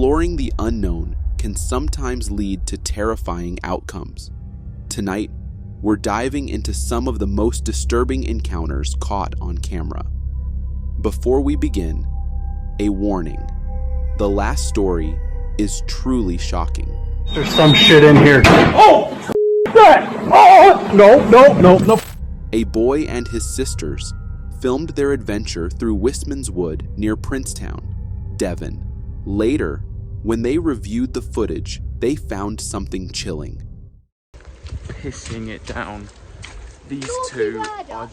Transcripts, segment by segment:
Exploring the unknown can sometimes lead to terrifying outcomes. Tonight, we're diving into some of the most disturbing encounters caught on camera. Before we begin, a warning. The last story is truly shocking. There's some shit in here. Oh! That! Oh! No. A boy and his sisters filmed their adventure through Wistman's Wood near Princetown, Devon. Later, when they reviewed the footage, they found something chilling. Pissing it down. These two are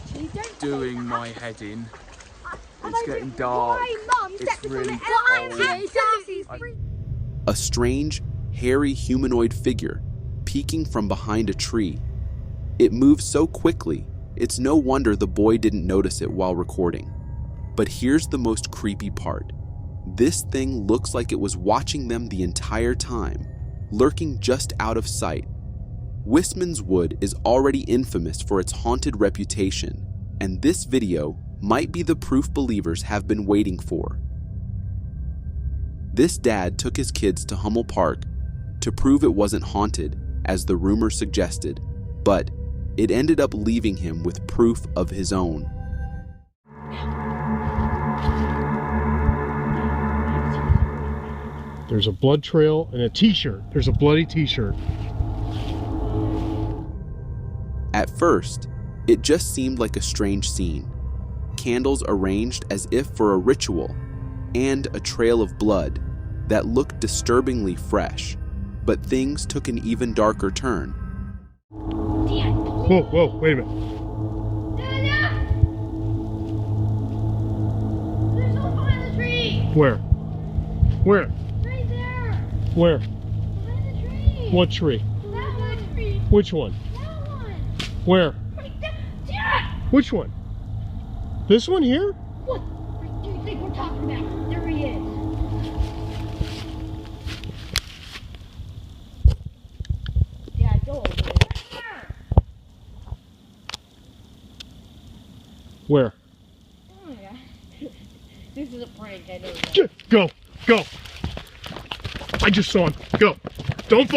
doing my head in. It's getting dark. It's really cold. A strange, hairy humanoid figure peeking from behind a tree. It moves so quickly, it's no wonder the boy didn't notice it while recording. But here's the most creepy part. This thing looks like it was watching them the entire time, lurking just out of sight. Wistman's Wood is already infamous for its haunted reputation, and this video might be the proof believers have been waiting for. This dad took his kids to Hummel Park to prove it wasn't haunted, as the rumor suggested, but it ended up leaving him with proof of his own. There's a blood trail and a t-shirt. There's a bloody t-shirt. At first, it just seemed like a strange scene. Candles arranged as if for a ritual, and a trail of blood that looked disturbingly fresh. But things took an even darker turn. Whoa, wait a minute. Dada! There's someone behind the tree! Where? Right there! Where? Behind the tree! What tree? That one tree! Which one? That one! Where? Right there! Dad! Which one? This one here? What do you think we're talking about? There he is! Dad, go over there. Where? Oh my god. This is a prank, I know that. Go! I just saw him. Go. Don't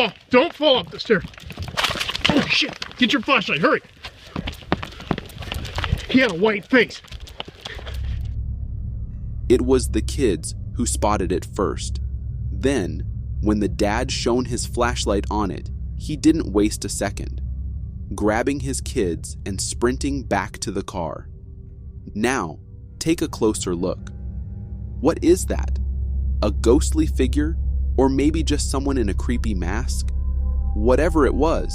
fall up the stairs. Oh shit, get your flashlight, hurry. He had a white face. It was the kids who spotted it first. Then, when the dad shone his flashlight on it, he didn't waste a second, grabbing his kids and sprinting back to the car. Now, take a closer look. What is that? A ghostly figure? Or maybe just someone in a creepy mask? Whatever it was,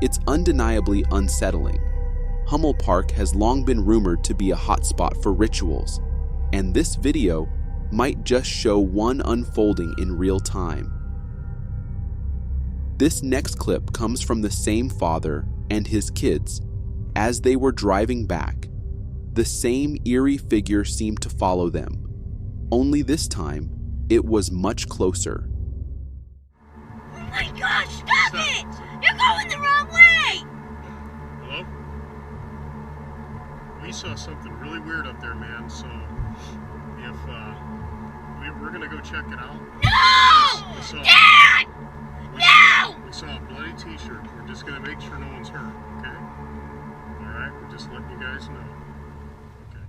it's undeniably unsettling. Hummel Park has long been rumored to be a hotspot for rituals, and this video might just show one unfolding in real time. This next clip comes from the same father and his kids. As they were driving back, the same eerie figure seemed to follow them. Only this time, it was much closer. Oh my gosh, stop it! You're going the wrong way! Hello? We saw something really weird up there, man, so if we're gonna go check it out. No! Dad! No! We saw a bloody t-shirt. We're just gonna make sure no one's hurt, okay? Alright, we're just letting you guys know. Okay.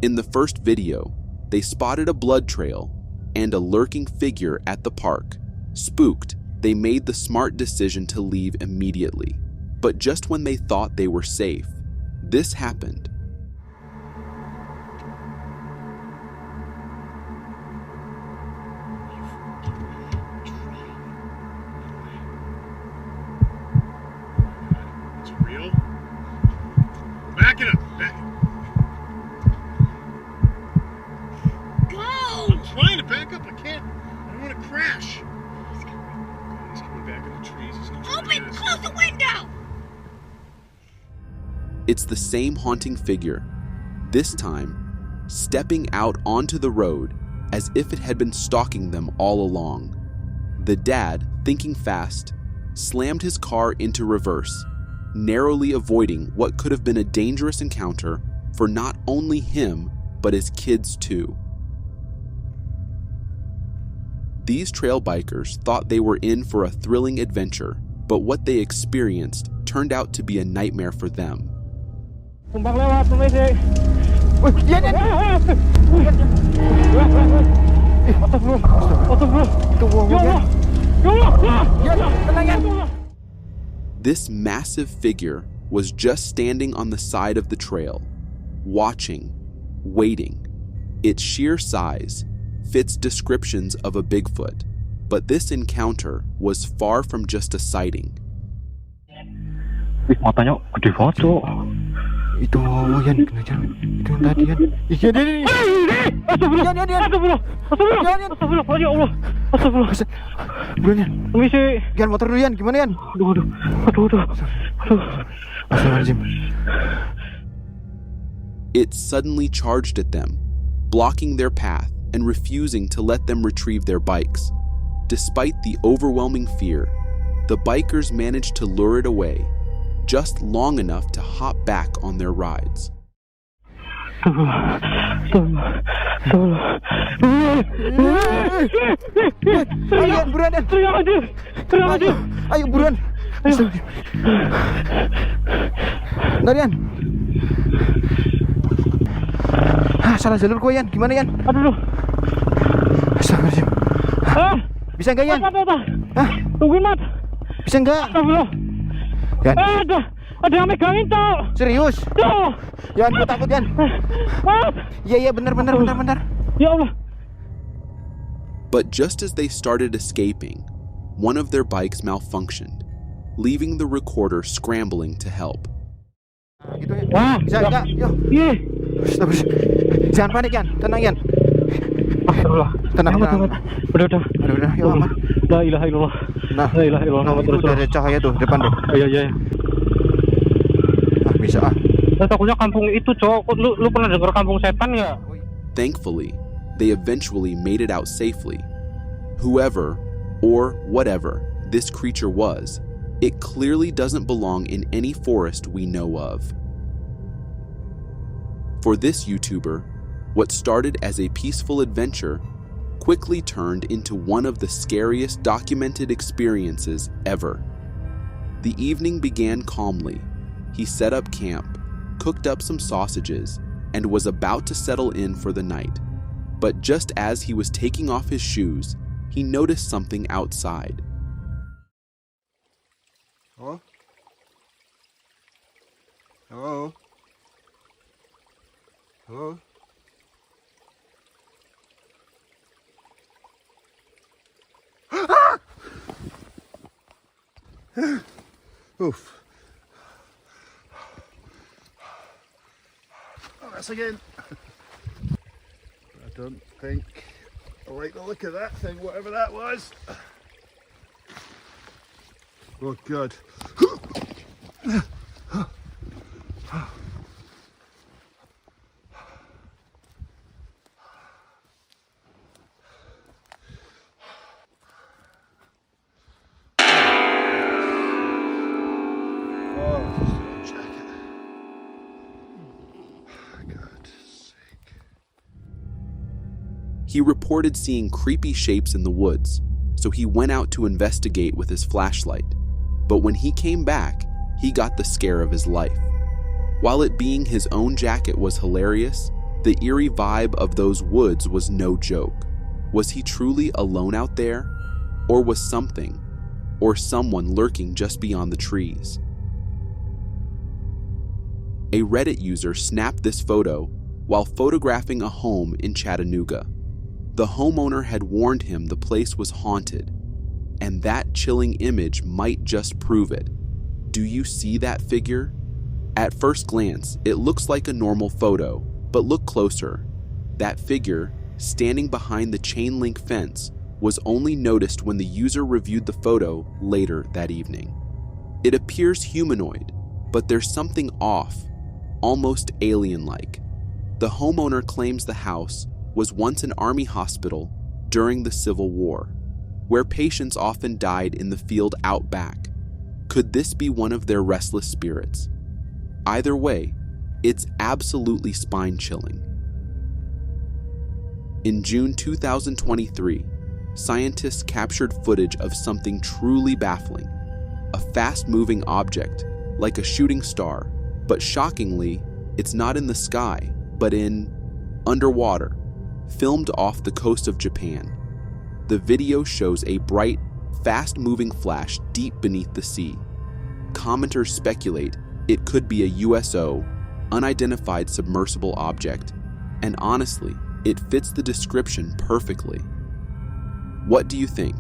In the first video, they spotted a blood trail and a lurking figure at the park. Spooked, they made the smart decision to leave immediately. But just when they thought they were safe, this happened. It's real? Back it up! Go! I'm trying to back up, I can't. I don't want to crash. He's coming back in the trees. He's gonna try to get us. Close the window! It's the same haunting figure, this time stepping out onto the road as if it had been stalking them all along. The dad, thinking fast, slammed his car into reverse, narrowly avoiding what could have been a dangerous encounter for not only him, but his kids too. These trail bikers thought they were in for a thrilling adventure, but what they experienced turned out to be a nightmare for them. Tumpang lewat, permisi. Wih, iya. This massive figure was just standing on the side of the trail, watching, waiting. Its sheer size fits descriptions of a Bigfoot, but this encounter was far from just a sighting. Matanya gede banget, Cok. Itu Yan, itu yang tadi Yan. Iya dia. Astagfirullah. Ya Allah. Astagfirullah. Buruan Yan. Permisi. Yan, motor dulu Yan, gimana Yan? Aduh. Astagfirullahaladzim. It suddenly charged at them, blocking their path and refusing to let them retrieve their bikes. Despite the overwhelming fear, the bikers managed to lure it away, just long enough to hop back on their rides. Ayo buruan. Ayo buruan. Darian. Salah jalur gue Yan, gimana Yan? Aduh. Astagfirullahaladzim. Bisa enggak Yan? Tungguin Mat. Bisa enggak? Astagfirullah. Yan. Ada yang megangin Cok. Serius? Tuh. Yan, gue takut Yan. Iya benar. Ya Allah. But just as they started escaping, one of their bikes malfunctioned, leaving the recorder scrambling to help. Gitu ya. Wah, bisa enggak? Yuk. Iya. Jangan panik Yan, tenang Yan. Astagfirullah. Tenang. Udah. Yuk aman. La ilaha illallah. La ilaha illallah. Udah ada cahaya tuh depan deh. Iya. Bisa takutnya kampung itu Cok. Lu pernah dengar kampung setan ya? Thankfully, they eventually made it out safely. Whoever or whatever this creature was, it clearly doesn't belong in any forest we know of. For this YouTuber, what started as a peaceful adventure quickly turned into one of the scariest documented experiences ever. The evening began calmly. He set up camp, cooked up some sausages, and was about to settle in for the night. But just as he was taking off his shoes, he noticed something outside. Hello? Oof. That's again. I don't think I like the look of that thing, whatever that was. Oh God. He reported seeing creepy shapes in the woods, so he went out to investigate with his flashlight. But when he came back, he got the scare of his life. While it being his own jacket was hilarious, the eerie vibe of those woods was no joke. Was he truly alone out there? Or was something, or someone lurking just beyond the trees? A Reddit user snapped this photo while photographing a home in Chattanooga. The homeowner had warned him the place was haunted, and that chilling image might just prove it. Do you see that figure? At first glance, it looks like a normal photo, but look closer. That figure, standing behind the chain link fence, was only noticed when the user reviewed the photo later that evening. It appears humanoid, but there's something off, almost alien-like. The homeowner claims the house was once an army hospital during the Civil War, where patients often died in the field out back. Could this be one of their restless spirits? Either way, it's absolutely spine-chilling. In June 2023, scientists captured footage of something truly baffling. A fast-moving object, like a shooting star, but shockingly, it's not in the sky, but underwater, filmed off the coast of Japan. The video shows a bright, fast-moving flash deep beneath the sea. Commenters speculate it could be a USO, unidentified submersible object, and honestly, it fits the description perfectly. What do you think?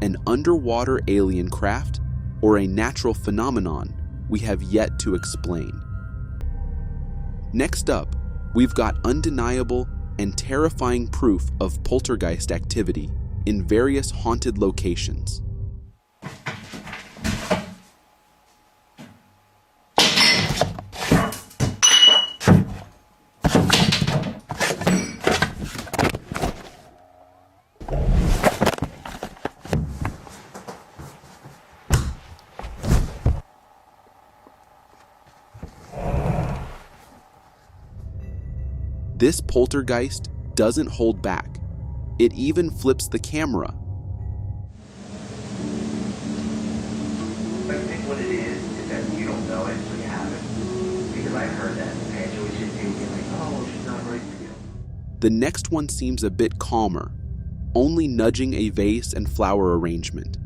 An underwater alien craft or a natural phenomenon we have yet to explain? Next up, we've got undeniable and terrifying proof of poltergeist activity in various haunted locations. This poltergeist doesn't hold back. It even flips the camera. I think what it is that you don't know it until you have it. Because I heard that. And you always just think, like, oh, she's not right for you. The next one seems a bit calmer, only nudging a vase and flower arrangement.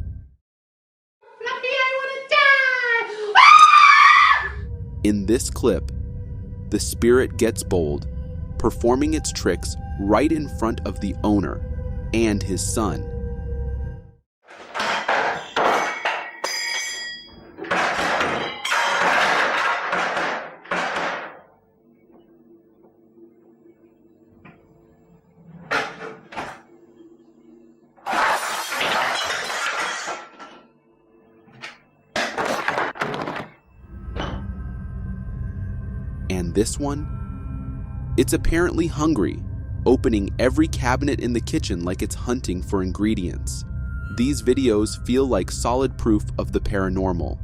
Fluffy, I wanna die! In this clip, the spirit gets bold, performing its tricks right in front of the owner and his son. And this one? It's apparently hungry, opening every cabinet in the kitchen like it's hunting for ingredients. These videos feel like solid proof of the paranormal.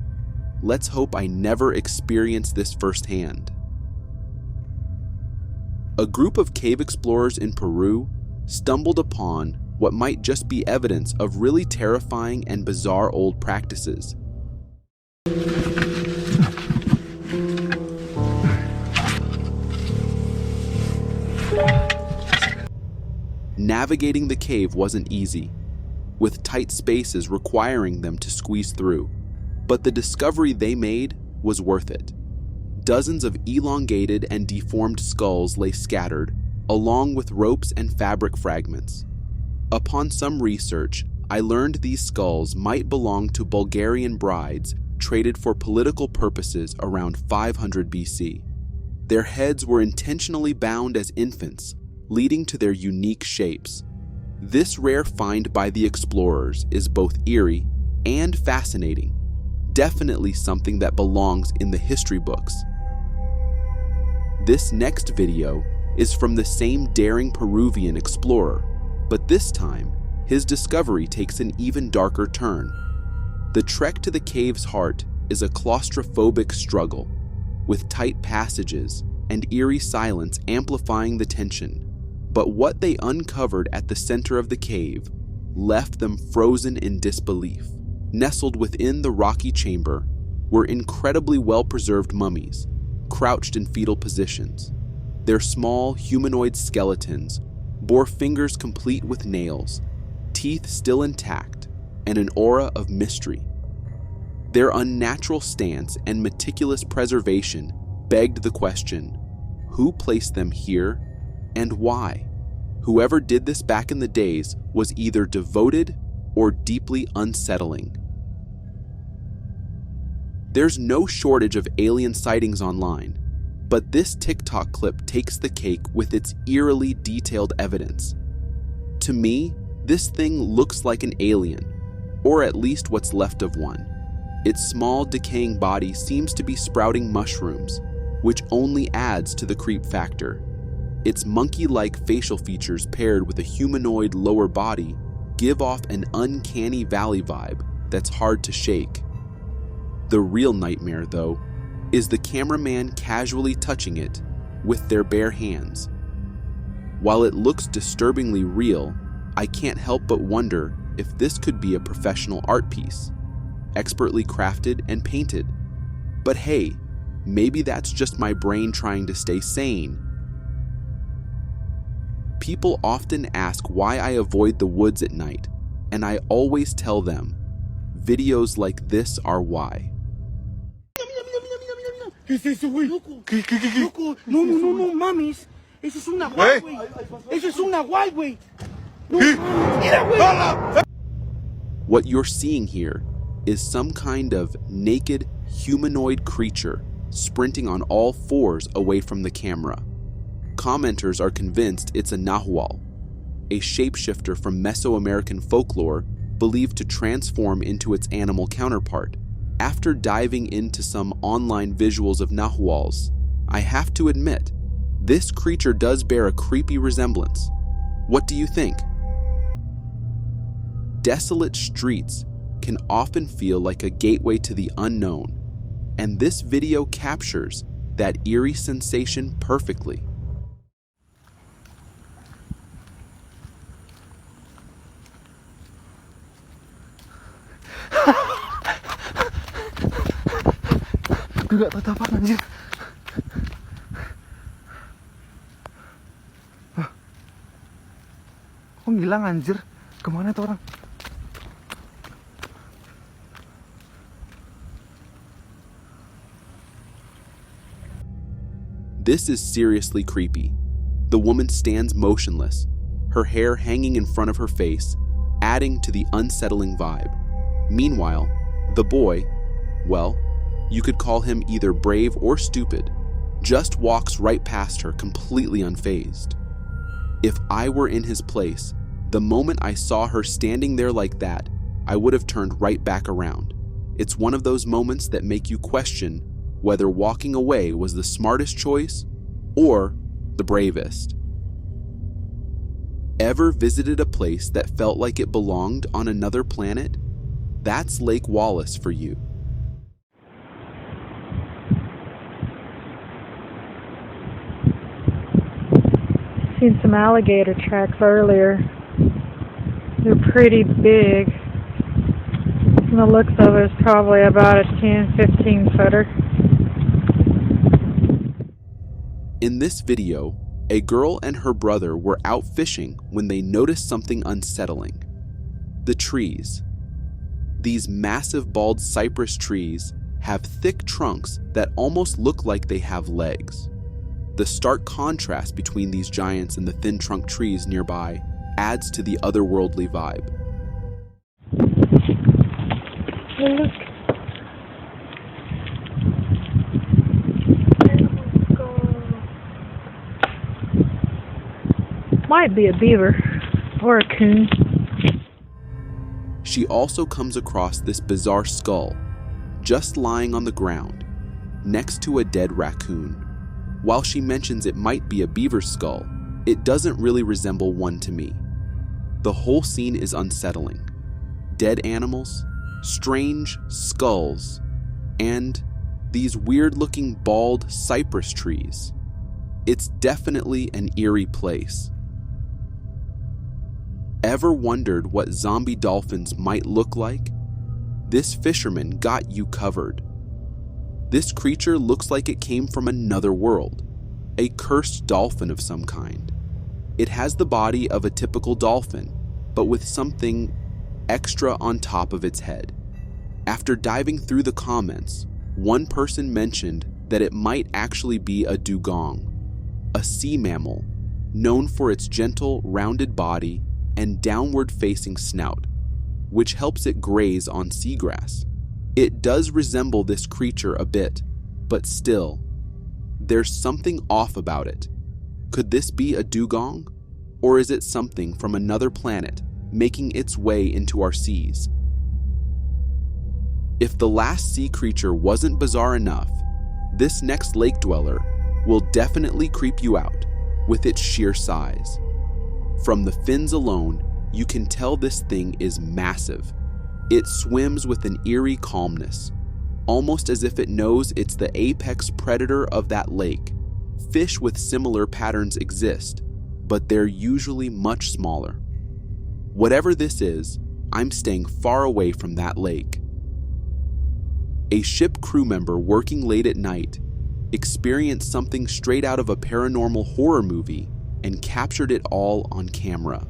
Let's hope I never experience this firsthand. A group of cave explorers in Peru stumbled upon what might just be evidence of really terrifying and bizarre old practices. Navigating the cave wasn't easy, with tight spaces requiring them to squeeze through, but the discovery they made was worth it. Dozens of elongated and deformed skulls lay scattered, along with ropes and fabric fragments. Upon some research, I learned these skulls might belong to Bulgarian brides traded for political purposes around 500 BC. Their heads were intentionally bound as infants, leading to their unique shapes. This rare find by the explorers is both eerie and fascinating, definitely something that belongs in the history books. This next video is from the same daring Peruvian explorer, but this time, his discovery takes an even darker turn. The trek to the cave's heart is a claustrophobic struggle, with tight passages and eerie silence amplifying the tension. But what they uncovered at the center of the cave left them frozen in disbelief. Nestled within the rocky chamber were incredibly well-preserved mummies, crouched in fetal positions. Their small humanoid skeletons bore fingers complete with nails, teeth still intact, and an aura of mystery. Their unnatural stance and meticulous preservation begged the question, who placed them here and why? Whoever did this back in the days was either devoted or deeply unsettling. There's no shortage of alien sightings online, but this TikTok clip takes the cake with its eerily detailed evidence. To me, this thing looks like an alien, or at least what's left of one. Its small, decaying body seems to be sprouting mushrooms, which only adds to the creep factor. Its monkey-like facial features paired with a humanoid lower body give off an uncanny valley vibe that's hard to shake. The real nightmare, though, is the cameraman casually touching it with their bare hands. While it looks disturbingly real, I can't help but wonder if this could be a professional art piece, expertly crafted and painted. But hey, maybe that's just my brain trying to stay sane. People often ask why I avoid the woods at night, and I always tell them, videos like this are why. ¿Qué es eso, güey? ¿Qué? Loco, no mames. Eso es una guay, güey. Eso es una guay, güey. No mames. Mira, güey. What you're seeing here is some kind of naked humanoid creature sprinting on all fours away from the camera. Commenters are convinced it's a nahual, a shapeshifter from Mesoamerican folklore believed to transform into its animal counterpart. After diving into some online visuals of nahuals, I have to admit, this creature does bear a creepy resemblance. What do you think? Desolate streets can often feel like a gateway to the unknown, and this video captures that eerie sensation perfectly. Gak tatapak anjir. Kok ngilang anjir? Kemana tuh orang? This is seriously creepy. The woman stands motionless, her hair hanging in front of her face, adding to the unsettling vibe. Meanwhile, the boy, well, you could call him either brave or stupid, just walks right past her completely unfazed. If I were in his place, the moment I saw her standing there like that, I would have turned right back around. It's one of those moments that make you question whether walking away was the smartest choice or the bravest. Ever visited a place that felt like it belonged on another planet? That's Lake Wallace for you. Seen some alligator tracks earlier. They're pretty big. From the looks of it, it's probably about a 10-15 footer. In this video, a girl and her brother were out fishing when they noticed something unsettling. The trees. These massive bald cypress trees have thick trunks that almost look like they have legs. The stark contrast between these giants and the thin trunk trees nearby adds to the otherworldly vibe. Hey, look. Might be a beaver or a coon. She also comes across this bizarre skull, just lying on the ground, next to a dead raccoon. While she mentions it might be a beaver's skull, it doesn't really resemble one to me. The whole scene is unsettling. Dead animals, strange skulls, and these weird-looking bald cypress trees. It's definitely an eerie place. Ever wondered what zombie dolphins might look like? This fisherman got you covered. This creature looks like it came from another world, a cursed dolphin of some kind. It has the body of a typical dolphin, but with something extra on top of its head. After diving through the comments, one person mentioned that it might actually be a dugong, a sea mammal known for its gentle, rounded body and downward-facing snout, which helps it graze on seagrass. It does resemble this creature a bit, but still, there's something off about it. Could this be a dugong? Or is it something from another planet making its way into our seas? If the last sea creature wasn't bizarre enough, this next lake dweller will definitely creep you out with its sheer size. From the fins alone, you can tell this thing is massive. It swims with an eerie calmness, almost as if it knows it's the apex predator of that lake. Fish with similar patterns exist, but they're usually much smaller. Whatever this is, I'm staying far away from that lake. A ship crew member working late at night experienced something straight out of a paranormal horror movie and captured it all on camera.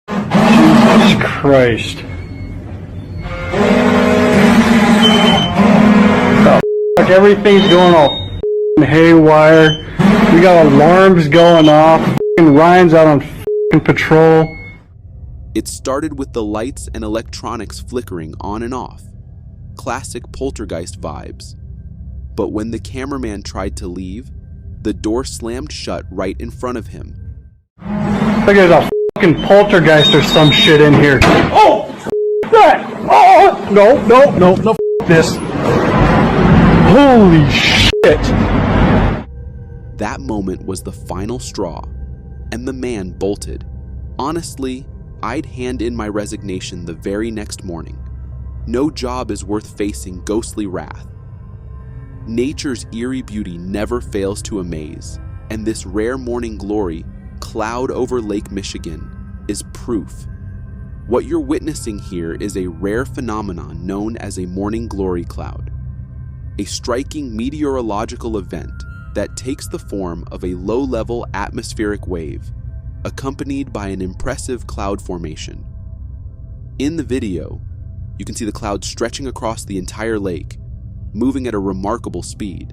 Jesus Christ. Like everything's going all haywire. We got alarms going off. Ryan's out on patrol. It started with the lights and electronics flickering on and off. Classic poltergeist vibes. But when the cameraman tried to leave, the door slammed shut right in front of him. Like there's a fucking poltergeist or some shit in here. Oh! That! Oh! No, this. Holy shit! That moment was the final straw, and the man bolted. Honestly, I'd hand in my resignation the very next morning. No job is worth facing ghostly wrath. Nature's eerie beauty never fails to amaze, and this rare morning glory, cloud over Lake Michigan, is proof. What you're witnessing here is a rare phenomenon known as a morning glory cloud, a striking meteorological event that takes the form of a low-level atmospheric wave, accompanied by an impressive cloud formation. In the video, you can see the cloud stretching across the entire lake, moving at a remarkable speed.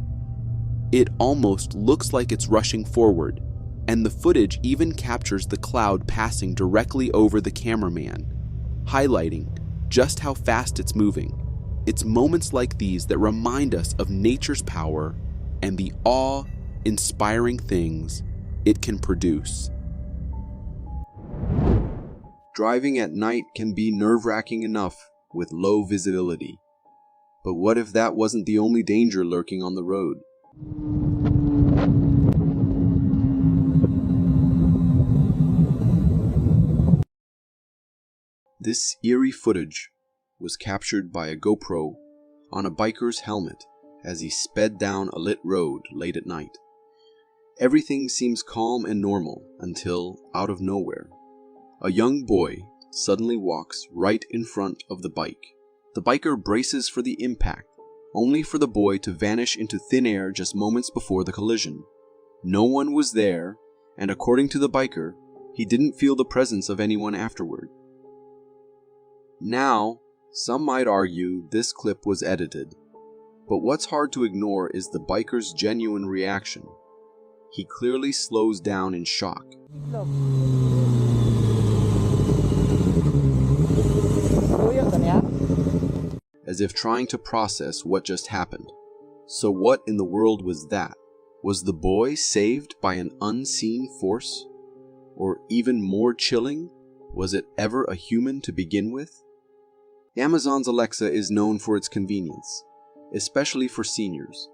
It almost looks like it's rushing forward, and the footage even captures the cloud passing directly over the cameraman, highlighting just how fast it's moving. It's moments like these that remind us of nature's power and the awe-inspiring things it can produce. Driving at night can be nerve-wracking enough with low visibility. But what if that wasn't the only danger lurking on the road? This eerie footage was captured by a GoPro on a biker's helmet as he sped down a lit road late at night. Everything seems calm and normal until, out of nowhere, a young boy suddenly walks right in front of the bike. The biker braces for the impact, only for the boy to vanish into thin air just moments before the collision. No one was there, and according to the biker, he didn't feel the presence of anyone afterward. Now, some might argue this clip was edited, but what's hard to ignore is the biker's genuine reaction. He clearly slows down in shock. As if trying to process what just happened. So what in the world was that? Was the boy saved by an unseen force? Or even more chilling, was it ever a human to begin with? Amazon's Alexa is known for its convenience, especially for seniors.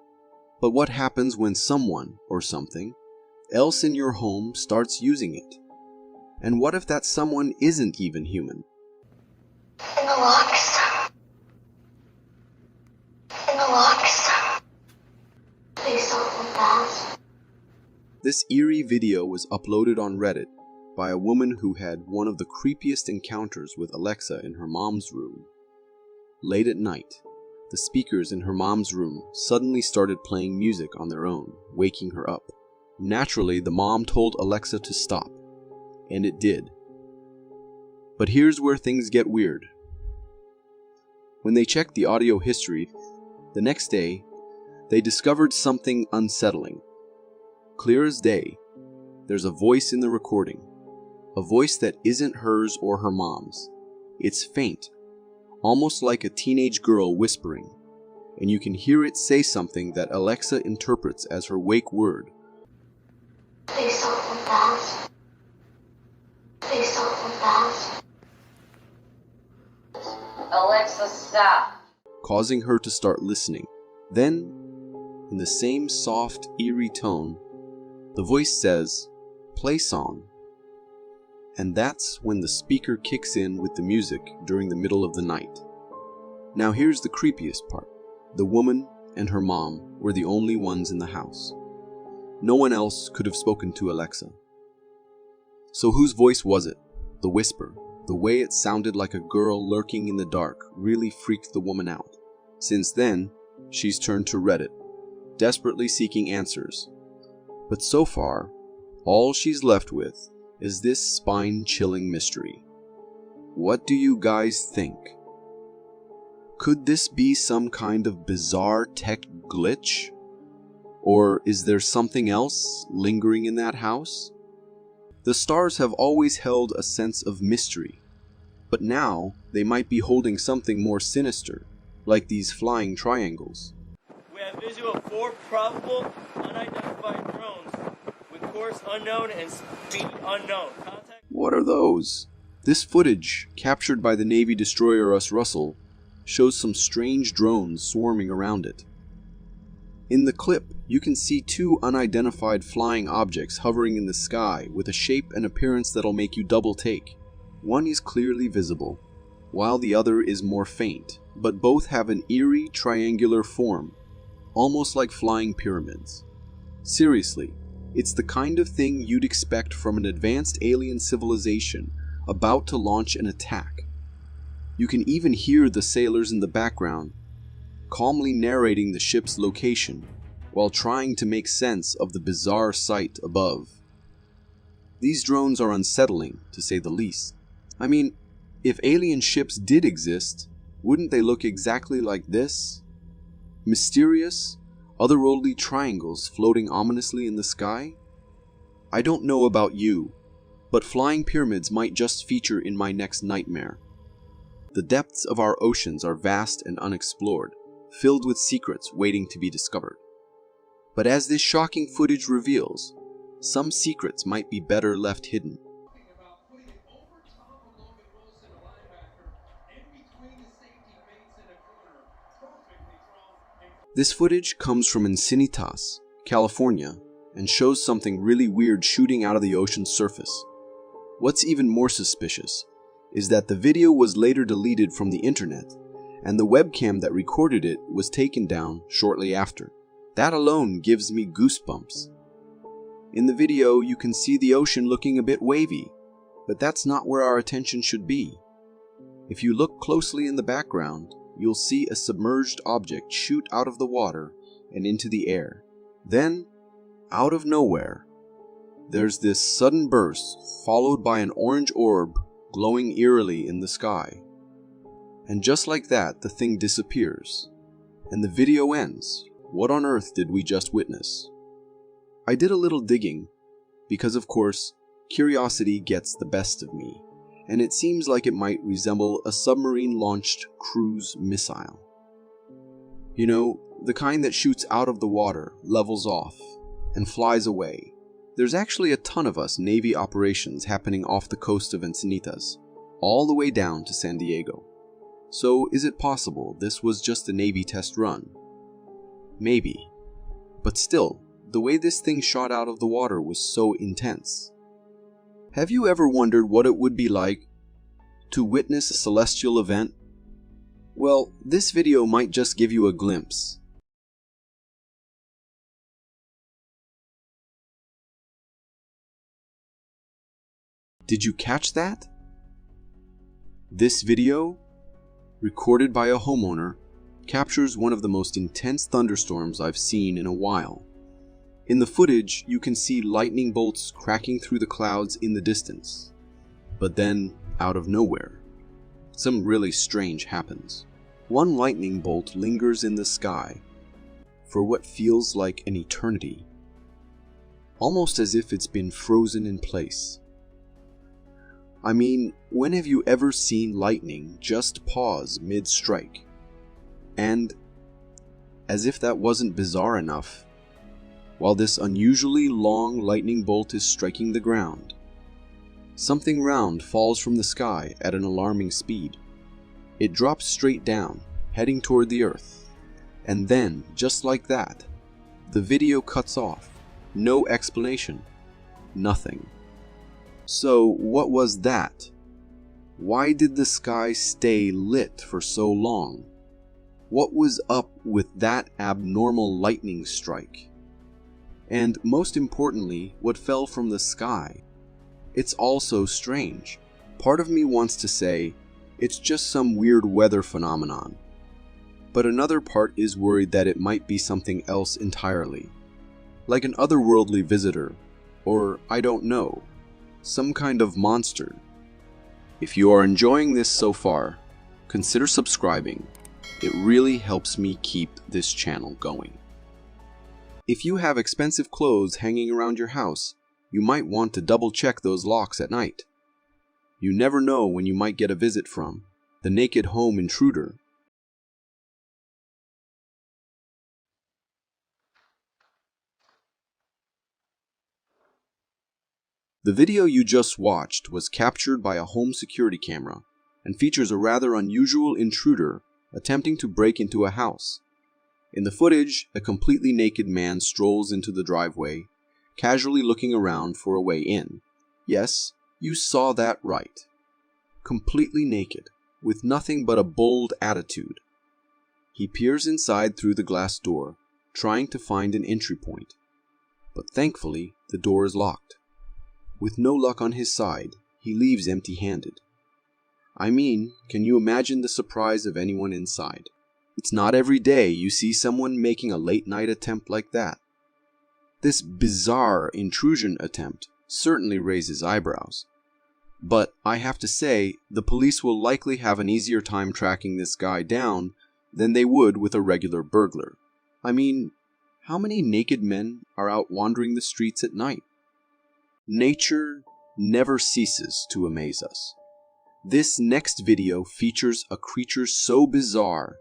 But what happens when someone, or something, else in your home starts using it? And what if that someone isn't even human? In the locks. In the locks. Please don't look fast. This eerie video was uploaded on Reddit by a woman who had one of the creepiest encounters with Alexa in her mom's room. Late at night, the speakers in her mom's room suddenly started playing music on their own, waking her up. Naturally, the mom told Alexa to stop, and it did. But here's where things get weird. When they checked the audio history, the next day, they discovered something unsettling. Clear as day, there's a voice in the recording. A voice that isn't hers or her mom's. It's faint, almost like a teenage girl whispering, and you can hear it say something that Alexa interprets as her wake word. Please don't look fast. Please don't look fast. Alexa, stop. Causing her to start listening. Then, in the same soft, eerie tone, the voice says, "Play song." And that's when the speaker kicks in with the music during the middle of the night. Now here's the creepiest part. The woman and her mom were the only ones in the house. No one else could have spoken to Alexa. So whose voice was it? The whisper, The way it sounded like a girl lurking in the dark really freaked the woman out. Since then, she's turned to Reddit, desperately seeking answers. But so far, all she's left with is this spine-chilling mystery. What do you guys think? Could this be some kind of bizarre tech glitch? Or is there something else lingering in that house? The stars have always held a sense of mystery, but now they might be holding something more sinister, like these flying triangles. We have visual of 4 probable unidentified drones with course unknown and speed unknown. What are those? This footage, captured by the Navy destroyer US Russell, shows some strange drones swarming around it. In the clip, you can see 2 unidentified flying objects hovering in the sky with a shape and appearance that'll make you double take. One is clearly visible, while the other is more faint, but both have an eerie triangular form, almost like flying pyramids. Seriously, it's the kind of thing you'd expect from an advanced alien civilization about to launch an attack. You can even hear the sailors in the background calmly narrating the ship's location while trying to make sense of the bizarre sight above. These drones are unsettling, to say the least. I mean, if alien ships did exist, wouldn't they look exactly like this? Mysterious, otherworldly triangles floating ominously in the sky? I don't know about you, but flying pyramids might just feature in my next nightmare. The depths of our oceans are vast and unexplored, filled with secrets waiting to be discovered. But as this shocking footage reveals, some secrets might be better left hidden. This footage comes from Encinitas, California, and shows something really weird shooting out of the ocean's surface. What's even more suspicious is that the video was later deleted from the internet, and the webcam that recorded it was taken down shortly after. That alone gives me goosebumps. In the video, you can see the ocean looking a bit wavy, but that's not where our attention should be. If you look closely in the background, you'll see a submerged object shoot out of the water and into the air. Then, out of nowhere, there's this sudden burst followed by an orange orb glowing eerily in the sky. And just like that, the thing disappears, and the video ends. What on earth did we just witness? I did a little digging, because of course, curiosity gets the best of me, and it seems like it might resemble a submarine-launched cruise missile. You know, the kind that shoots out of the water, levels off, and flies away. There's actually a ton of us Navy operations happening off the coast of Encinitas, all the way down to San Diego. So is it possible this was just a Navy test run? Maybe. But still, the way this thing shot out of the water was so intense. Have you ever wondered what it would be like to witness a celestial event? Well, this video might just give you a glimpse. Did you catch that? This video, recorded by a homeowner, captures one of the most intense thunderstorms I've seen in a while. In the footage, you can see lightning bolts cracking through the clouds in the distance. But then, out of nowhere, some really strange happens. One lightning bolt lingers in the sky for what feels like an eternity, almost as if it's been frozen in place. I mean, when have you ever seen lightning just pause mid-strike? And, as if that wasn't bizarre enough, while this unusually long lightning bolt is striking the ground, something round falls from the sky at an alarming speed. It drops straight down, heading toward the earth, and then, just like that, the video cuts off. No explanation. Nothing. So, what was that? Why did the sky stay lit for so long? What was up with that abnormal lightning strike? And most importantly, what fell from the sky? It's all so strange. Part of me wants to say it's just some weird weather phenomenon, but another part is worried that it might be something else entirely, like an otherworldly visitor, or I don't know, some kind of monster. If you are enjoying this so far, consider subscribing. It really helps me keep this channel going. If you have expensive clothes hanging around your house, you might want to double check those locks at night. You never know when you might get a visit from the naked home intruder. The video you just watched was captured by a home security camera and features a rather unusual intruder attempting to break into a house. In the footage, a completely naked man strolls into the driveway, casually looking around for a way in. Yes, you saw that right. Completely naked, with nothing but a bold attitude. He peers inside through the glass door, trying to find an entry point. But thankfully, the door is locked. With no luck on his side, he leaves empty-handed. I mean, can you imagine the surprise of anyone inside? It's not every day you see someone making a late-night attempt like that. This bizarre intrusion attempt certainly raises eyebrows. But I have to say, the police will likely have an easier time tracking this guy down than they would with a regular burglar. I mean, how many naked men are out wandering the streets at night? Nature never ceases to amaze us. This next video features a creature so bizarre,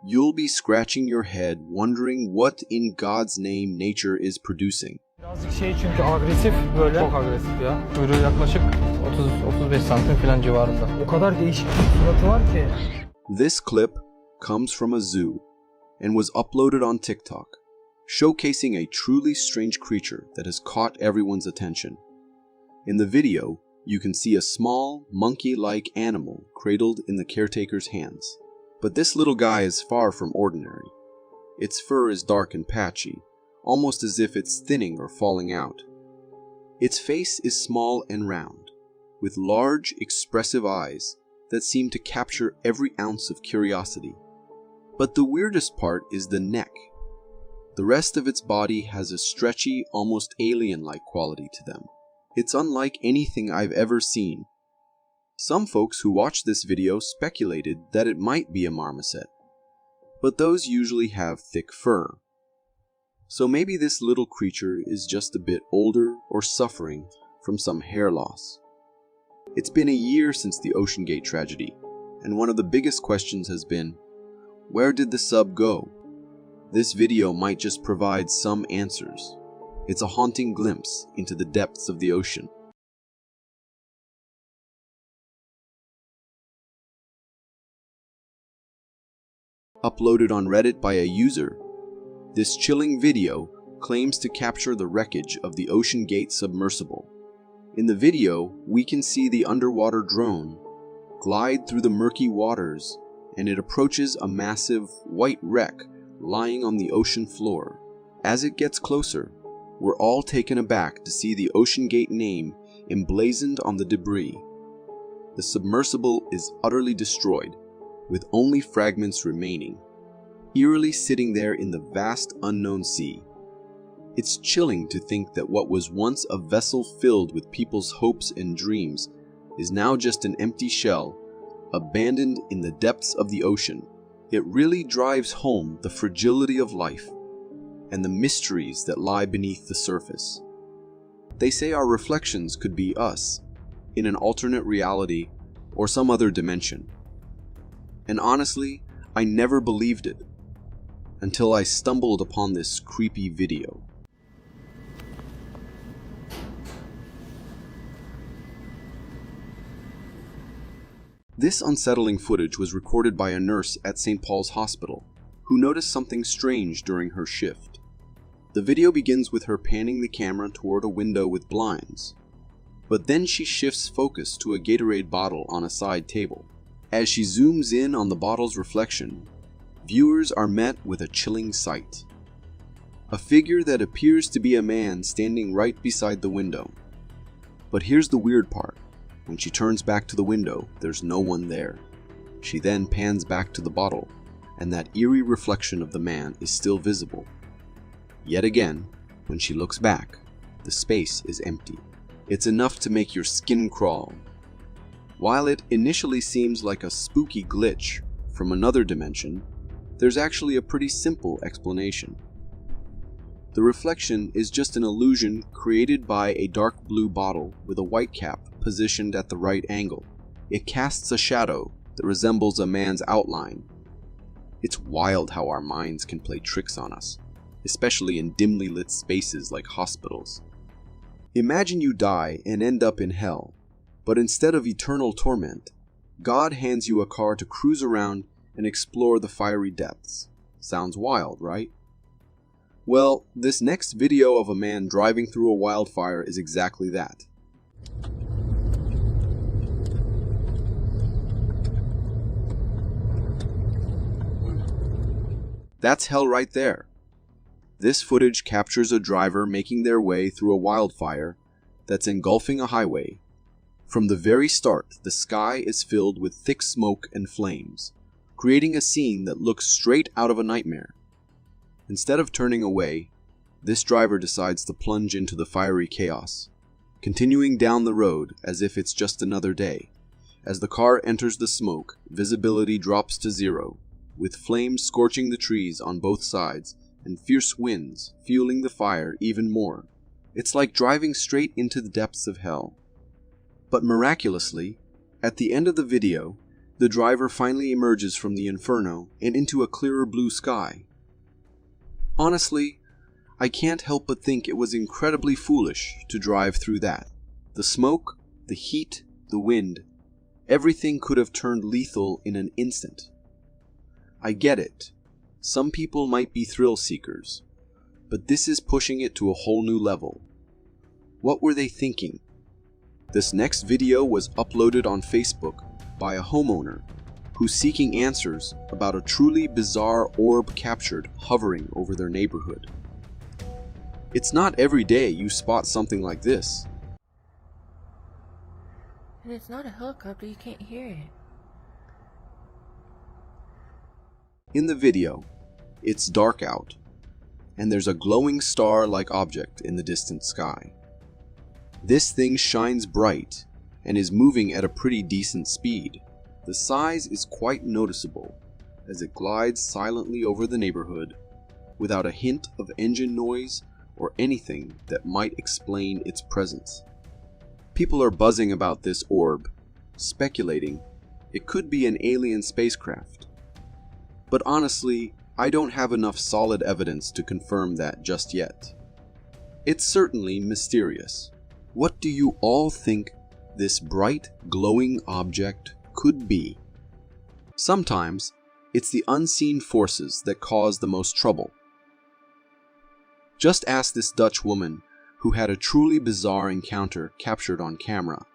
you'll be scratching your head wondering what in God's name nature is producing. Birazcık şey çünkü agresif böyle. Çok agresif ya. Kuyruğu yaklaşık 30-35 santim falan civarında. O kadar değişik bir suratı var ki. This clip comes from a zoo and was uploaded on TikTok, showcasing a truly strange creature that has caught everyone's attention. In the video, you can see a small, monkey-like animal cradled in the caretaker's hands. But this little guy is far from ordinary. Its fur is dark and patchy, almost as if it's thinning or falling out. Its face is small and round, with large, expressive eyes that seem to capture every ounce of curiosity. But the weirdest part is the neck. The rest of its body has a stretchy, almost alien-like quality to them. It's unlike anything I've ever seen. Some folks who watched this video speculated that it might be a marmoset, but those usually have thick fur. So maybe this little creature is just a bit older or suffering from some hair loss. It's been a year since the OceanGate tragedy, and one of the biggest questions has been, where did the sub go? This video might just provide some answers. It's a haunting glimpse into the depths of the ocean. Uploaded on Reddit by a user, this chilling video claims to capture the wreckage of the OceanGate submersible. In the video, we can see the underwater drone glide through the murky waters, and it approaches a massive white wreck lying on the ocean floor. As it gets closer, we're all taken aback to see the OceanGate name emblazoned on the debris. The submersible is utterly destroyed, with only fragments remaining, eerily sitting there in the vast unknown sea. It's chilling to think that what was once a vessel filled with people's hopes and dreams is now just an empty shell, abandoned in the depths of the ocean. It really drives home the fragility of life and the mysteries that lie beneath the surface. They say our reflections could be us, in an alternate reality or some other dimension. And honestly, I never believed it, until I stumbled upon this creepy video. This unsettling footage was recorded by a nurse at St. Paul's Hospital, who noticed something strange during her shift. The video begins with her panning the camera toward a window with blinds, but then she shifts focus to a Gatorade bottle on a side table. As she zooms in on the bottle's reflection, viewers are met with a chilling sight. A figure that appears to be a man standing right beside the window. But here's the weird part. When she turns back to the window, there's no one there. She then pans back to the bottle, and that eerie reflection of the man is still visible. Yet again, when she looks back, the space is empty. It's enough to make your skin crawl. While it initially seems like a spooky glitch from another dimension, there's actually a pretty simple explanation. The reflection is just an illusion created by a dark blue bottle with a white cap positioned at the right angle. It casts a shadow that resembles a man's outline. It's wild how our minds can play tricks on us, especially in dimly lit spaces like hospitals. Imagine you die and end up in hell, but instead of eternal torment, God hands you a car to cruise around and explore the fiery depths. Sounds wild, right? Well, this next video of a man driving through a wildfire is exactly that. That's hell right there. This footage captures a driver making their way through a wildfire that's engulfing a highway. From the very start, the sky is filled with thick smoke and flames, creating a scene that looks straight out of a nightmare. Instead of turning away, this driver decides to plunge into the fiery chaos, continuing down the road as if it's just another day. As the car enters the smoke, visibility drops to zero, with flames scorching the trees on both sides and fierce winds fueling the fire even more. It's like driving straight into the depths of hell. But miraculously, at the end of the video, the driver finally emerges from the inferno and into a clearer blue sky. Honestly, I can't help but think it was incredibly foolish to drive through that. The smoke, the heat, the wind, everything could have turned lethal in an instant. I get it. Some people might be thrill seekers, but this is pushing it to a whole new level. What were they thinking? This next video was uploaded on Facebook by a homeowner who's seeking answers about a truly bizarre orb captured hovering over their neighborhood. It's not every day you spot something like this. And it's not a helicopter, you can't hear it. In the video, it's dark out, and there's a glowing star-like object in the distant sky. This thing shines bright and is moving at a pretty decent speed. The size is quite noticeable as it glides silently over the neighborhood without a hint of engine noise or anything that might explain its presence. People are buzzing about this orb, speculating it could be an alien spacecraft. But honestly, I don't have enough solid evidence to confirm that just yet. It's certainly mysterious. What do you all think this bright, glowing object could be? Sometimes, it's the unseen forces that cause the most trouble. Just ask this Dutch woman who had a truly bizarre encounter captured on camera.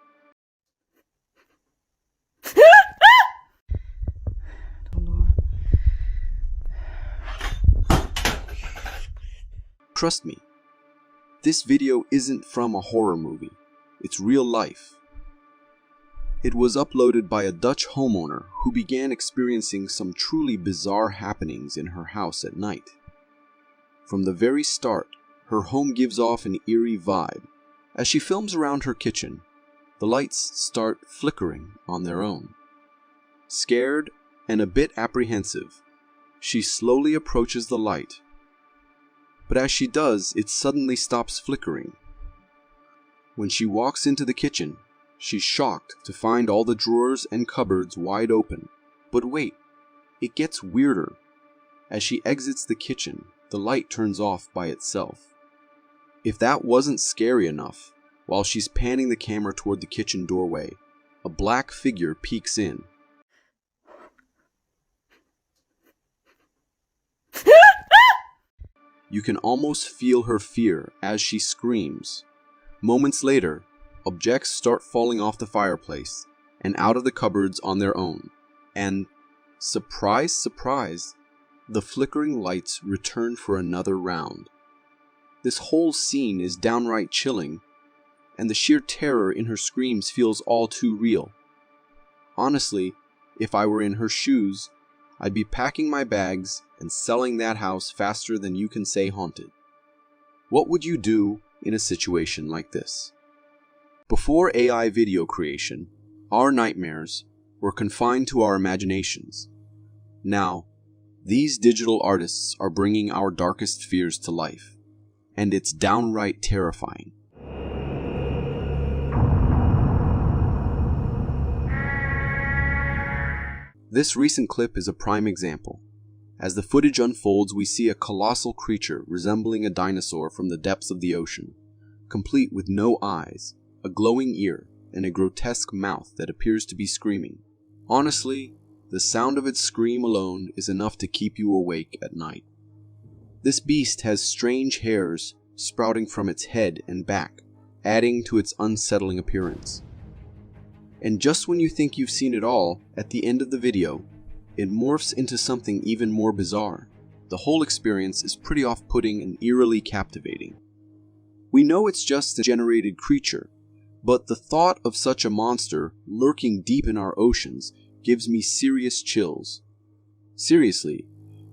Trust me, this video isn't from a horror movie. It's real life. It was uploaded by a Dutch homeowner who began experiencing some truly bizarre happenings in her house at night. From the very start, her home gives off an eerie vibe. As she films around her kitchen, the lights start flickering on their own. Scared and a bit apprehensive, she slowly approaches the light. But as she does, it suddenly stops flickering. When she walks into the kitchen, she's shocked to find all the drawers and cupboards wide open. But wait, it gets weirder. As she exits the kitchen, the light turns off by itself. If that wasn't scary enough, while she's panning the camera toward the kitchen doorway, a black figure peeks in. You can almost feel her fear as she screams. Moments later, objects start falling off the fireplace and out of the cupboards on their own. And, surprise, surprise, the flickering lights return for another round. This whole scene is downright chilling, and the sheer terror in her screams feels all too real. Honestly, if I were in her shoes, I'd be packing my bags and selling that house faster than you can say haunted. What would you do in a situation like this? Before AI video creation, our nightmares were confined to our imaginations. Now, these digital artists are bringing our darkest fears to life, and it's downright terrifying. This recent clip is a prime example. As the footage unfolds, we see a colossal creature resembling a dinosaur from the depths of the ocean, complete with no eyes, a glowing ear, and a grotesque mouth that appears to be screaming. Honestly, the sound of its scream alone is enough to keep you awake at night. This beast has strange hairs sprouting from its head and back, adding to its unsettling appearance. And just when you think you've seen it all, at the end of the video, it morphs into something even more bizarre. The whole experience is pretty off-putting and eerily captivating. We know it's just a generated creature, but the thought of such a monster lurking deep in our oceans gives me serious chills. Seriously,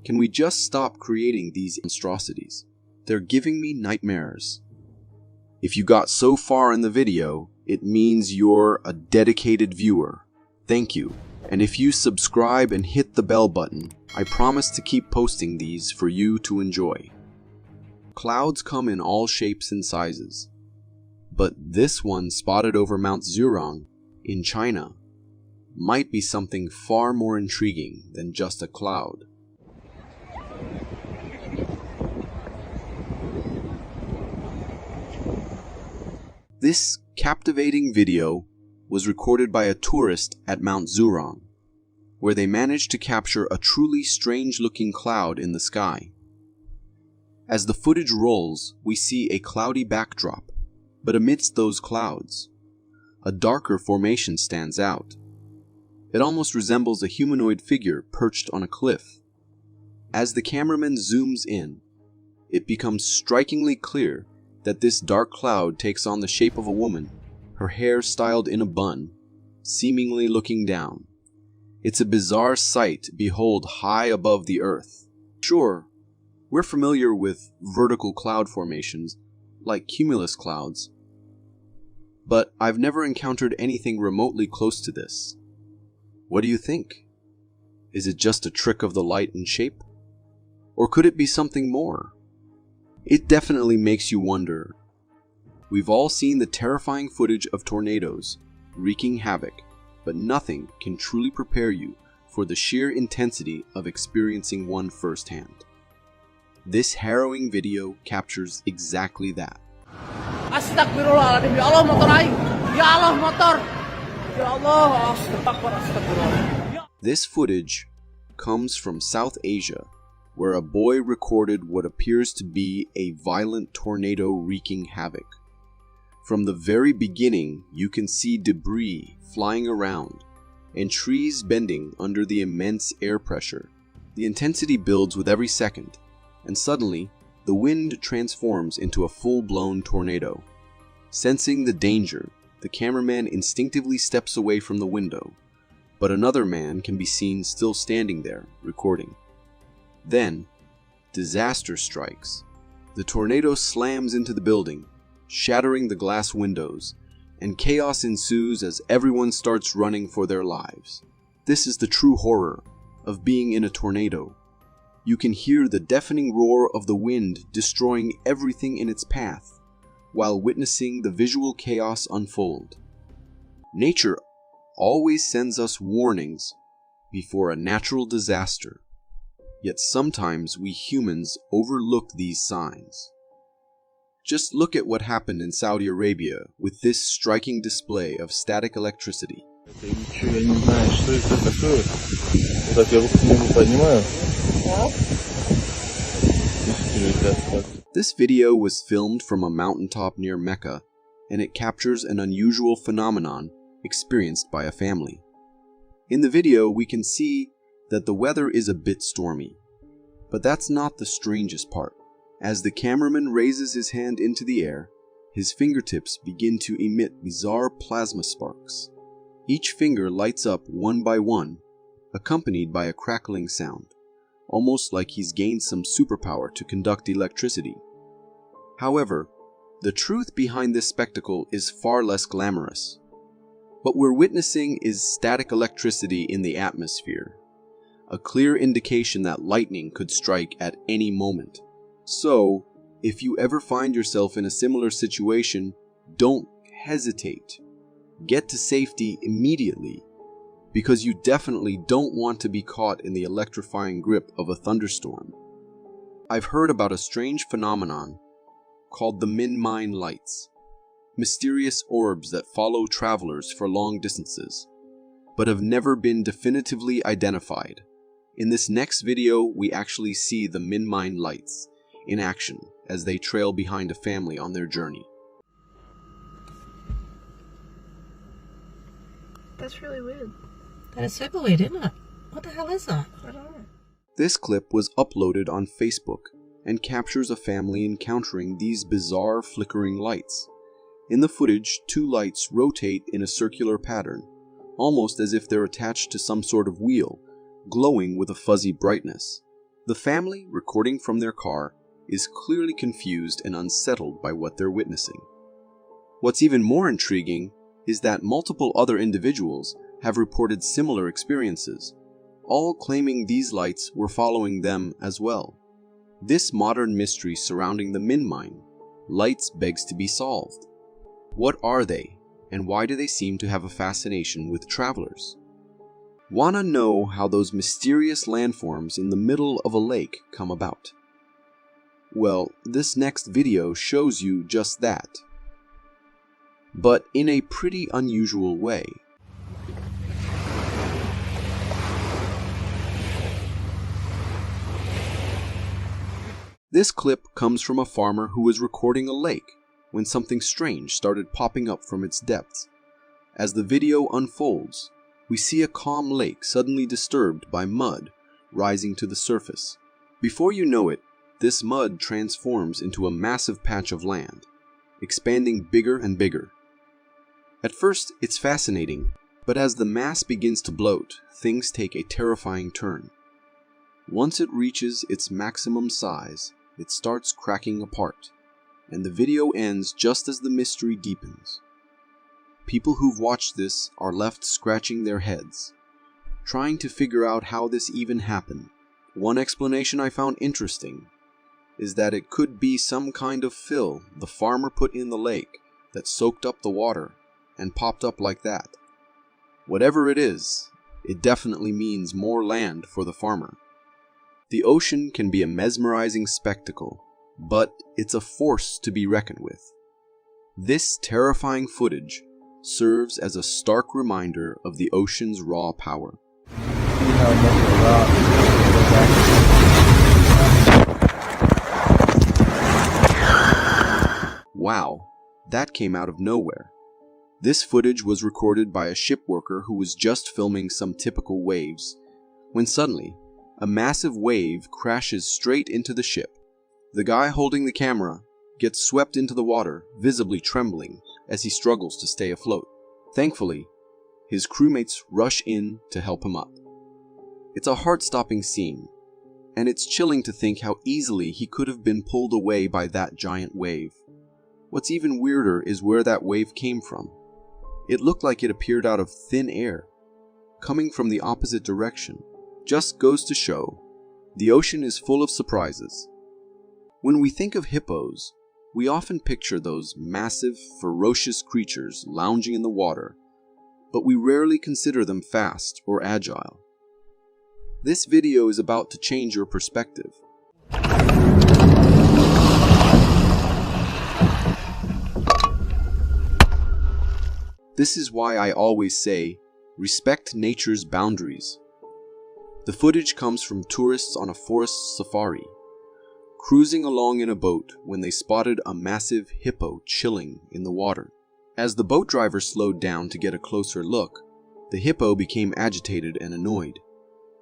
can we just stop creating these monstrosities? They're giving me nightmares. If you got so far in the video, it means you're a dedicated viewer. Thank you. And if you subscribe and hit the bell button, I promise to keep posting these for you to enjoy. Clouds come in all shapes and sizes, but this one spotted over Mount Zhurong in China might be something far more intriguing than just a cloud. This captivating video was recorded by a tourist at Mount Zhurong, where they managed to capture a truly strange-looking cloud in the sky. As the footage rolls, we see a cloudy backdrop, but amidst those clouds, a darker formation stands out. It almost resembles a humanoid figure perched on a cliff. As the cameraman zooms in, it becomes strikingly clear that this dark cloud takes on the shape of a woman, her hair styled in a bun, seemingly looking down. It's a bizarre sight to behold high above the earth. Sure, we're familiar with vertical cloud formations, like cumulus clouds, but I've never encountered anything remotely close to this. What do you think? Is it just a trick of the light and shape? Or could it be something more? It definitely makes you wonder. We've all seen the terrifying footage of tornadoes wreaking havoc, but nothing can truly prepare you for the sheer intensity of experiencing one firsthand. This harrowing video captures exactly that. Astagfirullahaladzim, ya Allah motor aing. Ya Allah motor. Ya Allah, astagfirullah. This footage comes from South Asia, where a boy recorded what appears to be a violent tornado wreaking havoc. From the very beginning, you can see debris flying around and trees bending under the immense air pressure. The intensity builds with every second, and suddenly, the wind transforms into a full-blown tornado. Sensing the danger, the cameraman instinctively steps away from the window, but another man can be seen still standing there, recording. Then, disaster strikes. The tornado slams into the building, shattering the glass windows, and chaos ensues as everyone starts running for their lives. This is the true horror of being in a tornado. You can hear the deafening roar of the wind destroying everything in its path, while witnessing the visual chaos unfold. Nature always sends us warnings before a natural disaster, yet sometimes we humans overlook these signs. Just look at what happened in Saudi Arabia with this striking display of static electricity. This video was filmed from a mountaintop near Mecca, and it captures an unusual phenomenon experienced by a family. In the video, we can see that the weather is a bit stormy, but that's not the strangest part. As the cameraman raises his hand into the air, his fingertips begin to emit bizarre plasma sparks. Each finger lights up one by one, accompanied by a crackling sound, almost like he's gained some superpower to conduct electricity. However, the truth behind this spectacle is far less glamorous. What we're witnessing is static electricity in the atmosphere, a clear indication that lightning could strike at any moment. So, if you ever find yourself in a similar situation, don't hesitate. Get to safety immediately, because you definitely don't want to be caught in the electrifying grip of a thunderstorm. I've heard about a strange phenomenon called the min-mine lights, mysterious orbs that follow travelers for long distances, but have never been definitively identified. In this next video, we actually see the min-mine lights in action as they trail behind a family on their journey. That's really weird. That is super weird, isn't it? What the hell is that? I don't know. This clip was uploaded on Facebook and captures a family encountering these bizarre flickering lights. In the footage, two lights rotate in a circular pattern, almost as if they're attached to some sort of wheel, glowing with a fuzzy brightness. The family, recording from their car, is clearly confused and unsettled by what they're witnessing. What's even more intriguing is that multiple other individuals have reported similar experiences, all claiming these lights were following them as well. This modern mystery surrounding the min-mine lights begs to be solved. What are they, and why do they seem to have a fascination with travelers? Wanna know how those mysterious landforms in the middle of a lake come about? Well, this next video shows you just that, but in a pretty unusual way. This clip comes from a farmer who was recording a lake when something strange started popping up from its depths. As the video unfolds, we see a calm lake suddenly disturbed by mud rising to the surface. Before you know it, this mud transforms into a massive patch of land, expanding bigger and bigger. At first, it's fascinating, but as the mass begins to bloat, things take a terrifying turn. Once it reaches its maximum size, it starts cracking apart, and the video ends just as the mystery deepens. People who've watched this are left scratching their heads, trying to figure out how this even happened. One explanation I found interesting is that it could be some kind of fill the farmer put in the lake that soaked up the water and popped up like that. Whatever it is, it definitely means more land for the farmer. The ocean can be a mesmerizing spectacle, but it's a force to be reckoned with. This terrifying footage serves as a stark reminder of the ocean's raw power. Wow, that came out of nowhere. This footage was recorded by a ship worker who was just filming some typical waves, when suddenly, a massive wave crashes straight into the ship. The guy holding the camera gets swept into the water, visibly trembling as he struggles to stay afloat. Thankfully, his crewmates rush in to help him up. It's a heart-stopping scene, and it's chilling to think how easily he could have been pulled away by that giant wave. What's even weirder is where that wave came from. It looked like it appeared out of thin air, coming from the opposite direction. Just goes to show, the ocean is full of surprises. When we think of hippos, we often picture those massive, ferocious creatures lounging in the water, but we rarely consider them fast or agile. This video is about to change your perspective. This is why I always say, respect nature's boundaries. The footage comes from tourists on a forest safari, cruising along in a boat when they spotted a massive hippo chilling in the water. As the boat driver slowed down to get a closer look, the hippo became agitated and annoyed,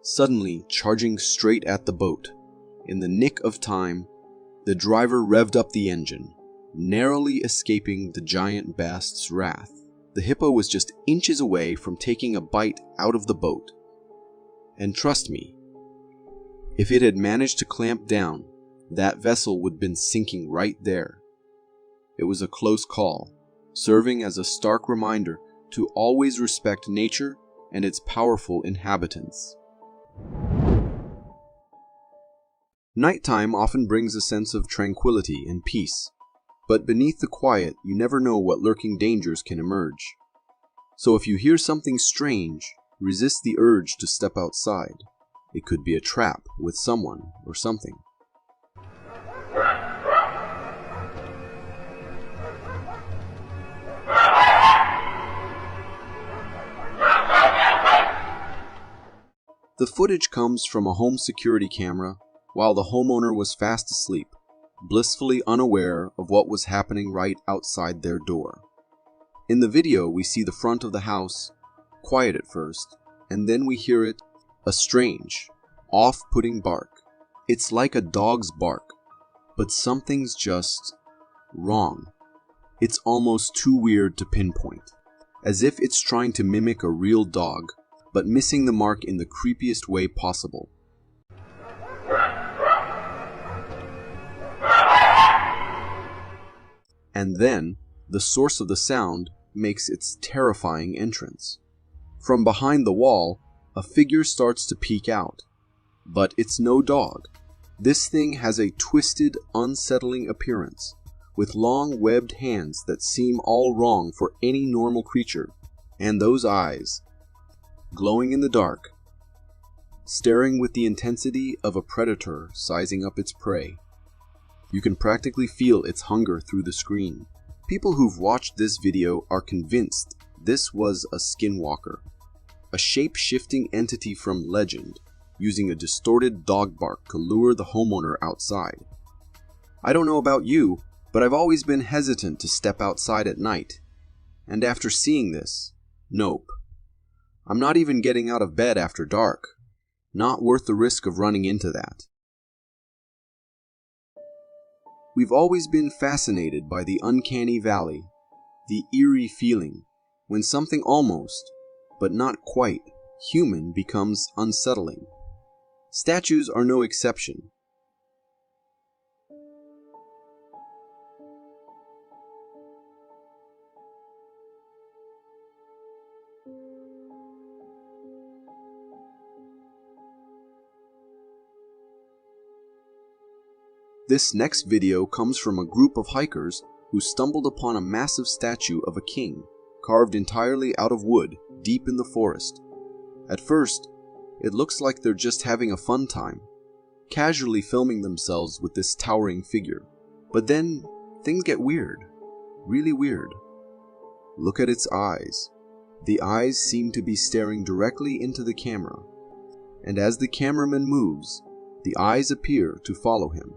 suddenly charging straight at the boat. In the nick of time, the driver revved up the engine, narrowly escaping the giant best's wrath. The hippo was just inches away from taking a bite out of the boat. And trust me, if it had managed to clamp down, that vessel would have been sinking right there. It was a close call, serving as a stark reminder to always respect nature and its powerful inhabitants. Nighttime often brings a sense of tranquility and peace, but beneath the quiet, you never know what lurking dangers can emerge. So if you hear something strange, resist the urge to step outside. It could be a trap with someone or something. The footage comes from a home security camera while the homeowner was fast asleep, blissfully unaware of what was happening right outside their door. In the video, we see the front of the house, quiet at first, and then we hear it, a strange, off-putting bark. It's like a dog's bark, but something's just wrong. It's almost too weird to pinpoint, as if it's trying to mimic a real dog, but missing the mark in the creepiest way possible. And then, the source of the sound makes its terrifying entrance. From behind the wall, a figure starts to peek out. But it's no dog. This thing has a twisted, unsettling appearance, with long webbed hands that seem all wrong for any normal creature, and those eyes, glowing in the dark, staring with the intensity of a predator sizing up its prey. You can practically feel its hunger through the screen. People who've watched this video are convinced this was a skinwalker, a shape-shifting entity from legend, using a distorted dog bark to lure the homeowner outside. I don't know about you, but I've always been hesitant to step outside at night. And after seeing this, nope. I'm not even getting out of bed after dark. Not worth the risk of running into that. We've always been fascinated by the uncanny valley, the eerie feeling, when something almost, but not quite, human becomes unsettling. Statues are no exception. This next video comes from a group of hikers who stumbled upon a massive statue of a king, carved entirely out of wood, deep in the forest. At first, it looks like they're just having a fun time, casually filming themselves with this towering figure. But then, things get weird. Really weird. Look at its eyes. The eyes seem to be staring directly into the camera. And as the cameraman moves, the eyes appear to follow him.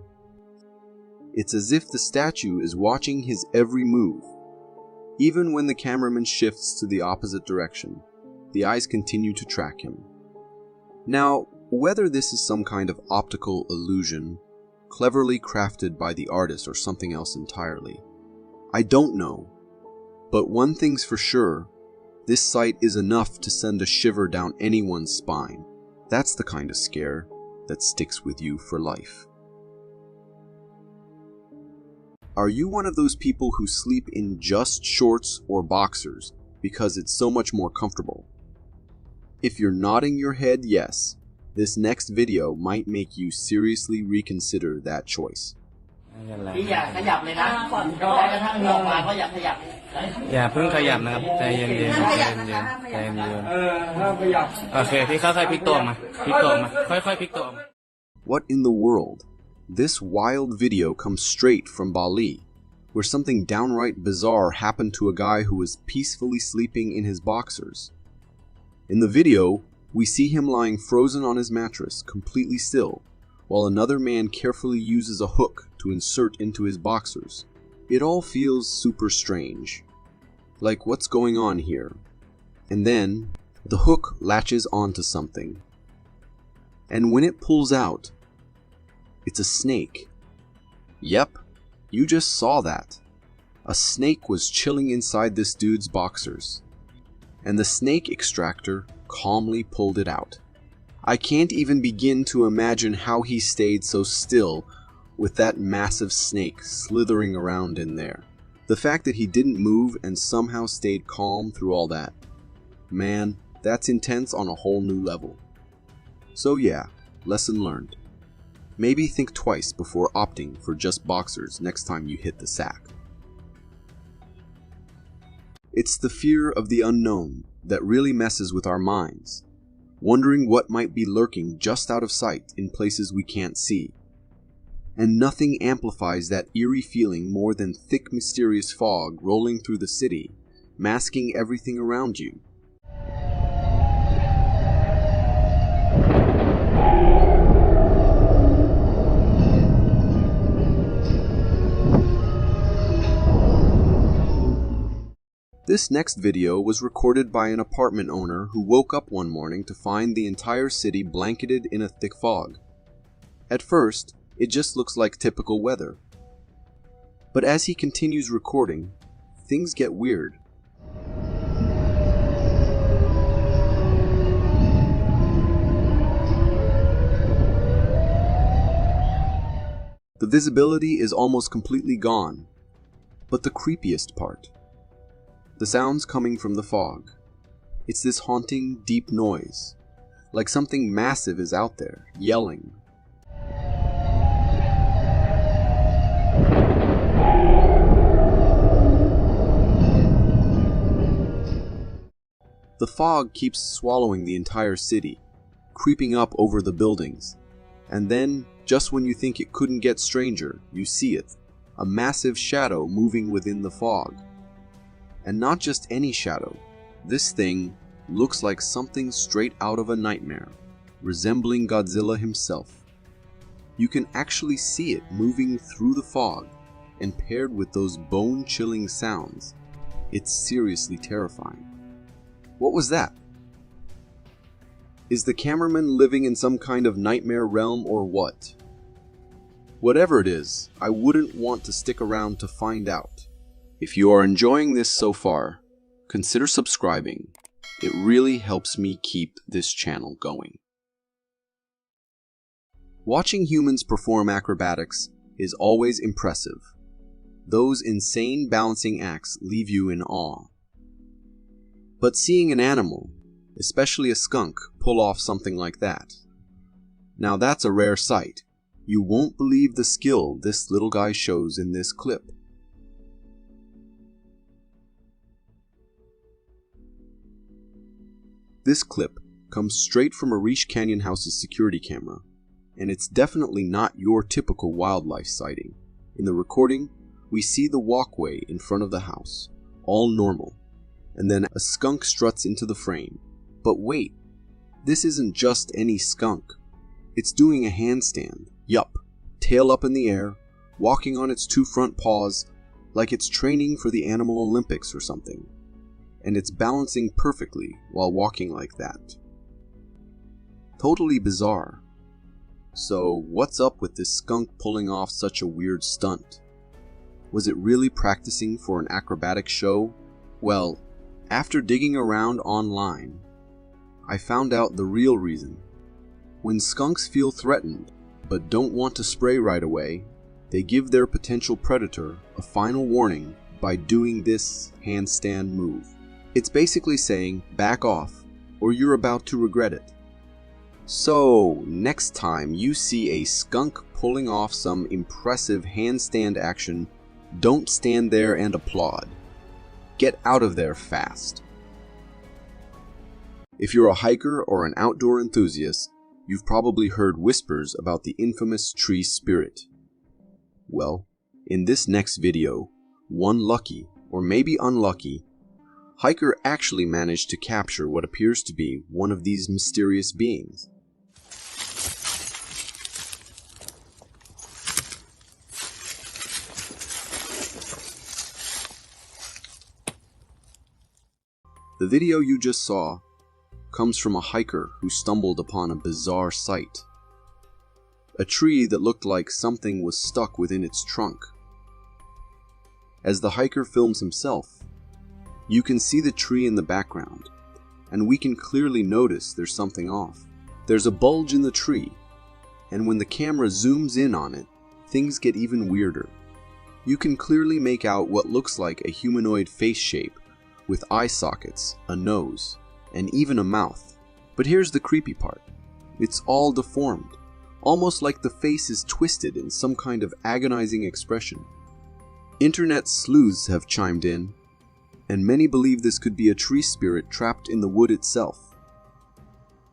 It's as if the statue is watching his every move. Even when the cameraman shifts to the opposite direction, the eyes continue to track him. Now, whether this is some kind of optical illusion, cleverly crafted by the artist or something else entirely, I don't know. But one thing's for sure, this sight is enough to send a shiver down anyone's spine. That's the kind of scare that sticks with you for life. Are you one of those people who sleep in just shorts or boxers because it's so much more comfortable? If you're nodding your head yes, this next video might make you seriously reconsider that choice. What in the world? This wild video comes straight from Bali, where something downright bizarre happened to a guy who was peacefully sleeping in his boxers. In the video, we see him lying frozen on his mattress, completely still, while another man carefully uses a hook to insert into his boxers. It all feels super strange. Like, what's going on here? And then, the hook latches onto something. And when it pulls out, it's a snake. Yep, you just saw that. A snake was chilling inside this dude's boxers, and the snake extractor calmly pulled it out. I can't even begin to imagine how he stayed so still with that massive snake slithering around in there. The fact that he didn't move and somehow stayed calm through all that. Man, that's intense on a whole new level. So yeah, lesson learned. Maybe think twice before opting for just boxers next time you hit the sack. It's the fear of the unknown that really messes with our minds, wondering what might be lurking just out of sight in places we can't see. And nothing amplifies that eerie feeling more than thick, mysterious fog rolling through the city, masking everything around you. This next video was recorded by an apartment owner who woke up one morning to find the entire city blanketed in a thick fog. At first, it just looks like typical weather. But as he continues recording, things get weird. The visibility is almost completely gone, but the creepiest part. The sounds coming from the fog. It's this haunting, deep noise, like something massive is out there, yelling. The fog keeps swallowing the entire city, creeping up over the buildings, and then, just when you think it couldn't get stranger, you see it, a massive shadow moving within the fog. And not just any shadow. This thing looks like something straight out of a nightmare, resembling Godzilla himself. You can actually see it moving through the fog, and paired with those bone-chilling sounds, it's seriously terrifying. What was that? Is the cameraman living in some kind of nightmare realm or what? Whatever it is, I wouldn't want to stick around to find out. If you are enjoying this so far, consider subscribing. It really helps me keep this channel going. Watching humans perform acrobatics is always impressive. Those insane balancing acts leave you in awe. But seeing an animal, especially a skunk, pull off something like that, now that's a rare sight. You won't believe the skill this little guy shows in this clip. This clip comes straight from Arish Canyon House's security camera, and it's definitely not your typical wildlife sighting. In the recording, we see the walkway in front of the house, all normal, and then a skunk struts into the frame. But wait, this isn't just any skunk. It's doing a handstand, yup, tail up in the air, walking on its two front paws, like it's training for the Animal Olympics or something. And it's balancing perfectly while walking like that. Totally bizarre. So what's up with this skunk pulling off such a weird stunt? Was it really practicing for an acrobatic show? Well, after digging around online, I found out the real reason. When skunks feel threatened but don't want to spray right away, they give their potential predator a final warning by doing this handstand move. It's basically saying, back off, or you're about to regret it. So, next time you see a skunk pulling off some impressive handstand action, don't stand there and applaud. Get out of there fast. If you're a hiker or an outdoor enthusiast, you've probably heard whispers about the infamous tree spirit. Well, in this next video, one lucky, or maybe unlucky, hiker actually managed to capture what appears to be one of these mysterious beings. The video you just saw comes from a hiker who stumbled upon a bizarre sight. A tree that looked like something was stuck within its trunk. As the hiker films himself, you can see the tree in the background, and we can clearly notice there's something off. There's a bulge in the tree, and when the camera zooms in on it, things get even weirder. You can clearly make out what looks like a humanoid face shape, with eye sockets, a nose, and even a mouth. But here's the creepy part. It's all deformed, almost like the face is twisted in some kind of agonizing expression. Internet sleuths have chimed in, and many believe this could be a tree spirit trapped in the wood itself.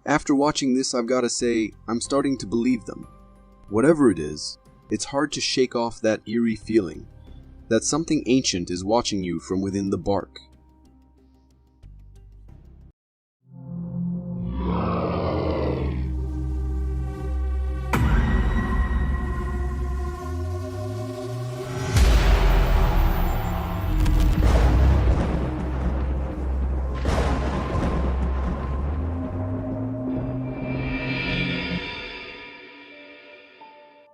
After watching this, I've got to say, I'm starting to believe them. Whatever it is, it's hard to shake off that eerie feeling that something ancient is watching you from within the bark.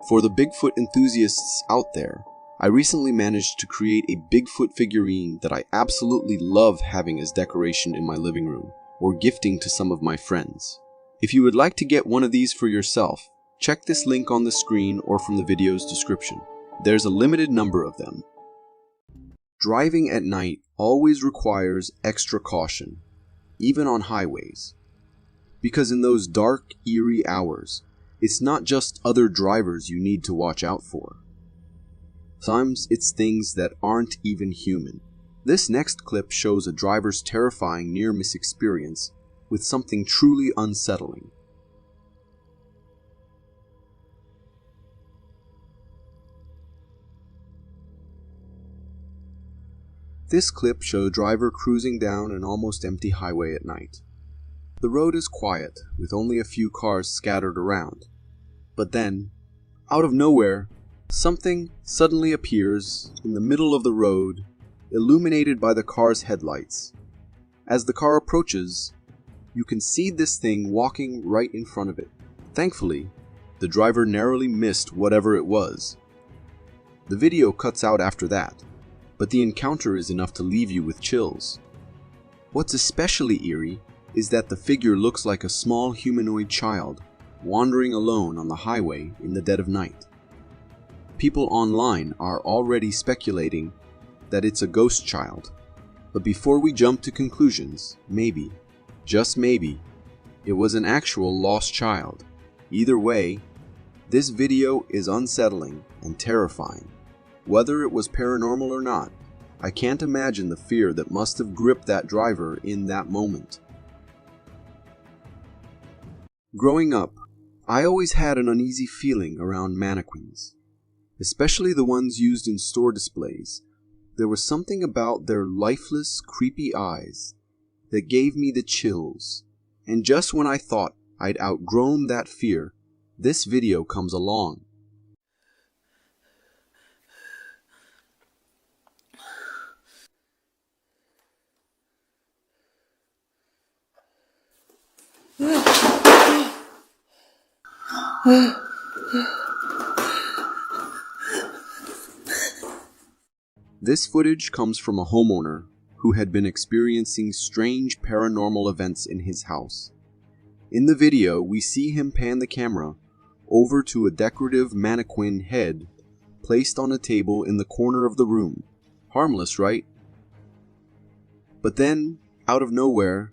For the Bigfoot enthusiasts out there, I recently managed to create a Bigfoot figurine that I absolutely love having as decoration in my living room, or gifting to some of my friends. If you would like to get one of these for yourself, check this link on the screen or from the video's description. There's a limited number of them. Driving at night always requires extra caution, even on highways, because in those dark, eerie hours, it's not just other drivers you need to watch out for. Sometimes it's things that aren't even human. This next clip shows a driver's terrifying near-miss experience with something truly unsettling. This clip shows a driver cruising down an almost empty highway at night. The road is quiet, with only a few cars scattered around. But then, out of nowhere, something suddenly appears in the middle of the road, illuminated by the car's headlights. As the car approaches, you can see this thing walking right in front of it. Thankfully, the driver narrowly missed whatever it was. The video cuts out after that, but the encounter is enough to leave you with chills. What's especially eerie is that the figure looks like a small humanoid child wandering alone on the highway in the dead of night. People online are already speculating that it's a ghost child, but before we jump to conclusions, maybe, just maybe, it was an actual lost child. Either way, this video is unsettling and terrifying. Whether it was paranormal or not, I can't imagine the fear that must have gripped that driver in that moment. Growing up, I always had an uneasy feeling around mannequins, especially the ones used in store displays. There was something about their lifeless, creepy eyes that gave me the chills. And just when I thought I'd outgrown that fear, this video comes along. This footage comes from a homeowner who had been experiencing strange paranormal events in his house. In the video, we see him pan the camera over to a decorative mannequin head placed on a table in the corner of the room. Harmless, right? But then, out of nowhere,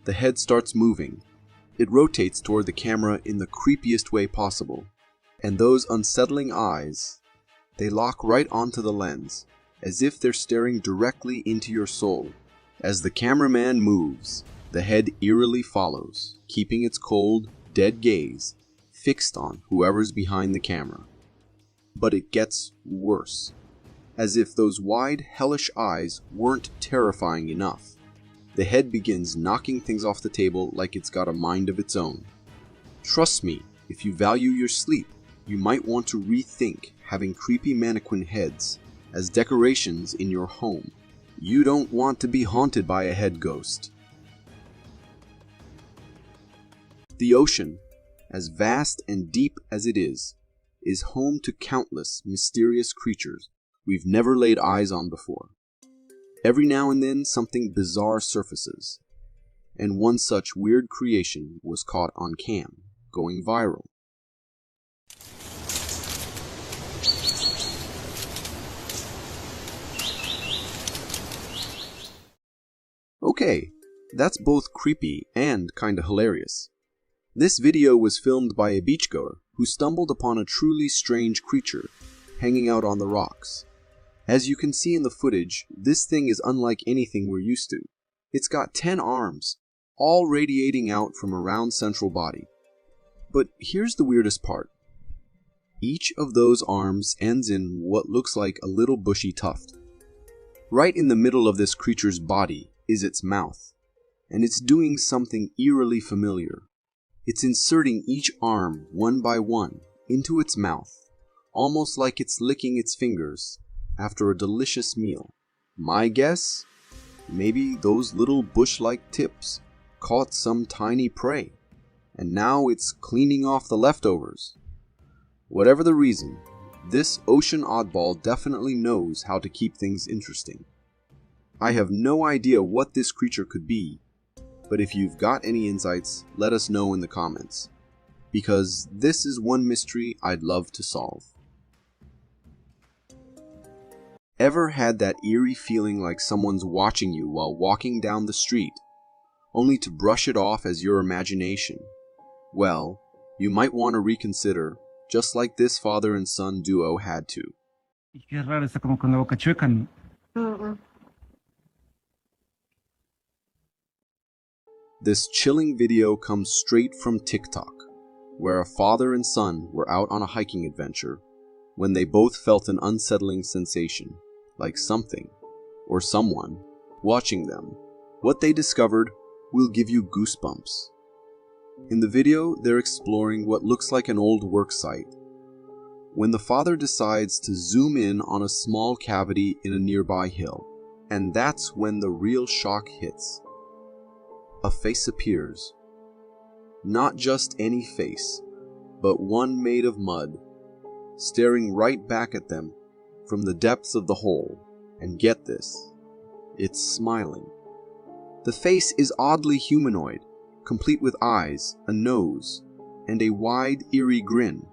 the head starts moving. It rotates toward the camera in the creepiest way possible, and those unsettling eyes, they lock right onto the lens, as if they're staring directly into your soul. As the cameraman moves, the head eerily follows, keeping its cold, dead gaze fixed on whoever's behind the camera. But it gets worse, as if those wide, hellish eyes weren't terrifying enough. The head begins knocking things off the table like it's got a mind of its own. Trust me, if you value your sleep, you might want to rethink having creepy mannequin heads as decorations in your home. You don't want to be haunted by a head ghost. The ocean, as vast and deep as it is home to countless mysterious creatures, we've never laid eyes on before. Every now and then something bizarre surfaces, and one such weird creation was caught on cam, going viral. Okay, that's both creepy and kinda hilarious. This video was filmed by a beachgoer who stumbled upon a truly strange creature hanging out on the rocks. As you can see in the footage, this thing is unlike anything we're used to. It's got 10 arms, all radiating out from a round central body. But here's the weirdest part. Each of those arms ends in what looks like a little bushy tuft. Right in the middle of this creature's body is its mouth, and it's doing something eerily familiar. It's inserting each arm one by one into its mouth, almost like it's licking its fingers after a delicious meal. My guess? Maybe those little bush-like tips caught some tiny prey, and now it's cleaning off the leftovers. Whatever the reason, this ocean oddball definitely knows how to keep things interesting. I have no idea what this creature could be, but if you've got any insights, let us know in the comments, because this is one mystery I'd love to solve. Ever had that eerie feeling like someone's watching you while walking down the street, only to brush it off as your imagination? Well, you might want to reconsider, just like this father and son duo had to. This chilling video comes straight from TikTok, where a father and son were out on a hiking adventure when they both felt an unsettling sensation, like something, or someone, watching them. What they discovered will give you goosebumps. In the video, they're exploring what looks like an old work site, when the father decides to zoom in on a small cavity in a nearby hill, and that's when the real shock hits. A face appears. Not just any face, but one made of mud, staring right back at them from the depths of the hole, and get this, it's smiling. The face is oddly humanoid, complete with eyes, a nose, and a wide, eerie grin.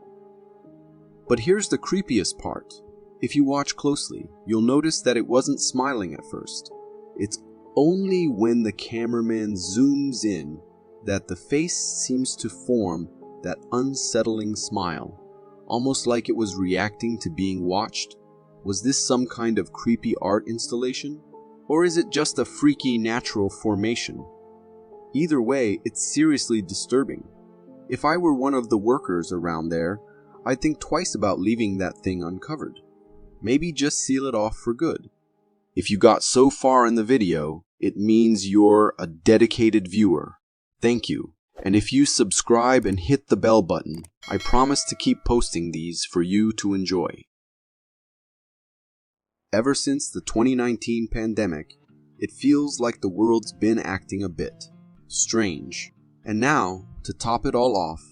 But here's the creepiest part. If you watch closely, you'll notice that it wasn't smiling at first. It's only when the cameraman zooms in that the face seems to form that unsettling smile, almost like it was reacting to being watched. Was this some kind of creepy art installation? Or is it just a freaky natural formation? Either way, it's seriously disturbing. If I were one of the workers around there, I'd think twice about leaving that thing uncovered. Maybe just seal it off for good. If you got so far in the video, it means you're a dedicated viewer. Thank you. And if you subscribe and hit the bell button, I promise to keep posting these for you to enjoy. Ever since the 2019 pandemic, it feels like the world's been acting a bit strange. And now, to top it all off,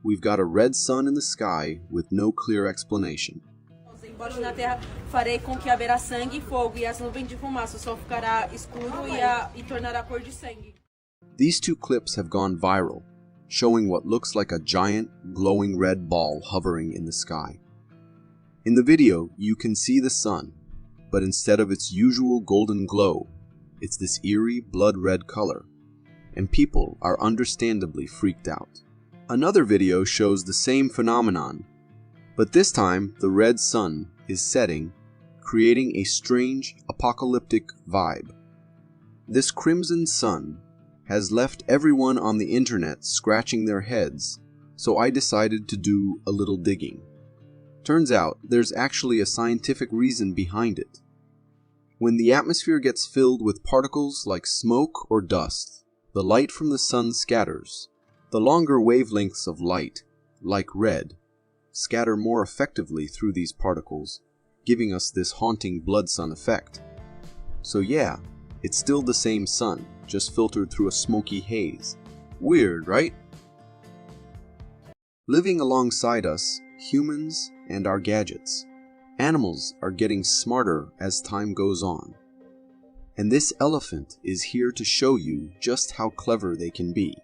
we've got a red sun in the sky with no clear explanation. Na terra farei com que haverá sangue e fogo, e as nuvens de fumaça, o sol ficará escuro e tornará cor de sangue. These two clips have gone viral, showing what looks like a giant, glowing red ball hovering in the sky. In the video, you can see the sun, but instead of its usual golden glow, it's this eerie blood-red color, and people are understandably freaked out. Another video shows the same phenomenon, but this time the red sun is setting, creating a strange, apocalyptic vibe. This crimson sun has left everyone on the internet scratching their heads, so I decided to do a little digging. Turns out there's actually a scientific reason behind it. When the atmosphere gets filled with particles like smoke or dust, the light from the sun scatters. The longer wavelengths of light, like red, scatter more effectively through these particles, giving us this haunting blood sun effect. So yeah, it's still the same sun, just filtered through a smoky haze. Weird, right? Living alongside us, humans and our gadgets. Animals are getting smarter as time goes on. And this elephant is here to show you just how clever they can be.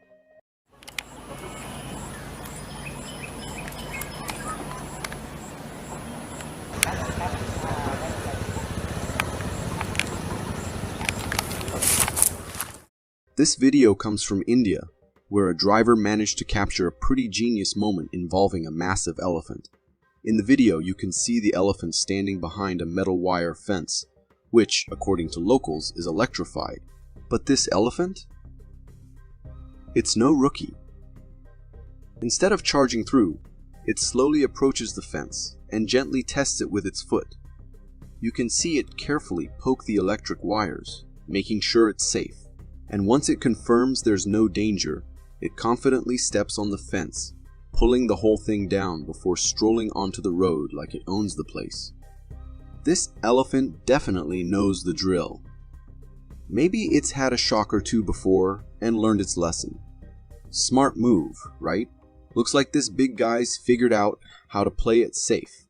This video comes from India, where a driver managed to capture a pretty genius moment involving a massive elephant. In the video, you can see the elephant standing behind a metal wire fence, which, according to locals, is electrified. But this elephant? It's no rookie. Instead of charging through, it slowly approaches the fence and gently tests it with its foot. You can see it carefully poke the electric wires, making sure it's safe. And once it confirms there's no danger, it confidently steps on the fence, pulling the whole thing down before strolling onto the road like it owns the place. This elephant definitely knows the drill. Maybe it's had a shock or two before and learned its lesson. Smart move, right? Looks like this big guy's figured out how to play it safe.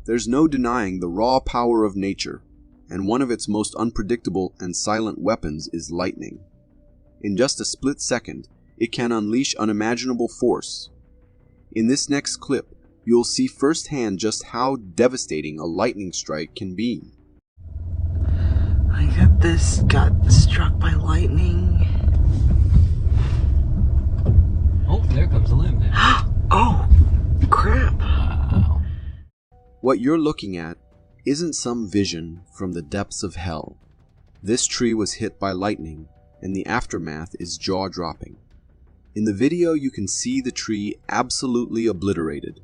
There's no denying the raw power of nature, and one of its most unpredictable and silent weapons is lightning. In just a split second, it can unleash unimaginable force. In this next clip, you'll see firsthand just how devastating a lightning strike can be. I got struck by lightning. Oh, there comes a limb now. Oh, crap. Wow. What you're looking at isn't some vision from the depths of hell. This tree was hit by lightning, and the aftermath is jaw-dropping. In the video, you can see the tree absolutely obliterated,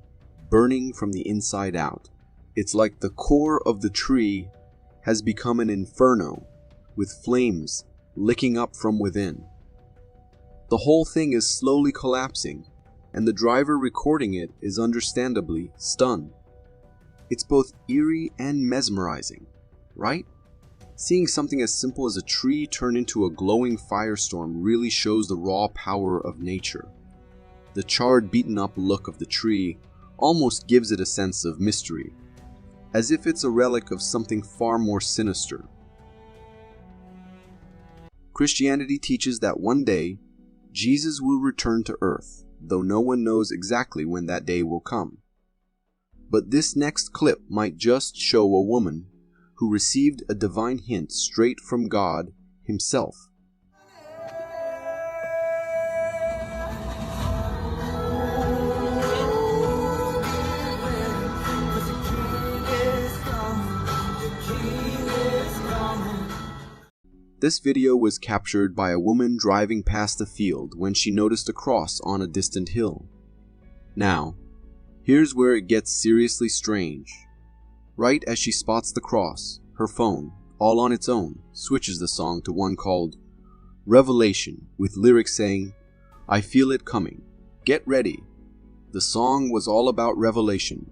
burning from the inside out. It's like the core of the tree has become an inferno, with flames licking up from within. The whole thing is slowly collapsing, and the driver recording it is understandably stunned. It's both eerie and mesmerizing, right? Seeing something as simple as a tree turn into a glowing firestorm really shows the raw power of nature. The charred, beaten-up look of the tree almost gives it a sense of mystery, as if it's a relic of something far more sinister. Christianity teaches that one day, Jesus will return to earth, though no one knows exactly when that day will come. But this next clip might just show a woman who received a divine hint straight from God himself. This video was captured by a woman driving past the field when she noticed a cross on a distant hill. Now, here's where it gets seriously strange. Right as she spots the cross, her phone, all on its own, switches the song to one called Revelation, with lyrics saying, "I feel it coming. Get ready." The song was all about revelation,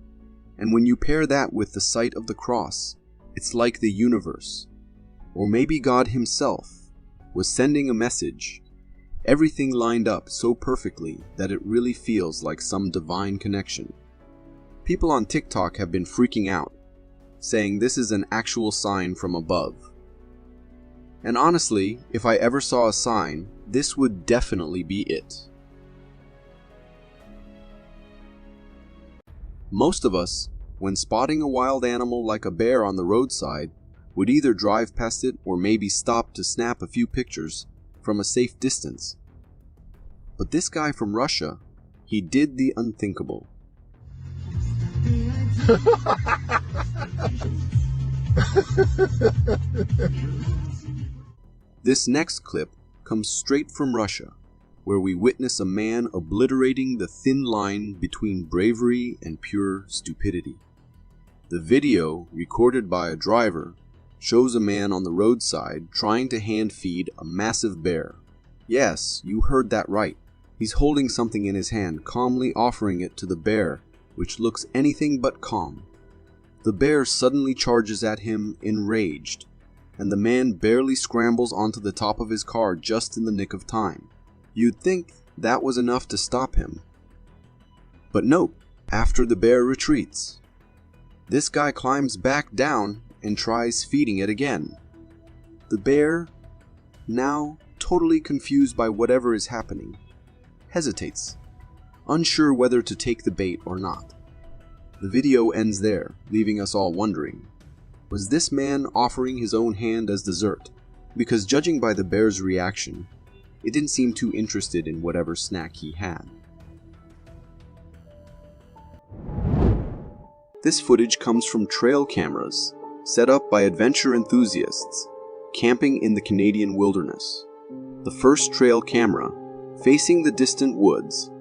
and when you pair that with the sight of the cross, it's like the universe, or maybe God himself, was sending a message. Everything lined up so perfectly that it really feels like some divine connection. People on TikTok have been freaking out, saying this is an actual sign from above. And honestly, if I ever saw a sign, this would definitely be it. Most of us, when spotting a wild animal like a bear on the roadside, would either drive past it or maybe stop to snap a few pictures from a safe distance. But this guy from Russia, he did the unthinkable. This next clip comes straight from Russia, where we witness a man obliterating the thin line between bravery and pure stupidity. The video, recorded by a driver, shows a man on the roadside trying to hand feed a massive bear. Yes, you heard that right. He's holding something in his hand, calmly offering it to the bear, which looks anything but calm. The bear suddenly charges at him, enraged, and the man barely scrambles onto the top of his car just in the nick of time. You'd think that was enough to stop him. But nope, After the bear retreats, this guy climbs back down and tries feeding it again. The bear, now totally confused by whatever is happening, hesitates, unsure whether to take the bait or not. The video ends there, leaving us all wondering, was this man offering his own hand as dessert? Because judging by the bear's reaction, it didn't seem too interested in whatever snack he had. This footage comes from trail cameras set up by adventure enthusiasts camping in the Canadian wilderness. The first trail camera, facing the distant woods,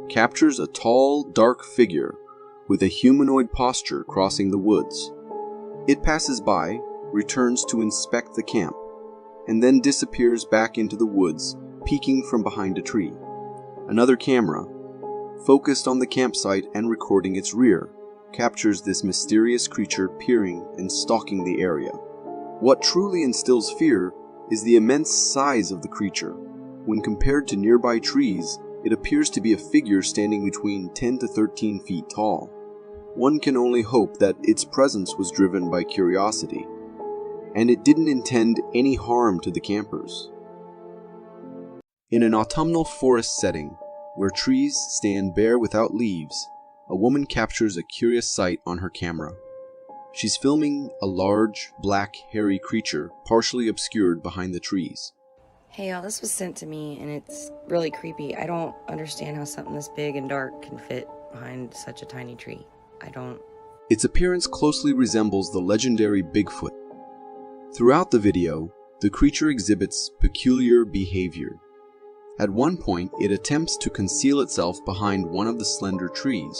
captures a tall, dark figure with a humanoid posture crossing the woods. It passes by, returns to inspect the camp, and then disappears back into the woods, peeking from behind a tree. Another camera, focused on the campsite and recording its rear, captures this mysterious creature peering and stalking the area. What truly instills fear is the immense size of the creature. When compared to nearby trees, it appears to be a figure standing between 10 to 13 feet tall. One can only hope that its presence was driven by curiosity, and it didn't intend any harm to the campers. In an autumnal forest setting, where trees stand bare without leaves, a woman captures a curious sight on her camera. She's filming a large, black, hairy creature partially obscured behind the trees. Hey y'all, this was sent to me and it's really creepy. I don't understand how something this big and dark can fit behind such a tiny tree. Its appearance closely resembles the legendary Bigfoot. Throughout the video, the creature exhibits peculiar behavior. At one point, it attempts to conceal itself behind one of the slender trees.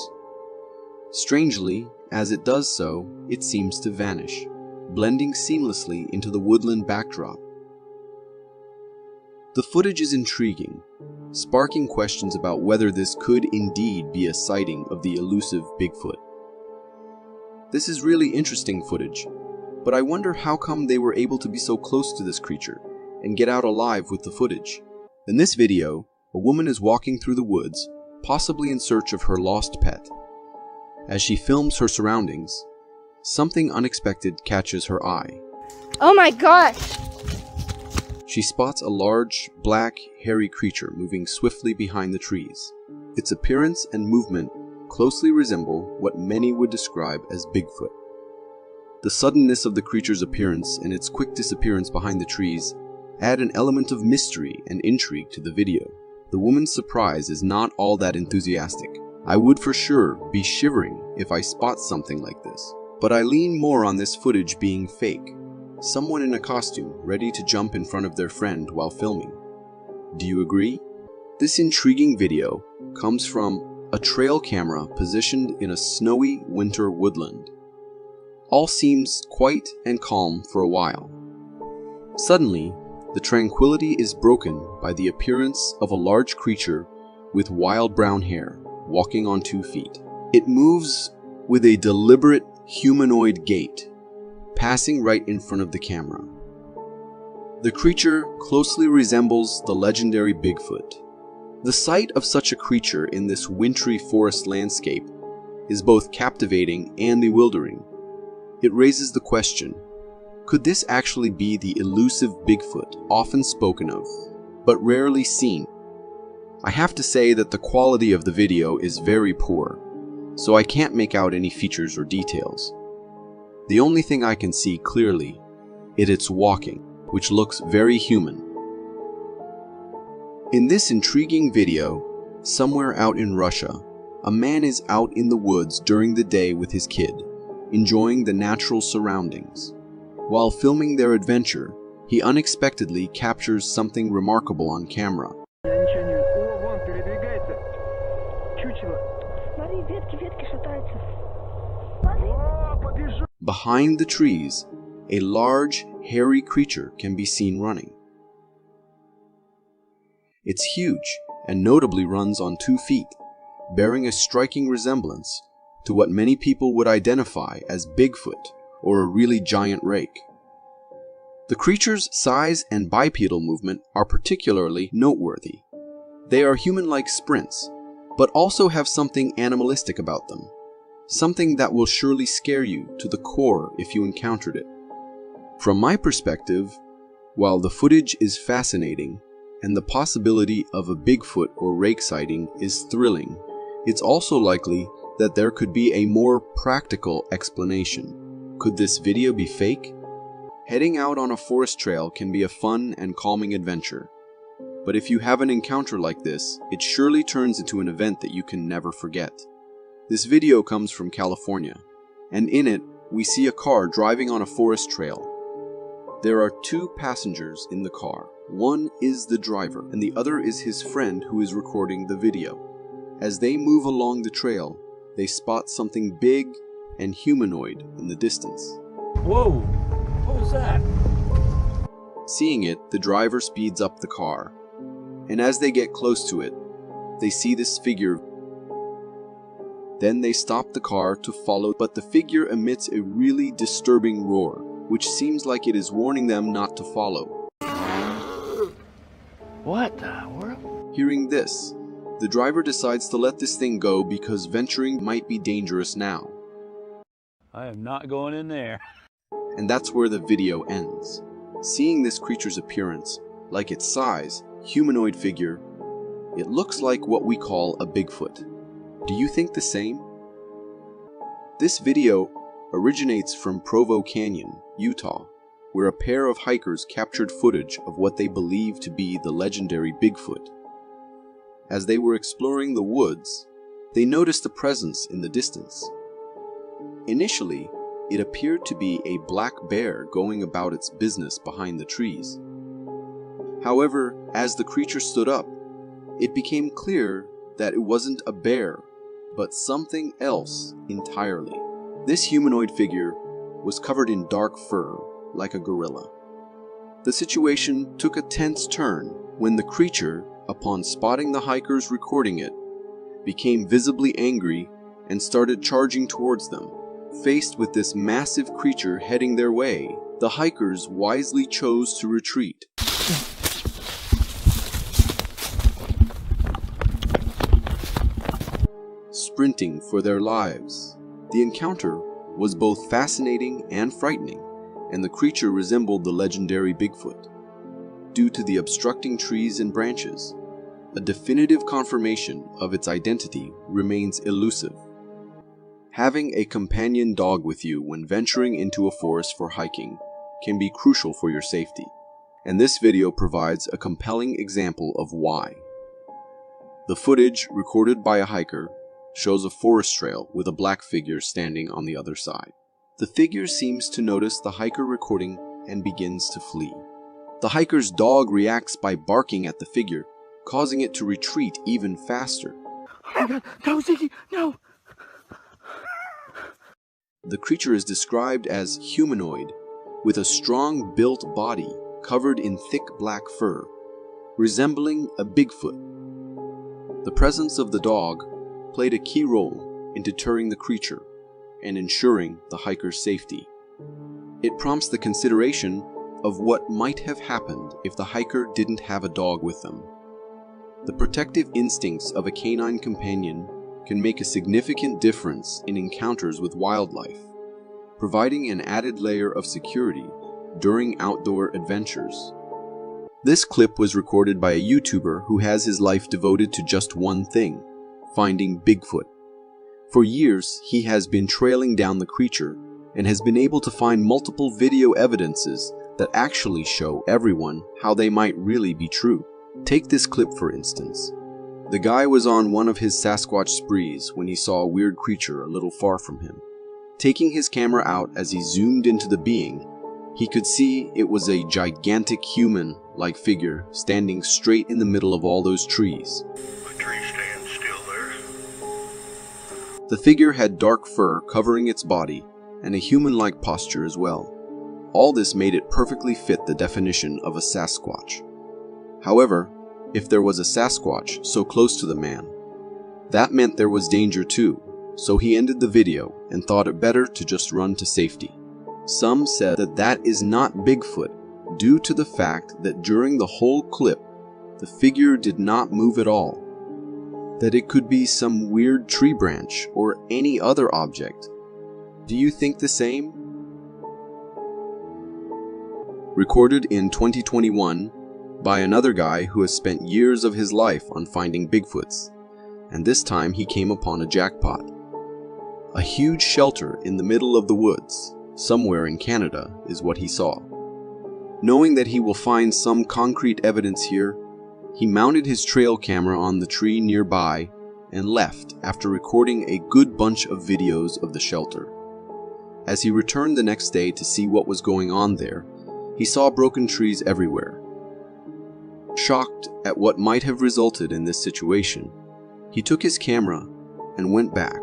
Strangely, as it does so, it seems to vanish, blending seamlessly into the woodland backdrop. The footage is intriguing, sparking questions about whether this could indeed be a sighting of the elusive Bigfoot. This is really interesting footage, but I wonder how come they were able to be so close to this creature and get out alive with the footage. In this video, a woman is walking through the woods, possibly in search of her lost pet. As she films her surroundings, something unexpected catches her eye. Oh my gosh! She spots a large, black, hairy creature moving swiftly behind the trees. Its appearance and movement closely resemble what many would describe as Bigfoot. The suddenness of the creature's appearance and its quick disappearance behind the trees add an element of mystery and intrigue to the video. The woman's surprise is not all that enthusiastic. I would for sure be shivering if I spot something like this, but I lean more on this footage being fake. Someone in a costume ready to jump in front of their friend while filming. Do you agree? This intriguing video comes from a trail camera positioned in a snowy winter woodland. All seems quiet and calm for a while. Suddenly, the tranquility is broken by the appearance of a large creature with wild brown hair, walking on 2 feet. It moves with a deliberate humanoid gait, passing right in front of the camera. The creature closely resembles the legendary Bigfoot. The sight of such a creature in this wintry forest landscape is both captivating and bewildering. It raises the question, could this actually be the elusive Bigfoot often spoken of, but rarely seen? I have to say that the quality of the video is very poor, so I can't make out any features or details. The only thing I can see clearly is its walking, which looks very human. In this intriguing video, somewhere out in Russia, a man is out in the woods during the day with his kid, enjoying the natural surroundings. While filming their adventure, he unexpectedly captures something remarkable on camera. Behind the trees, a large, hairy creature can be seen running. It's huge and notably runs on 2 feet, bearing a striking resemblance to what many people would identify as Bigfoot or a really giant rake. The creature's size and bipedal movement are particularly noteworthy. They are human-like sprints, but also have something animalistic about them. Something that will surely scare you to the core if you encountered it. From my perspective, while the footage is fascinating and the possibility of a Bigfoot or rake sighting is thrilling, it's also likely that there could be a more practical explanation. Could this video be fake? Heading out on a forest trail can be a fun and calming adventure. But if you have an encounter like this, it surely turns into an event that you can never forget. This video comes from California, and in it, we see a car driving on a forest trail. There are 2 passengers in the car. One is the driver, and the other is his friend who is recording the video. As they move along the trail, they spot something big and humanoid in the distance. Whoa! What was that? Seeing it, the driver speeds up the car, and as they get close to it, they see this figure. Then they stop the car to follow, but the figure emits a really disturbing roar, which seems like it is warning them not to follow. What the world? Hearing this, the driver decides to let this thing go because venturing might be dangerous now. I am not going in there. And that's where the video ends. Seeing this creature's appearance, like its size, humanoid figure, it looks like what we call a Bigfoot. Do you think the same? This video originates from Provo Canyon, Utah, where a pair of hikers captured footage of what they believe to be the legendary Bigfoot. As they were exploring the woods, they noticed a presence in the distance. Initially, it appeared to be a black bear going about its business behind the trees. However, as the creature stood up, it became clear that it wasn't a bear, but something else entirely. This humanoid figure was covered in dark fur, like a gorilla. The situation took a tense turn when the creature, upon spotting the hikers recording it, became visibly angry and started charging towards them. Faced with this massive creature heading their way, the hikers wisely chose to retreat. Sprinting for their lives. The encounter was both fascinating and frightening, and the creature resembled the legendary Bigfoot. Due to the obstructing trees and branches, a definitive confirmation of its identity remains elusive. Having a companion dog with you when venturing into a forest for hiking can be crucial for your safety, and this video provides a compelling example of why. The footage, recorded by a hiker, shows a forest trail with a black figure standing on the other side. The figure seems to notice the hiker recording and begins to flee. The hiker's dog reacts by barking at the figure, causing it to retreat even faster. Oh my God, no, Ziggy, no! The creature is described as humanoid, with a strong built body covered in thick black fur, resembling a Bigfoot. The presence of the dog played a key role in deterring the creature and ensuring the hiker's safety. It prompts the consideration of what might have happened if the hiker didn't have a dog with them. The protective instincts of a canine companion can make a significant difference in encounters with wildlife, providing an added layer of security during outdoor adventures. This clip was recorded by a YouTuber who has his life devoted to just one thing: finding Bigfoot. For years, he has been trailing down the creature and has been able to find multiple video evidences that actually show everyone how they might really be true. Take this clip for instance. The guy was on one of his Sasquatch sprees when he saw a weird creature a little far from him. Taking his camera out as he zoomed into the being, he could see it was a gigantic human-like figure standing straight in the middle of all those trees. The tree stands still there. The figure had dark fur covering its body and a human-like posture as well. All this made it perfectly fit the definition of a Sasquatch. However, if there was a Sasquatch so close to the man, that meant there was danger too, so he ended the video and thought it better to just run to safety. Some said that that is not Bigfoot due to the fact that during the whole clip, the figure did not move at all. that it could be some weird tree branch or any other object. Do you think the same? Recorded in 2021 by another guy who has spent years of his life on finding Bigfoots, and this time he came upon a jackpot. A huge shelter in the middle of the woods, somewhere in Canada, is what he saw. Knowing that he will find some concrete evidence here, he mounted his trail camera on the tree nearby and left after recording a good bunch of videos of the shelter. As he returned the next day to see what was going on there, he saw broken trees everywhere. Shocked at what might have resulted in this situation, he took his camera and went back.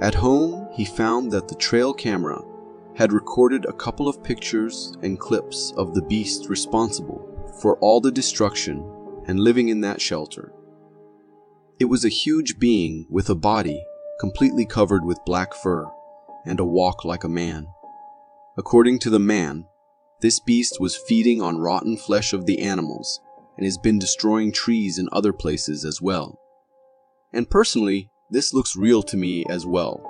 At home, he found that the trail camera had recorded a couple of pictures and clips of the beast responsible for all the destruction and living in that shelter. It was a huge being with a body completely covered with black fur and a walk like a man. According to the man, this beast was feeding on rotten flesh of the animals and has been destroying trees in other places as well. And personally, this looks real to me as well.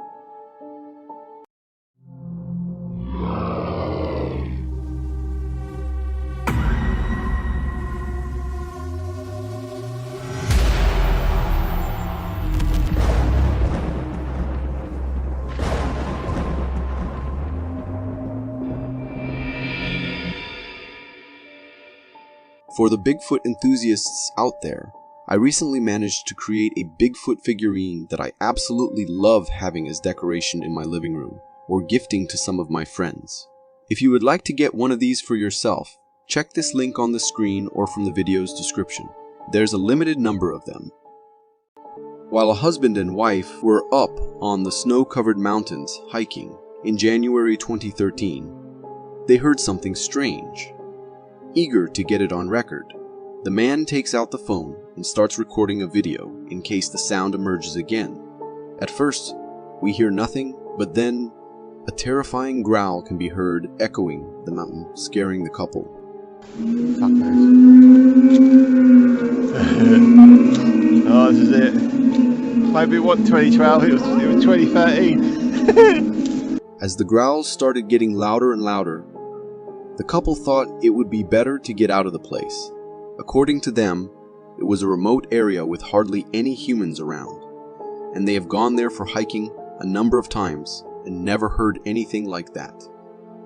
For the Bigfoot enthusiasts out there, I recently managed to create a Bigfoot figurine that I absolutely love having as decoration in my living room, or gifting to some of my friends. If you would like to get one of these for yourself, check this link on the screen or from the video's description. There's a limited number of them. While a husband and wife were up on the snow-covered mountains hiking in January 2013, they heard something strange. Eager to get it on record, the man takes out the phone and starts recording a video in case the sound emerges again. At first, we hear nothing, but then a terrifying growl can be heard echoing the mountain, scaring the couple. Oh, this is it. Maybe it wasn't 2012, it was 2013. As the growls started getting louder and louder, the couple thought it would be better to get out of the place. According to them, it was a remote area with hardly any humans around, and they have gone there for hiking a number of times and never heard anything like that.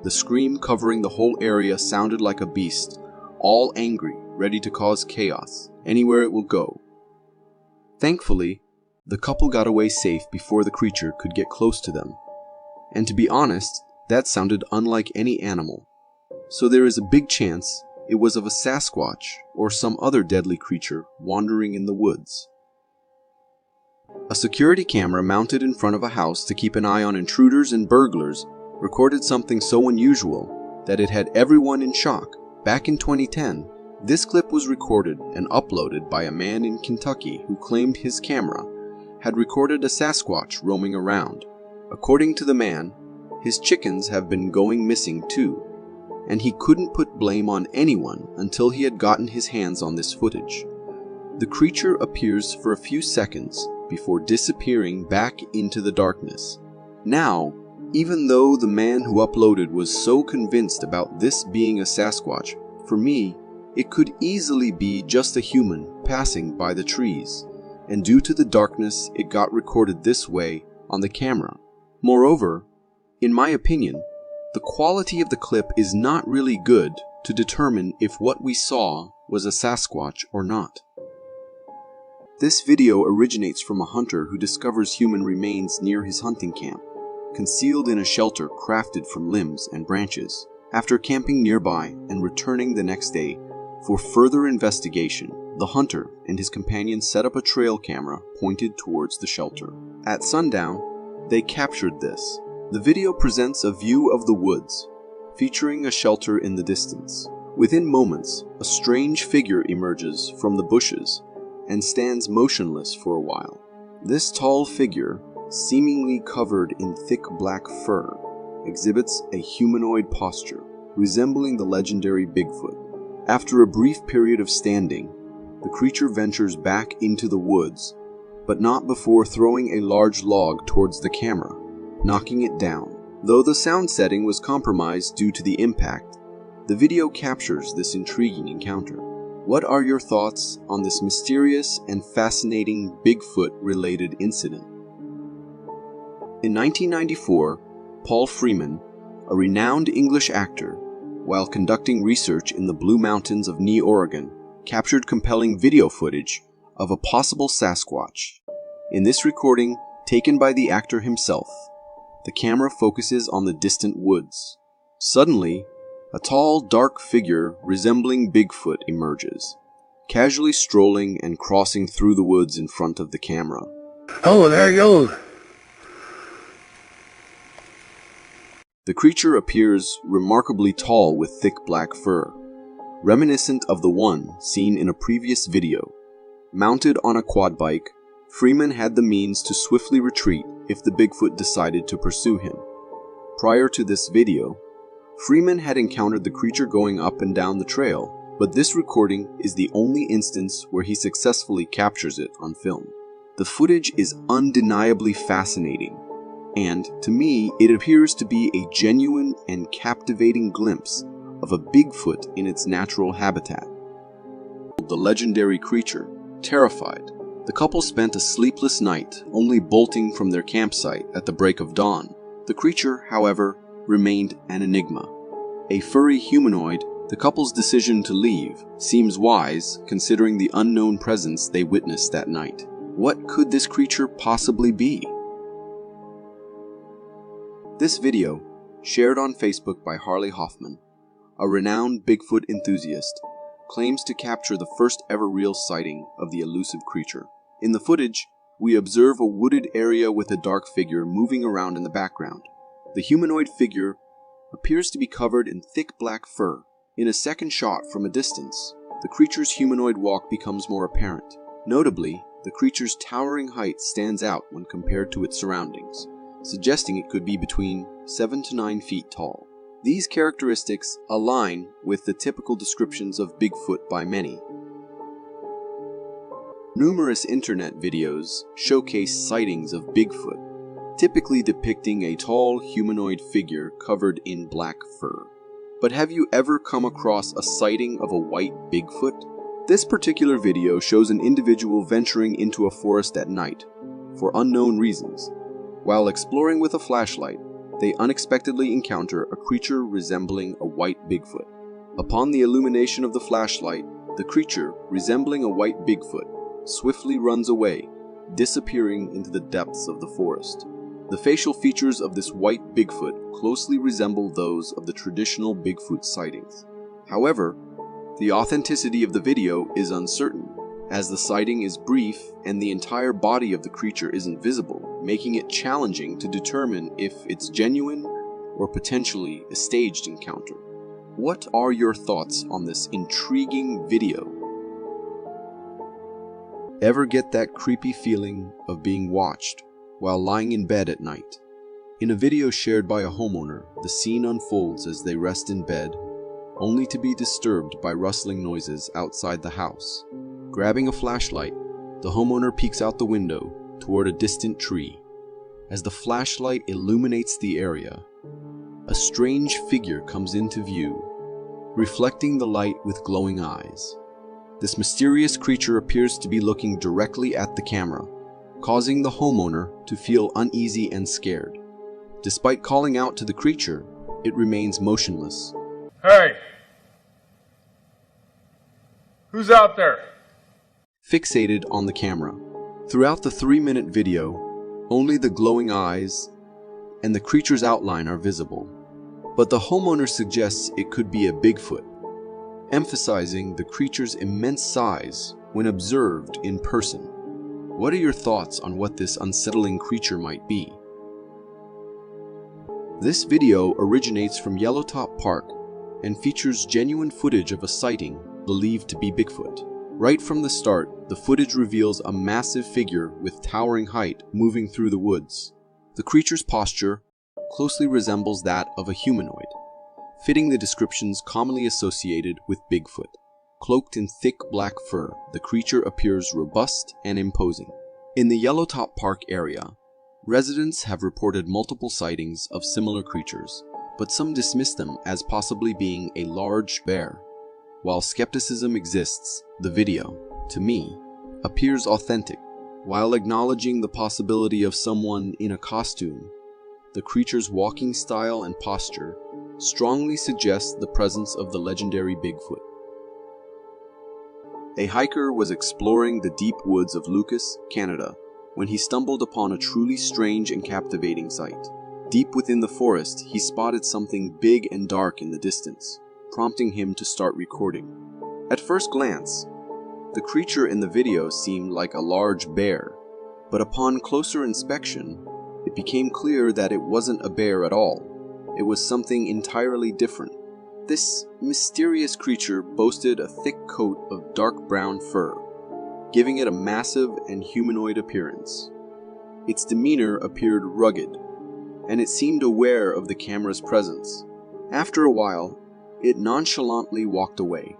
The scream covering the whole area sounded like a beast, all angry, ready to cause chaos anywhere it will go. Thankfully, the couple got away safe before the creature could get close to them. And to be honest, that sounded unlike any animal. So there is a big chance it was of a Sasquatch or some other deadly creature wandering in the woods. A security camera mounted in front of a house to keep an eye on intruders and burglars recorded something so unusual that it had everyone in shock. Back in 2010, this clip was recorded and uploaded by a man in Kentucky who claimed his camera had recorded a Sasquatch roaming around. According to the man, his chickens have been going missing too, and he couldn't put blame on anyone until he had gotten his hands on this footage. The creature appears for a few seconds before disappearing back into the darkness. Now, even though the man who uploaded was so convinced about this being a Sasquatch, for me, it could easily be just a human passing by the trees, and due to the darkness, it got recorded this way on the camera. Moreover, in my opinion, the quality of the clip is not really good to determine if what we saw was a Sasquatch or not. This video originates from a hunter who discovers human remains near his hunting camp, concealed in a shelter crafted from limbs and branches. After camping nearby and returning the next day for further investigation, the hunter and his companion set up a trail camera pointed towards the shelter. At sundown, they captured this. The video presents a view of the woods, featuring a shelter in the distance. Within moments, a strange figure emerges from the bushes and stands motionless for a while. This tall figure, seemingly covered in thick black fur, exhibits a humanoid posture, resembling the legendary Bigfoot. After a brief period of standing, the creature ventures back into the woods but not before throwing a large log towards the camera, knocking it down. Though the sound setting was compromised due to the impact, the video captures this intriguing encounter. What are your thoughts on this mysterious and fascinating Bigfoot-related incident? In 1994, Paul Freeman, a renowned English actor, while conducting research in the Blue Mountains of New Oregon, captured compelling video footage of a possible Sasquatch. In this recording, taken by the actor himself, the camera focuses on the distant woods. Suddenly, a tall, dark figure resembling Bigfoot emerges, casually strolling and crossing through the woods in front of the camera. Oh, there he goes. The creature appears remarkably tall with thick black fur, reminiscent of the one seen in a previous video. Mounted on a quad bike, Freeman had the means to swiftly retreat if the Bigfoot decided to pursue him. Prior to this video, Freeman had encountered the creature going up and down the trail, but this recording is the only instance where he successfully captures it on film. The footage is undeniably fascinating, and to me, it appears to be a genuine and captivating glimpse of a Bigfoot in its natural habitat. The legendary creature, terrified, the couple spent a sleepless night, only bolting from their campsite at the break of dawn. The creature, however, remained an enigma. A furry humanoid, the couple's decision to leave seems wise considering the unknown presence they witnessed that night. What could this creature possibly be? This video, shared on Facebook by Harley Hoffman, a renowned Bigfoot enthusiast, claims to capture the first ever real sighting of the elusive creature. In the footage, we observe a wooded area with a dark figure moving around in the background. The humanoid figure appears to be covered in thick black fur. In a second shot from a distance, the creature's humanoid walk becomes more apparent. Notably, the creature's towering height stands out when compared to its surroundings, suggesting it could be between 7 to 9 feet tall. These characteristics align with the typical descriptions of Bigfoot by many. Numerous internet videos showcase sightings of Bigfoot, typically depicting a tall humanoid figure covered in black fur. But have you ever come across a sighting of a white Bigfoot? This particular video shows an individual venturing into a forest at night, for unknown reasons. While exploring with a flashlight, they unexpectedly encounter a creature resembling a white Bigfoot. Upon the illumination of the flashlight, the creature, resembling a white Bigfoot, swiftly runs away, disappearing into the depths of the forest. The facial features of this white Bigfoot closely resemble those of the traditional Bigfoot sightings. However, the authenticity of the video is uncertain, as the sighting is brief and the entire body of the creature isn't visible, making it challenging to determine if it's genuine or potentially a staged encounter. What are your thoughts on this intriguing video? Ever get that creepy feeling of being watched while lying in bed at night? In a video shared by a homeowner, the scene unfolds as they rest in bed, only to be disturbed by rustling noises outside the house. Grabbing a flashlight, the homeowner peeks out the window toward a distant tree. As the flashlight illuminates the area, a strange figure comes into view, reflecting the light with glowing eyes. This mysterious creature appears to be looking directly at the camera, causing the homeowner to feel uneasy and scared. Despite calling out to the creature, it remains motionless. Hey! Who's out there? Fixated on the camera. Throughout the 3-minute video, only the glowing eyes and the creature's outline are visible, but the homeowner suggests it could be a Bigfoot, emphasizing the creature's immense size when observed in person. What are your thoughts on what this unsettling creature might be? This video originates from Yellowtop Park and features genuine footage of a sighting believed to be Bigfoot. Right from the start, the footage reveals a massive figure with towering height moving through the woods. The creature's posture closely resembles that of a humanoid, fitting the descriptions commonly associated with Bigfoot. Cloaked in thick black fur, the creature appears robust and imposing. In the Yellowtop Park area, residents have reported multiple sightings of similar creatures, but some dismiss them as possibly being a large bear. While skepticism exists, the video, to me, appears authentic. While acknowledging the possibility of someone in a costume, the creature's walking style and posture strongly suggest the presence of the legendary Bigfoot. A hiker was exploring the deep woods of Lucas, Canada, when he stumbled upon a truly strange and captivating sight. Deep within the forest, he spotted something big and dark in the distance, prompting him to start recording. At first glance, the creature in the video seemed like a large bear, but upon closer inspection, it became clear that it wasn't a bear at all. It was something entirely different. This mysterious creature boasted a thick coat of dark brown fur, giving it a massive and humanoid appearance. Its demeanor appeared rugged, and it seemed aware of the camera's presence. After a while, it nonchalantly walked away.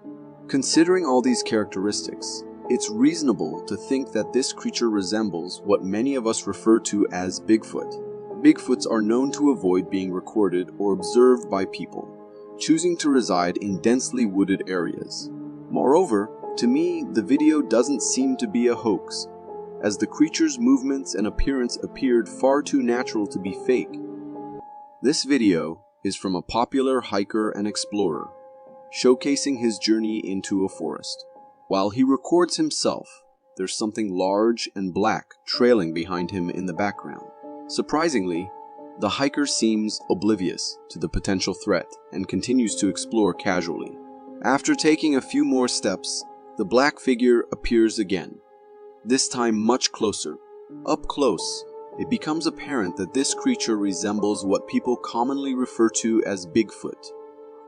Considering all these characteristics, it's reasonable to think that this creature resembles what many of us refer to as Bigfoot. Bigfoots are known to avoid being recorded or observed by people, choosing to reside in densely wooded areas. Moreover, to me, the video doesn't seem to be a hoax, as the creature's movements and appearance appeared far too natural to be fake. This video is from a popular hiker and explorer, showcasing his journey into a forest. While he records himself, there's something large and black trailing behind him in the background. Surprisingly, the hiker seems oblivious to the potential threat and continues to explore casually. After taking a few more steps, the black figure appears again, this time much closer. Up close, it becomes apparent that this creature resembles what people commonly refer to as Bigfoot.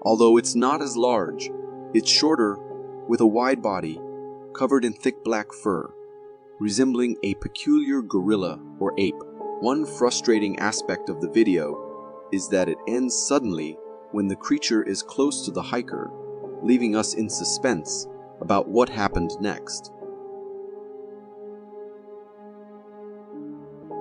Although it's not as large, it's shorter, with a wide body, covered in thick black fur, resembling a peculiar gorilla or ape. One frustrating aspect of the video is that it ends suddenly when the creature is close to the hiker, leaving us in suspense about what happened next.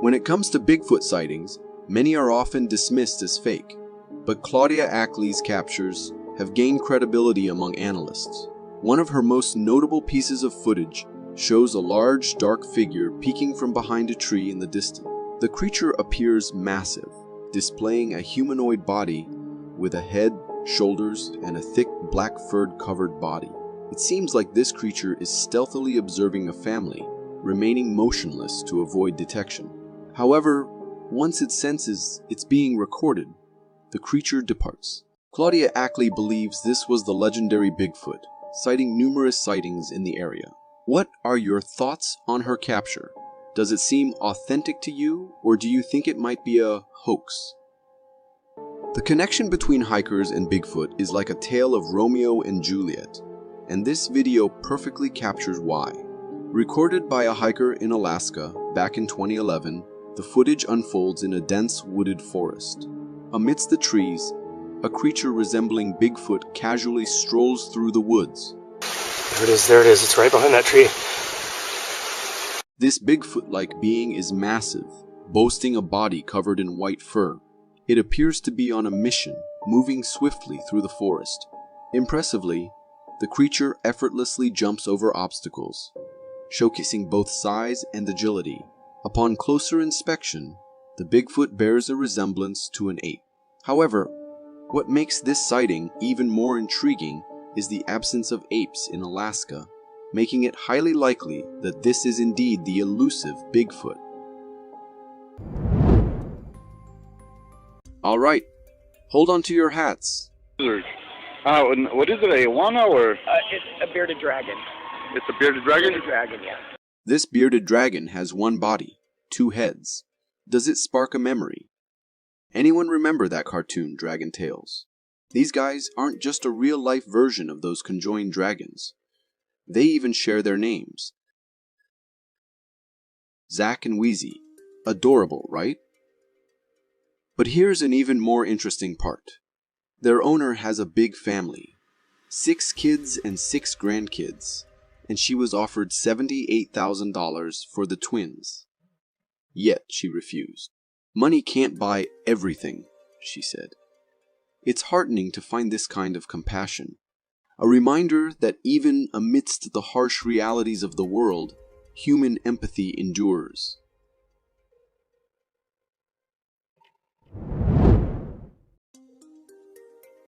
When it comes to Bigfoot sightings, many are often dismissed as fake, but Claudia Ackley's captures have gained credibility among analysts. One of her most notable pieces of footage shows a large, dark figure peeking from behind a tree in the distance. The creature appears massive, displaying a humanoid body with a head, shoulders, and a thick black furred covered body. It seems like this creature is stealthily observing a family, remaining motionless to avoid detection. However, once it senses it's being recorded, the creature departs. Claudia Ackley believes this was the legendary Bigfoot, citing numerous sightings in the area. What are your thoughts on her capture? Does it seem authentic to you, or do you think it might be a hoax? The connection between hikers and Bigfoot is like a tale of Romeo and Juliet, and this video perfectly captures why. Recorded by a hiker in Alaska back in 2011, the footage unfolds in a dense wooded forest. Amidst the trees, a creature resembling Bigfoot casually strolls through the woods. There it is, it's right behind that tree. This Bigfoot-like being is massive, boasting a body covered in white fur. It appears to be on a mission, moving swiftly through the forest. Impressively, the creature effortlessly jumps over obstacles, showcasing both size and agility. Upon closer inspection, the Bigfoot bears a resemblance to an ape. However, what makes this sighting even more intriguing is the absence of apes in Alaska, making it highly likely that this is indeed the elusive Bigfoot. Alright, hold on to your hats. What is it, a iguana or? It's a bearded dragon. It's a bearded dragon? Bearded dragon, yeah. This bearded dragon has one body, two heads. Does it spark a memory? Anyone remember that cartoon, Dragon Tales? These guys aren't just a real-life version of those conjoined dragons. They even share their names. Zack and Wheezy. Adorable, right? But here's an even more interesting part. Their owner has a big family. 6 kids and 6 grandkids. and she was offered $78,000 for the twins. Yet she refused. Money can't buy everything, she said. It's heartening to find this kind of compassion, a reminder that even amidst the harsh realities of the world, human empathy endures.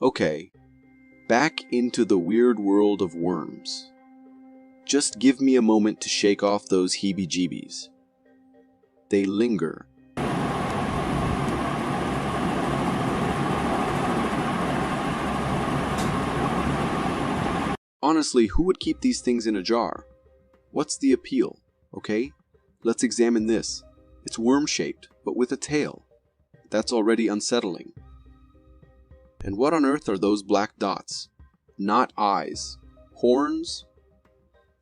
Okay, back into the weird world of worms. Just give me a moment to shake off those heebie-jeebies. They linger. Honestly, who would keep these things in a jar? What's the appeal? Okay, let's examine this. It's worm-shaped, but with a tail. That's already unsettling. And what on earth are those black dots? Not eyes. Horns?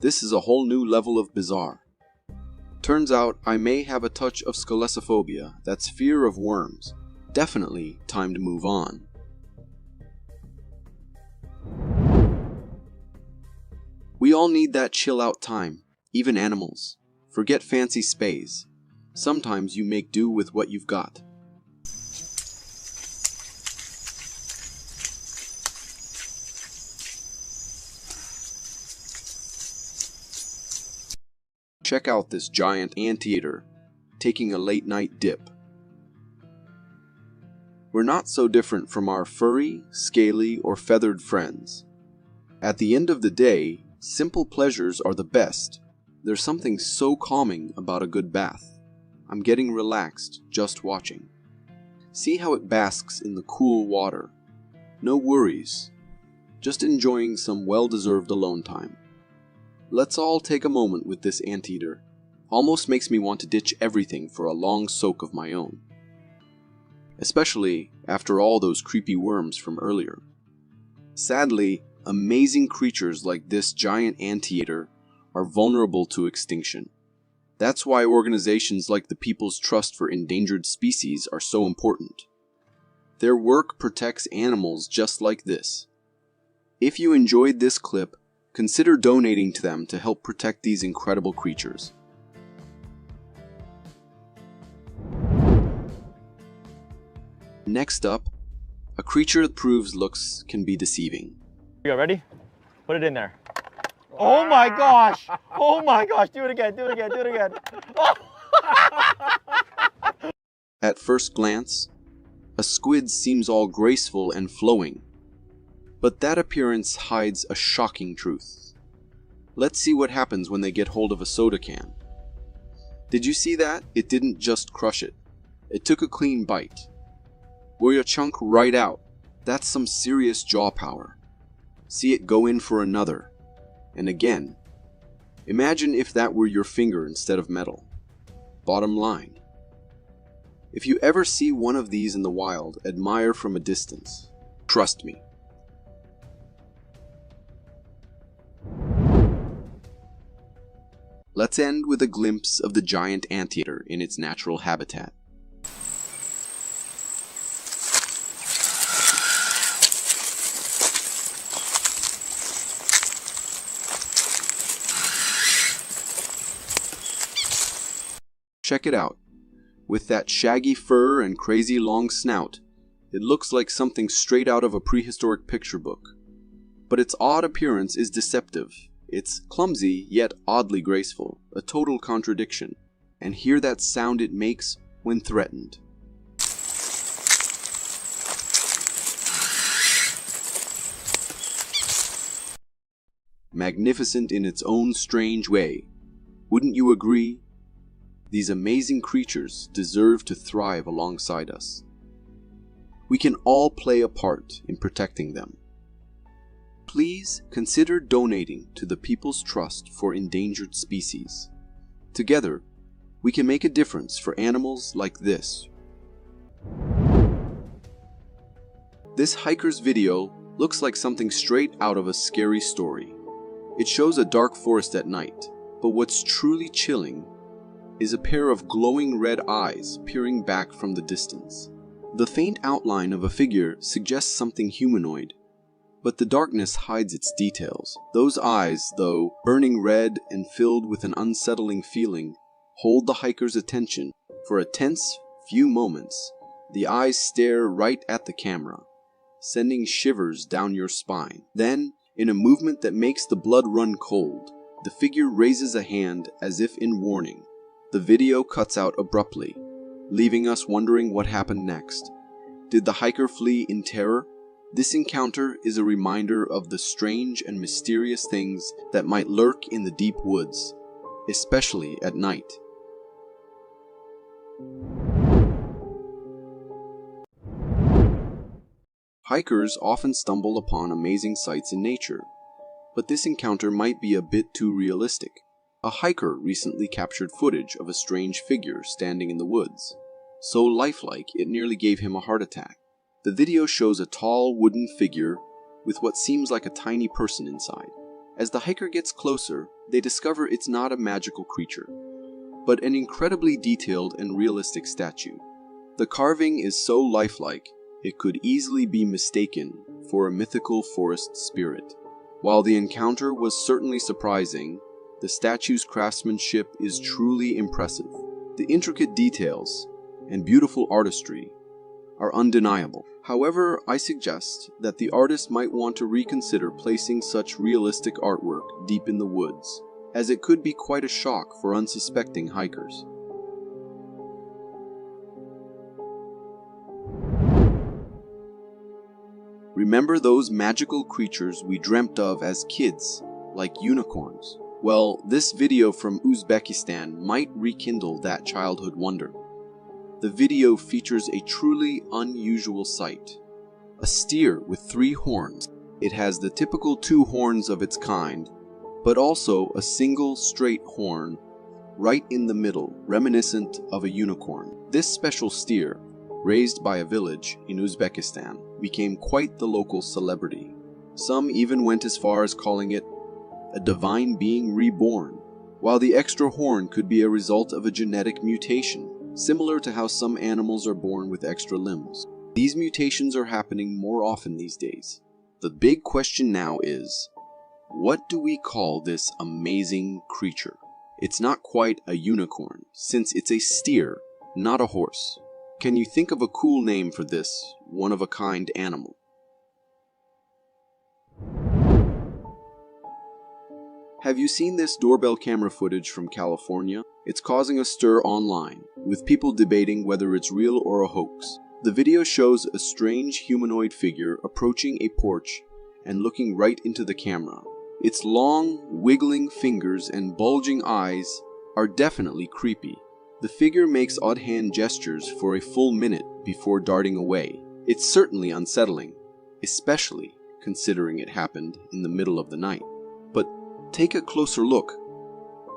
This is a whole new level of bizarre. Turns out I may have a touch of scolosophobia, that's fear of worms. Definitely time to move on. We all need that chill-out time, even animals. Forget fancy spays. Sometimes you make do with what you've got. Check out this giant anteater taking a late-night dip. We're not so different from our furry, scaly, or feathered friends. At the end of the day, simple pleasures are the best. There's something so calming about a good bath. I'm getting relaxed just watching. See how it basks in the cool water. No worries. Just enjoying some well-deserved alone time. Let's all take a moment with this anteater. Almost makes me want to ditch everything for a long soak of my own. Especially after all those creepy worms from earlier. Sadly, amazing creatures like this giant anteater are vulnerable to extinction. That's why organizations like the People's Trust for Endangered Species are so important. Their work protects animals just like this. If you enjoyed this clip, consider donating to them to help protect these incredible creatures. Next up, a creature that proves looks can be deceiving. You ready? Put it in there. Oh my gosh! Oh my gosh! Do it again, do it again, do it again. Oh. At first glance, a squid seems all graceful and flowing. But that appearance hides a shocking truth. Let's see what happens when they get hold of a soda can. Did you see that? It didn't just crush it. It took a clean bite. We're a chunk right out. That's some serious jaw power. See it go in for another. And again. Imagine if that were your finger instead of metal. Bottom line. If you ever see one of these in the wild, admire from a distance. Trust me. Let's end with a glimpse of the giant anteater in its natural habitat. Check it out. With that shaggy fur and crazy long snout, it looks like something straight out of a prehistoric picture book. But its odd appearance is deceptive. It's clumsy, yet oddly graceful, a total contradiction. And hear that sound it makes when threatened. Magnificent in its own strange way. Wouldn't you agree? These amazing creatures deserve to thrive alongside us. We can all play a part in protecting them. Please consider donating to the People's Trust for Endangered Species. Together, we can make a difference for animals like this. This hiker's video looks like something straight out of a scary story. It shows a dark forest at night, but what's truly chilling is a pair of glowing red eyes peering back from the distance. The faint outline of a figure suggests something humanoid. But the darkness hides its details. Those eyes, though burning red and filled with an unsettling feeling, hold the hiker's attention. For a tense few moments, the eyes stare right at the camera, sending shivers down your spine. Then, in a movement that makes the blood run cold, the figure raises a hand as if in warning. The video cuts out abruptly, leaving us wondering what happened next. Did the hiker flee in terror? This encounter is a reminder of the strange and mysterious things that might lurk in the deep woods, especially at night. Hikers often stumble upon amazing sights in nature, but this encounter might be a bit too realistic. A hiker recently captured footage of a strange figure standing in the woods, so lifelike it nearly gave him a heart attack. The video shows a tall wooden figure with what seems like a tiny person inside. As the hiker gets closer, they discover it's not a magical creature, but an incredibly detailed and realistic statue. The carving is so lifelike, it could easily be mistaken for a mythical forest spirit. While the encounter was certainly surprising, the statue's craftsmanship is truly impressive. The intricate details and beautiful artistry are undeniable. However, I suggest that the artist might want to reconsider placing such realistic artwork deep in the woods, as it could be quite a shock for unsuspecting hikers. Remember those magical creatures we dreamt of as kids, like unicorns? Well, this video from Uzbekistan might rekindle that childhood wonder. The video features a truly unusual sight. A steer with 3 horns. It has the typical 2 horns of its kind, but also a single straight horn right in the middle, reminiscent of a unicorn. This special steer, raised by a village in Uzbekistan, became quite the local celebrity. Some even went as far as calling it a divine being reborn, while the extra horn could be a result of a genetic mutation, similar to how some animals are born with extra limbs. These mutations are happening more often these days. The big question now is, what do we call this amazing creature? It's not quite a unicorn, since it's a steer, not a horse. Can you think of a cool name for this one-of-a-kind animal? Have you seen this doorbell camera footage from California? It's causing a stir online, with people debating whether it's real or a hoax. The video shows a strange humanoid figure approaching a porch and looking right into the camera. Its long, wiggling fingers and bulging eyes are definitely creepy. The figure makes odd hand gestures for a full minute before darting away. It's certainly unsettling, especially considering it happened in the middle of the night. But take a closer look.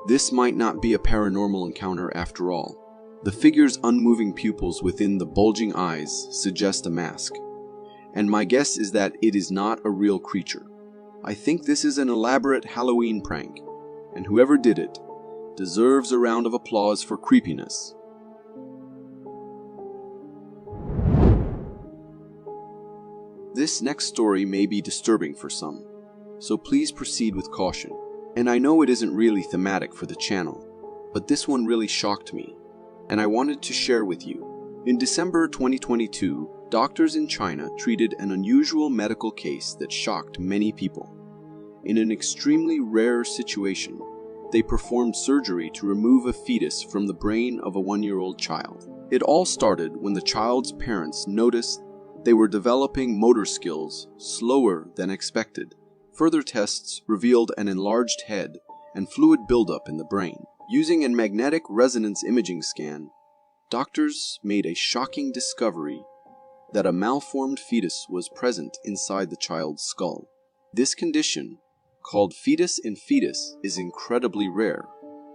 This might not be a paranormal encounter after all. The figure's unmoving pupils within the bulging eyes suggest a mask, and my guess is that it is not a real creature. I think this is an elaborate Halloween prank, and whoever did it deserves a round of applause for creepiness. This next story may be disturbing for some, so please proceed with caution. And I know it isn't really thematic for the channel, but this one really shocked me, and I wanted to share with you. In December 2022, doctors in China treated an unusual medical case that shocked many people. In an extremely rare situation, they performed surgery to remove a fetus from the brain of a 1-year-old child. It all started when the child's parents noticed they were developing motor skills slower than expected. Further tests revealed an enlarged head and fluid buildup in the brain. Using a magnetic resonance imaging scan, doctors made a shocking discovery that a malformed fetus was present inside the child's skull. This condition, called fetus in fetus, is incredibly rare,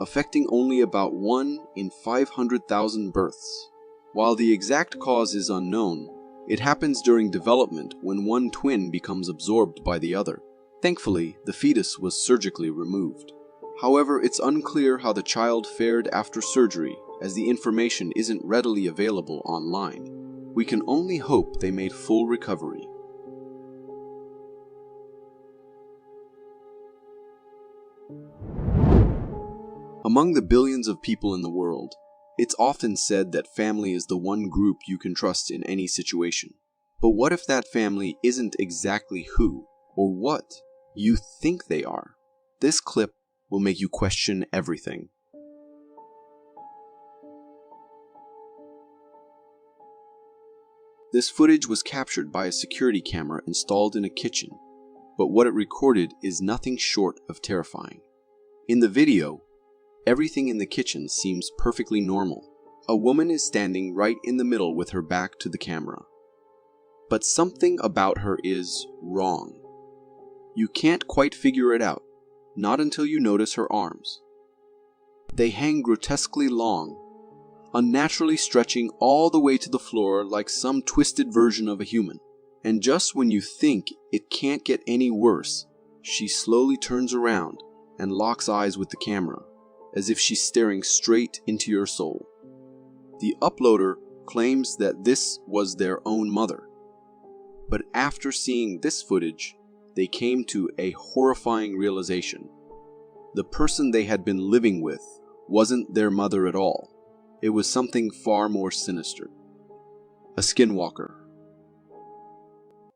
affecting only about 1 in 500,000 births. While the exact cause is unknown, it happens during development when one twin becomes absorbed by the other. Thankfully, the fetus was surgically removed. However, it's unclear how the child fared after surgery, as the information isn't readily available online. We can only hope they made full recovery. Among the billions of people in the world, it's often said that family is the one group you can trust in any situation. But what if that family isn't exactly who or what you think they are? This clip will make you question everything. This footage was captured by a security camera installed in a kitchen, but what it recorded is nothing short of terrifying. In the video, everything in the kitchen seems perfectly normal. A woman is standing right in the middle with her back to the camera. But something about her is wrong. You can't quite figure it out, not until you notice her arms. They hang grotesquely long, unnaturally stretching all the way to the floor like some twisted version of a human. And just when you think it can't get any worse, she slowly turns around and locks eyes with the camera, as if she's staring straight into your soul. The uploader claims that this was their own mother. But after seeing this footage, they came to a horrifying realization. The person they had been living with wasn't their mother at all. It was something far more sinister. A skinwalker.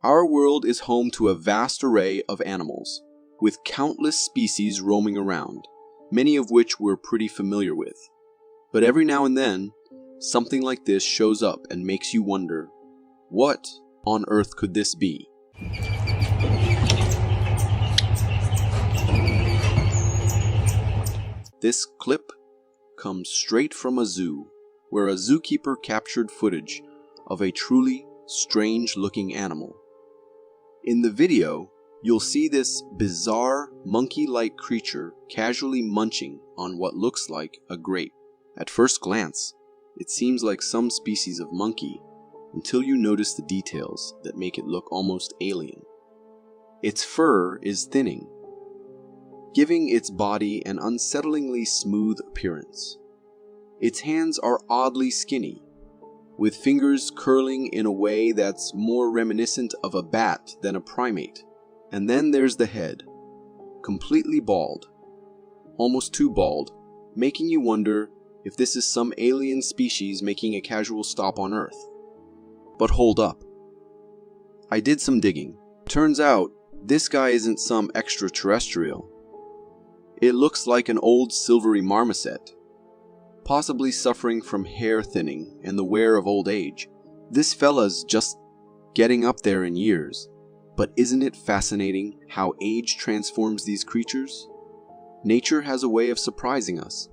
Our world is home to a vast array of animals, with countless species roaming around, many of which we're pretty familiar with. But every now and then, something like this shows up and makes you wonder, what on earth could this be? This clip comes straight from a zoo, where a zookeeper captured footage of a truly strange-looking animal. In the video, you'll see this bizarre, monkey-like creature casually munching on what looks like a grape. At first glance, it seems like some species of monkey, until you notice the details that make it look almost alien. Its fur is thinning, giving its body an unsettlingly smooth appearance. Its hands are oddly skinny, with fingers curling in a way that's more reminiscent of a bat than a primate. And then there's the head, completely bald, almost too bald, making you wonder if this is some alien species making a casual stop on Earth. But hold up. I did some digging. Turns out, this guy isn't some extraterrestrial. It looks like an old silvery marmoset, possibly suffering from hair thinning and the wear of old age. This fella's just getting up there in years. But isn't it fascinating how age transforms these creatures? Nature has a way of surprising us,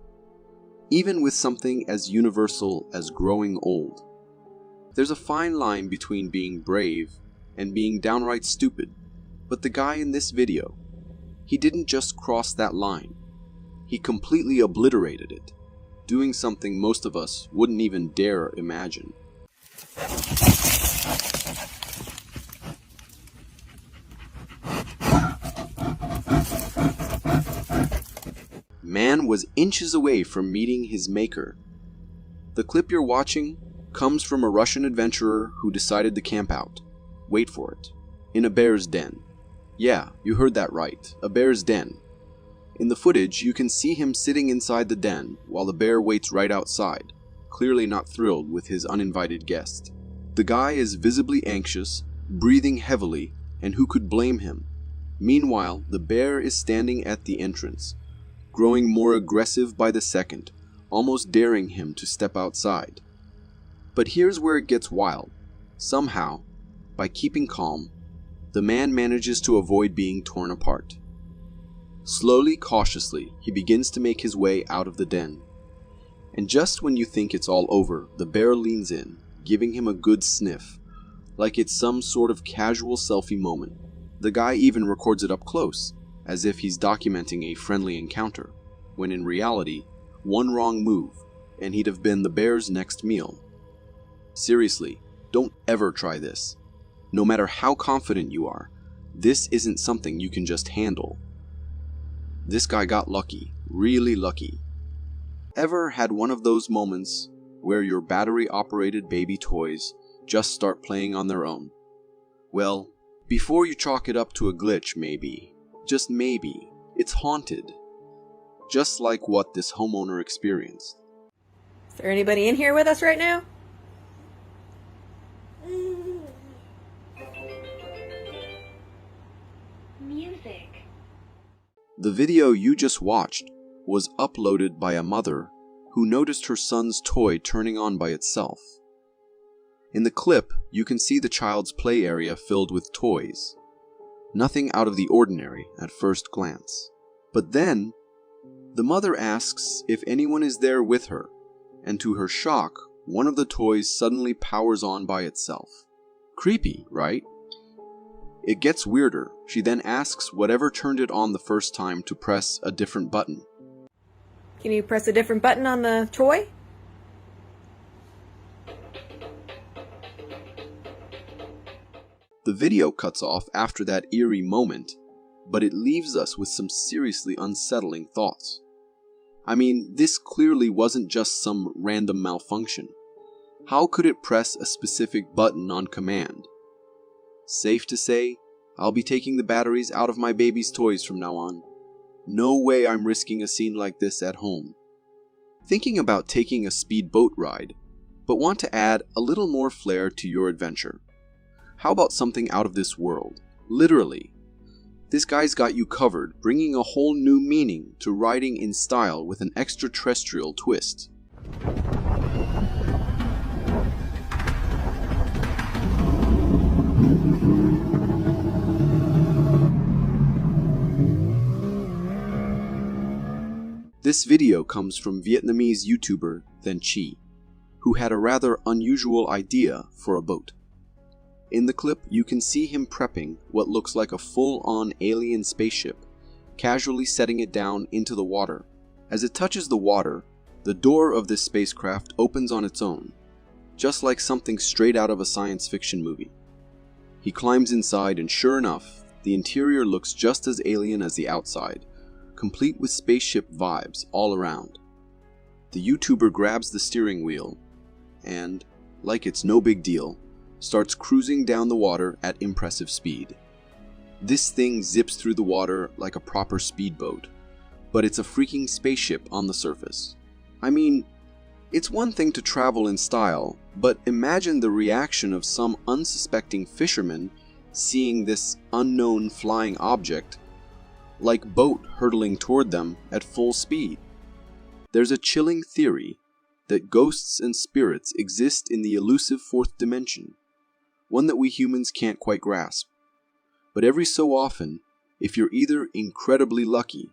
even with something as universal as growing old. There's a fine line between being brave and being downright stupid, but the guy in this video, he didn't just cross that line. He completely obliterated it, doing something most of us wouldn't even dare imagine. Man was inches away from meeting his maker. The clip you're watching comes from a Russian adventurer who decided to camp out, wait for it, in a bear's den. Yeah, you heard that right, a bear's den. In the footage, you can see him sitting inside the den while the bear waits right outside, clearly not thrilled with his uninvited guest. The guy is visibly anxious, breathing heavily, and who could blame him? Meanwhile, the bear is standing at the entrance, growing more aggressive by the second, almost daring him to step outside. But here's where it gets wild. Somehow, by keeping calm, the man manages to avoid being torn apart. Slowly, cautiously, he begins to make his way out of the den. And just when you think it's all over, the bear leans in, giving him a good sniff, like it's some sort of casual selfie moment. The guy even records it up close, as if he's documenting a friendly encounter, when in reality, one wrong move, and he'd have been the bear's next meal. Seriously, don't ever try this. No matter how confident you are, this isn't something you can just handle. This guy got lucky, really lucky. Ever had one of those moments where your battery-operated baby toys just start playing on their own? Well, before you chalk it up to a glitch, maybe, just maybe, it's haunted. just like what this homeowner experienced. Is there anybody in here with us right now? Music. The video you just watched was uploaded by a mother who noticed her son's toy turning on by itself. In the clip, you can see the child's play area filled with toys. Nothing out of the ordinary at first glance. But then, the mother asks if anyone is there with her, and to her shock, one of the toys suddenly powers on by itself. Creepy, right? It gets weirder. She then asks whatever turned it on the first time to press a different button. Can you press a different button on the toy? The video cuts off after that eerie moment, but it leaves us with some seriously unsettling thoughts. I mean, this clearly wasn't just some random malfunction. How could it press a specific button on command? Safe to say, I'll be taking the batteries out of my baby's toys from now on. No way I'm risking a scene like this at home. Thinking about taking a speedboat ride, but want to add a little more flair to your adventure. How about something out of this world? Literally. This guy's got you covered, bringing a whole new meaning to riding in style with an extraterrestrial twist. This video comes from Vietnamese YouTuber Then Chi, who had a rather unusual idea for a boat. In the clip, you can see him prepping what looks like a full-on alien spaceship, casually setting it down into the water. As it touches the water, the door of this spacecraft opens on its own, just like something straight out of a science fiction movie. He climbs inside and sure enough, the interior looks just as alien as the outside, complete with spaceship vibes all around. The YouTuber grabs the steering wheel and, like it's no big deal, starts cruising down the water at impressive speed. This thing zips through the water like a proper speedboat, but it's a freaking spaceship on the surface. I mean, it's one thing to travel in style, but imagine the reaction of some unsuspecting fisherman seeing this unknown flying object like boat hurtling toward them at full speed. There's a chilling theory that ghosts and spirits exist in the elusive fourth dimension, one that we humans can't quite grasp. But every so often, if you're either incredibly lucky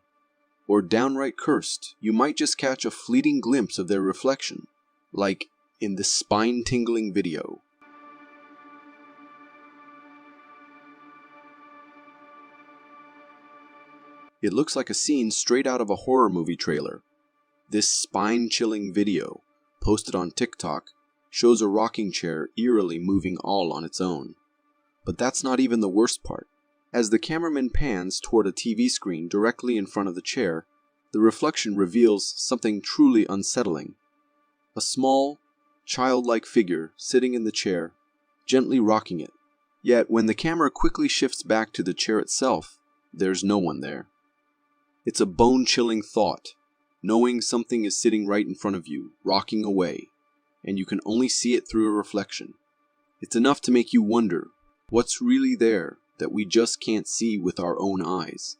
or downright cursed, you might just catch a fleeting glimpse of their reflection, like in this spine-tingling video. It looks like a scene straight out of a horror movie trailer. This spine-chilling video, posted on TikTok, shows a rocking chair eerily moving all on its own. But that's not even the worst part. As the cameraman pans toward a TV screen directly in front of the chair, the reflection reveals something truly unsettling. A small, childlike figure sitting in the chair, gently rocking it. Yet when the camera quickly shifts back to the chair itself, there's no one there. It's a bone-chilling thought, knowing something is sitting right in front of you, rocking away, and you can only see it through a reflection. It's enough to make you wonder what's really there that we just can't see with our own eyes.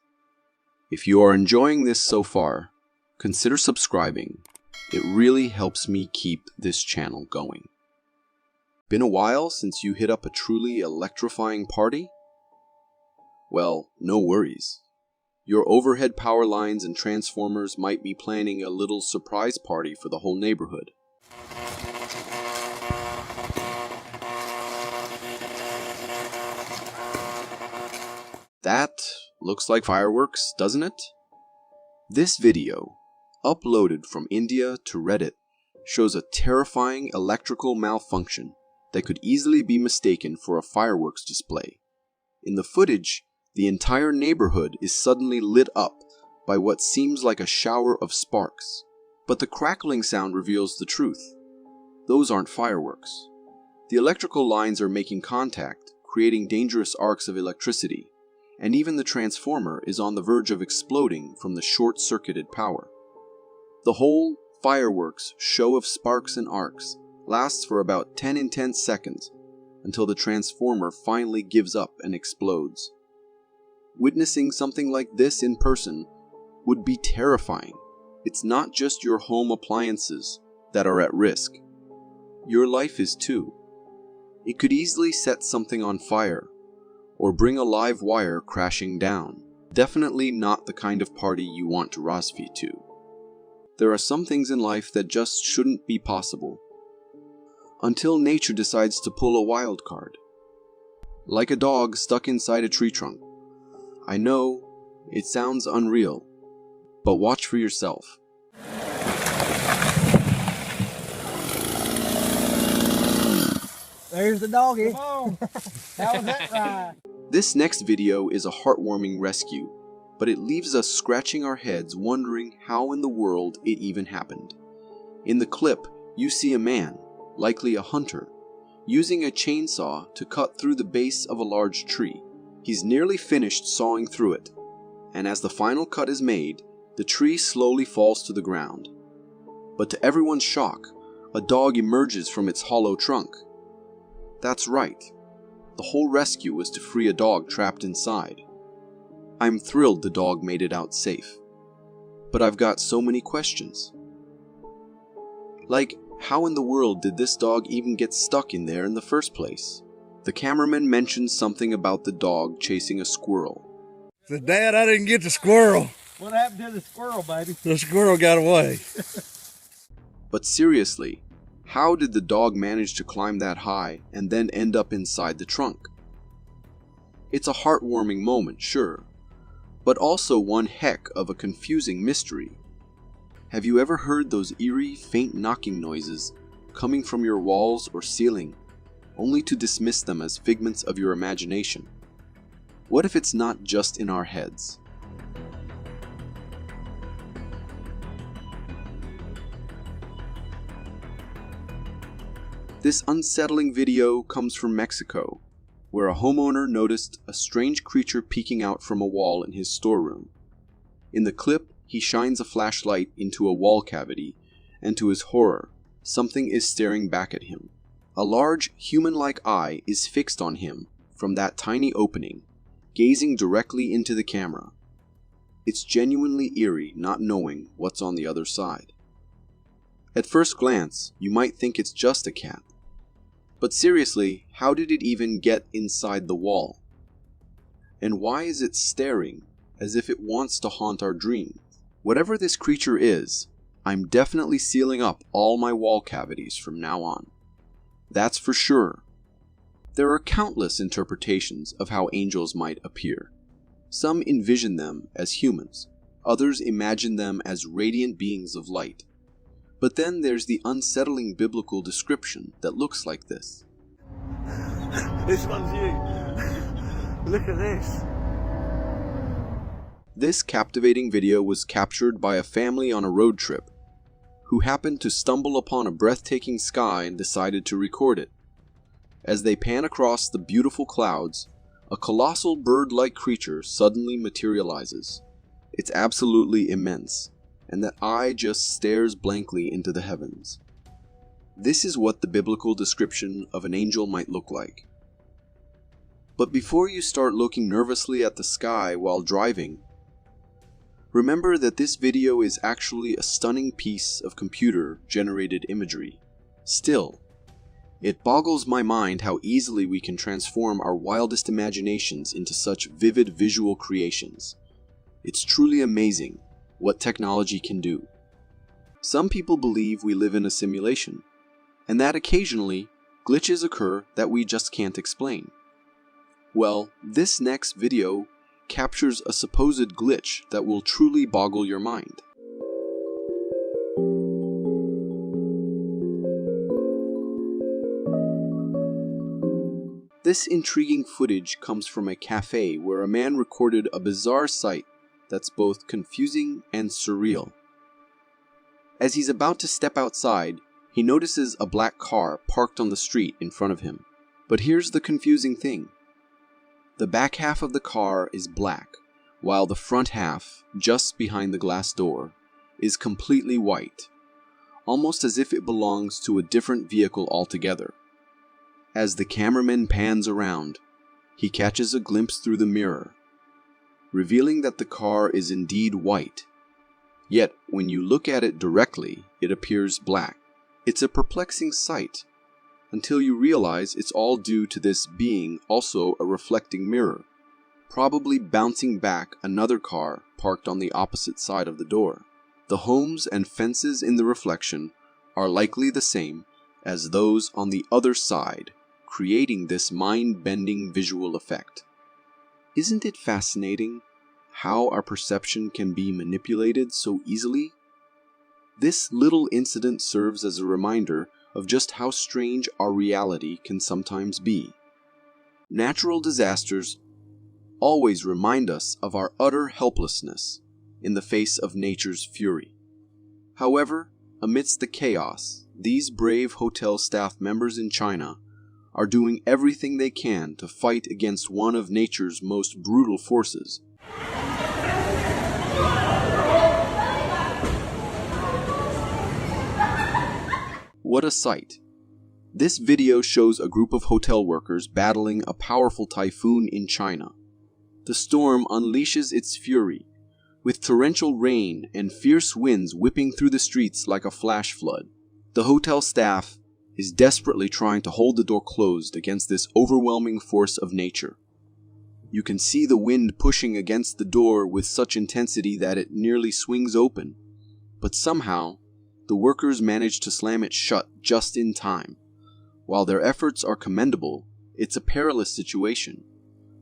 If you are enjoying this so far, consider subscribing. It really helps me keep this channel going. Been a while since you hit up a truly electrifying party? Well, no worries. Your overhead power lines and transformers might be planning a little surprise party for the whole neighborhood. That looks like fireworks, doesn't it? This video, uploaded from India to Reddit, shows a terrifying electrical malfunction that could easily be mistaken for a fireworks display. In the footage, the entire neighborhood is suddenly lit up by what seems like a shower of sparks. But the crackling sound reveals the truth. Those aren't fireworks. The electrical lines are making contact, creating dangerous arcs of electricity, and even the transformer is on the verge of exploding from the short-circuited power. The whole fireworks show of sparks and arcs lasts for about 10 intense seconds until the transformer finally gives up and explodes. Witnessing something like this in person would be terrifying. It's not just your home appliances that are at risk. Your life is too. It could easily set something on fire or bring a live wire crashing down. Definitely not the kind of party you want to RSVP to. There are some things in life that just shouldn't be possible. Until nature decides to pull a wild card. Like a dog stuck inside a tree trunk. I know, it sounds unreal, but watch for yourself. There's the doggy. Come on. How was that ride? This next video is a heartwarming rescue, but it leaves us scratching our heads wondering how in the world it even happened. In the clip, you see a man, likely a hunter, using a chainsaw to cut through the base of a large tree. He's nearly finished sawing through it, and as the final cut is made, the tree slowly falls to the ground. But to everyone's shock, a dog emerges from its hollow trunk. That's right. The whole rescue was to free a dog trapped inside. I'm thrilled the dog made it out safe. But I've got so many questions. Like, how in the world did this dog even get stuck in there in the first place? The cameraman mentioned something about the dog chasing a squirrel. Said, Dad, I didn't get the squirrel. What happened to the squirrel, baby? The squirrel got away. But seriously, how did the dog manage to climb that high and then end up inside the trunk? It's a heartwarming moment, sure, but also one heck of a confusing mystery. Have you ever heard those eerie, faint knocking noises coming from your walls or ceiling, only to dismiss them as figments of your imagination? What if it's not just in our heads? This unsettling video comes from Mexico, where a homeowner noticed a strange creature peeking out from a wall in his storeroom. In the clip, he shines a flashlight into a wall cavity, and to his horror, something is staring back at him. A large, human-like eye is fixed on him from that tiny opening, gazing directly into the camera. It's genuinely eerie not knowing what's on the other side. At first glance, you might think it's just a cat. But seriously, how did it even get inside the wall? And why is it staring as if it wants to haunt our dreams? Whatever this creature is, I'm definitely sealing up all my wall cavities from now on. That's for sure. There are countless interpretations of how angels might appear. Some envision them as humans, others imagine them as radiant beings of light. But then there's the unsettling biblical description that looks like this. This one's you. Look at this. This captivating video was captured by a family on a road trip who happened to stumble upon a breathtaking sky and decided to record it. As they pan across the beautiful clouds, a colossal bird-like creature suddenly materializes. It's absolutely immense, and that eye just stares blankly into the heavens. This is what the biblical description of an angel might look like. But before you start looking nervously at the sky while driving, remember that this video is actually a stunning piece of computer-generated imagery. Still, it boggles my mind how easily we can transform our wildest imaginations into such vivid visual creations. It's truly amazing what technology can do. Some people believe we live in a simulation, and that occasionally glitches occur that we just can't explain. Well, this next video captures a supposed glitch that will truly boggle your mind. This intriguing footage comes from a cafe where a man recorded a bizarre sight that's both confusing and surreal. As he's about to step outside, he notices a black car parked on the street in front of him. But here's the confusing thing. The back half of the car is black, while the front half, just behind the glass door, is completely white, almost as if it belongs to a different vehicle altogether. As the cameraman pans around, he catches a glimpse through the mirror, revealing that the car is indeed white. Yet, when you look at it directly, it appears black. It's a perplexing sight, until you realize it's all due to this being also a reflecting mirror, probably bouncing back another car parked on the opposite side of the door. The homes and fences in the reflection are likely the same as those on the other side, creating this mind-bending visual effect. Isn't it fascinating how our perception can be manipulated so easily? This little incident serves as a reminder of just how strange our reality can sometimes be. Natural disasters always remind us of our utter helplessness in the face of nature's fury. However, amidst the chaos, these brave hotel staff members in China are doing everything they can to fight against one of nature's most brutal forces. What a sight. This video shows a group of hotel workers battling a powerful typhoon in China. The storm unleashes its fury, with torrential rain and fierce winds whipping through the streets like a flash flood. The hotel staff is desperately trying to hold the door closed against this overwhelming force of nature. You can see the wind pushing against the door with such intensity that it nearly swings open, but somehow the workers manage to slam it shut just in time. While their efforts are commendable, it's a perilous situation.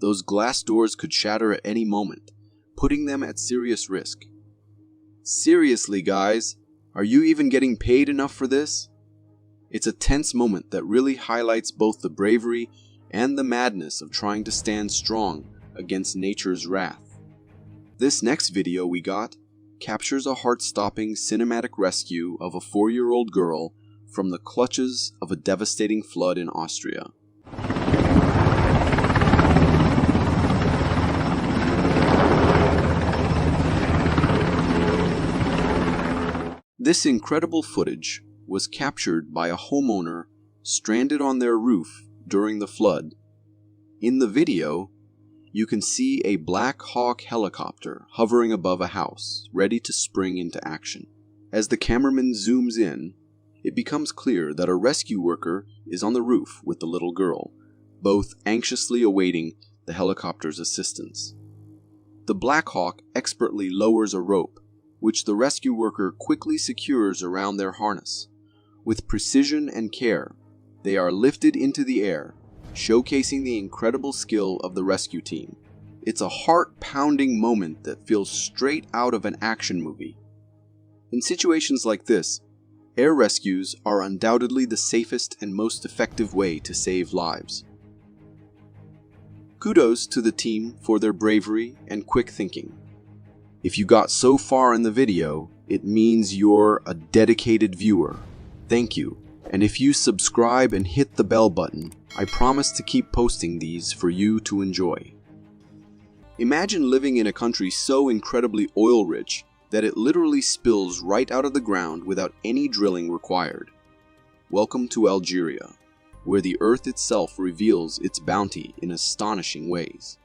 Those glass doors could shatter at any moment, putting them at serious risk. Seriously, guys, are you even getting paid enough for this? It's a tense moment that really highlights both the bravery and the madness of trying to stand strong against nature's wrath. This next video we got captures a heart-stopping cinematic rescue of a 4-year-old girl from the clutches of a devastating flood in Austria. This incredible footage was captured by a homeowner stranded on their roof during the flood. In the video, you can see a Black Hawk helicopter hovering above a house, ready to spring into action. As the cameraman zooms in, it becomes clear that a rescue worker is on the roof with the little girl, both anxiously awaiting the helicopter's assistance. The Black Hawk expertly lowers a rope, which the rescue worker quickly secures around their harness. With precision and care, they are lifted into the air, showcasing the incredible skill of the rescue team. It's a heart-pounding moment that feels straight out of an action movie. In situations like this, air rescues are undoubtedly the safest and most effective way to save lives. Kudos to the team for their bravery and quick thinking. If you got so far in the video, it means you're a dedicated viewer. Thank you. And if you subscribe and hit the bell button, I promise to keep posting these for you to enjoy. Imagine living in a country so incredibly oil-rich that it literally spills right out of the ground without any drilling required. Welcome to Algeria, where the earth itself reveals its bounty in astonishing ways.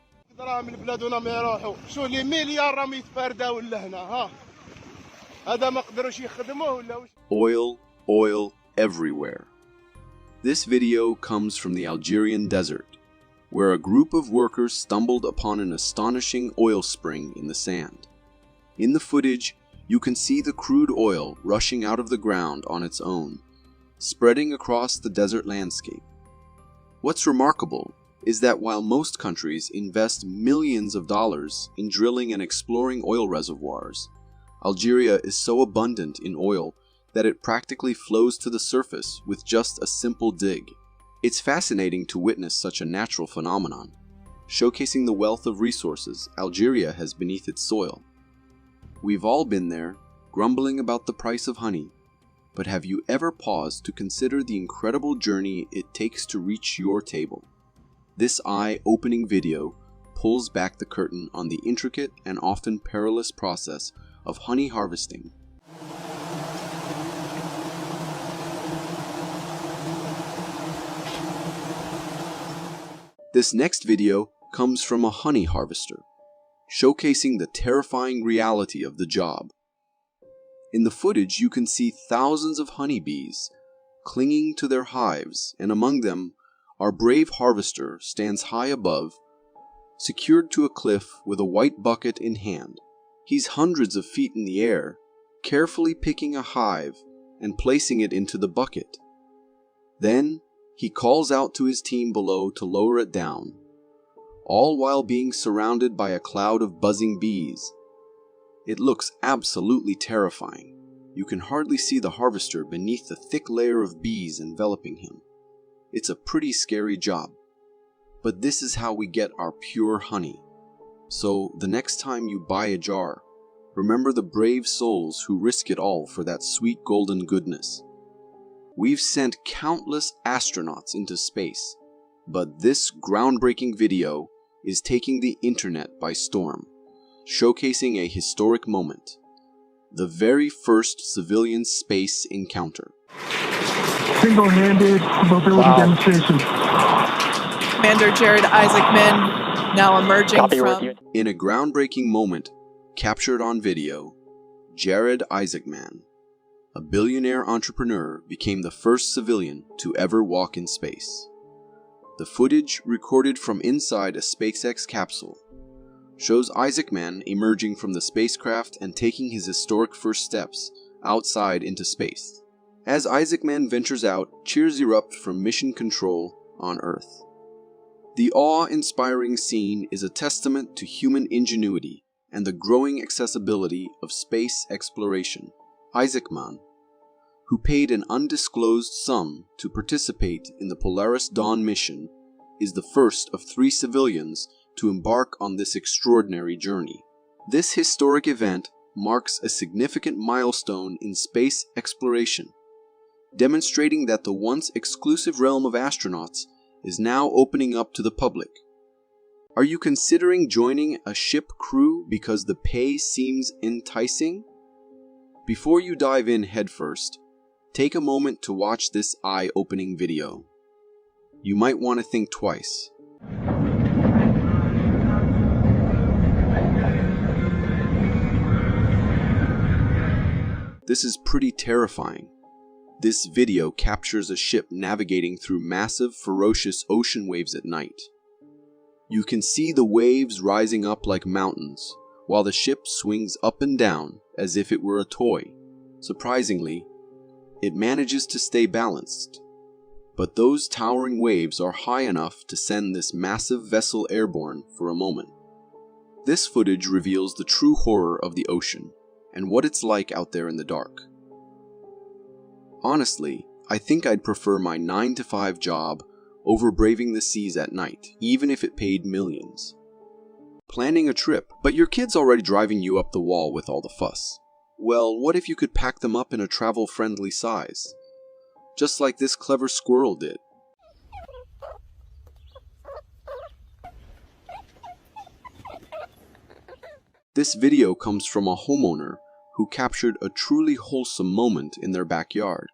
Oil, oil everywhere. This video comes from the Algerian desert, where a group of workers stumbled upon an astonishing oil spring in the sand. In the footage, you can see the crude oil rushing out of the ground on its own, spreading across the desert landscape. What's remarkable is that while most countries invest millions of dollars in drilling and exploring oil reservoirs, Algeria is so abundant in oil that it practically flows to the surface with just a simple dig. It's fascinating to witness such a natural phenomenon, showcasing the wealth of resources Algeria has beneath its soil. We've all been there, grumbling about the price of honey, but have you ever paused to consider the incredible journey it takes to reach your table? This eye-opening video pulls back the curtain on the intricate and often perilous process of honey harvesting. This next video comes from a honey harvester, showcasing the terrifying reality of the job. In the footage, you can see thousands of honeybees clinging to their hives, and among them, our brave harvester stands high above, secured to a cliff with a white bucket in hand. He's hundreds of feet in the air, carefully picking a hive and placing it into the bucket. Then, he calls out to his team below to lower it down, all while being surrounded by a cloud of buzzing bees. It looks absolutely terrifying. You can hardly see the harvester beneath the thick layer of bees enveloping him. It's a pretty scary job. But this is how we get our pure honey. So the next time you buy a jar, remember the brave souls who risk it all for that sweet golden goodness. We've sent countless astronauts into space, but this groundbreaking video is taking the internet by storm, showcasing a historic moment. The very first civilian space encounter. Single-handed mobility demonstration. Commander Jared Isaacman, now emerging from... In a groundbreaking moment captured on video, Jared Isaacman, a billionaire entrepreneur, became the first civilian to ever walk in space. The footage, recorded from inside a SpaceX capsule, shows Isaacman emerging from the spacecraft and taking his historic first steps outside into space. As Isaacman ventures out, cheers erupt from Mission Control on Earth. The awe-inspiring scene is a testament to human ingenuity and the growing accessibility of space exploration. Isaacman, who paid an undisclosed sum to participate in the Polaris Dawn mission, is the first of 3 civilians to embark on this extraordinary journey. This historic event marks a significant milestone in space exploration, demonstrating that the once exclusive realm of astronauts is now opening up to the public. Are you considering joining a ship crew because the pay seems enticing? Before you dive in headfirst, take a moment to watch this eye-opening video. You might want to think twice. This is pretty terrifying. This video captures a ship navigating through massive, ferocious ocean waves at night. You can see the waves rising up like mountains, while the ship swings up and down as if it were a toy. Surprisingly, it manages to stay balanced. But those towering waves are high enough to send this massive vessel airborne for a moment. This footage reveals the true horror of the ocean and what it's like out there in the dark. Honestly, I think I'd prefer my 9-to-5 job over braving the seas at night, even if it paid millions. Planning a trip, but your kid's already driving you up the wall with all the fuss. Well, what if you could pack them up in a travel-friendly size? Just like this clever squirrel did. This video comes from a homeowner who captured a truly wholesome moment in their backyard.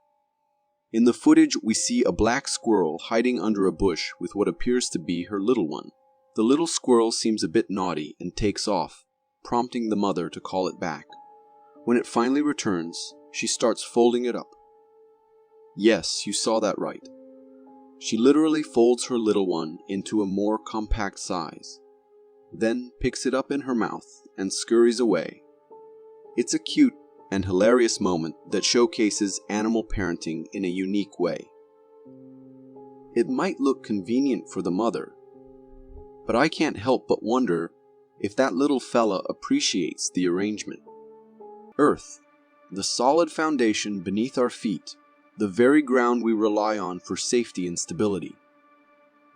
In the footage, we see a black squirrel hiding under a bush with what appears to be her little one. The little squirrel seems a bit naughty and takes off, prompting the mother to call it back. When it finally returns, she starts folding it up. Yes, you saw that right. She literally folds her little one into a more compact size, then picks it up in her mouth and scurries away. It's a cute and hilarious moment that showcases animal parenting in a unique way. It might look convenient for the mother, but I can't help but wonder if that little fella appreciates the arrangement. Earth, the solid foundation beneath our feet, the very ground we rely on for safety and stability.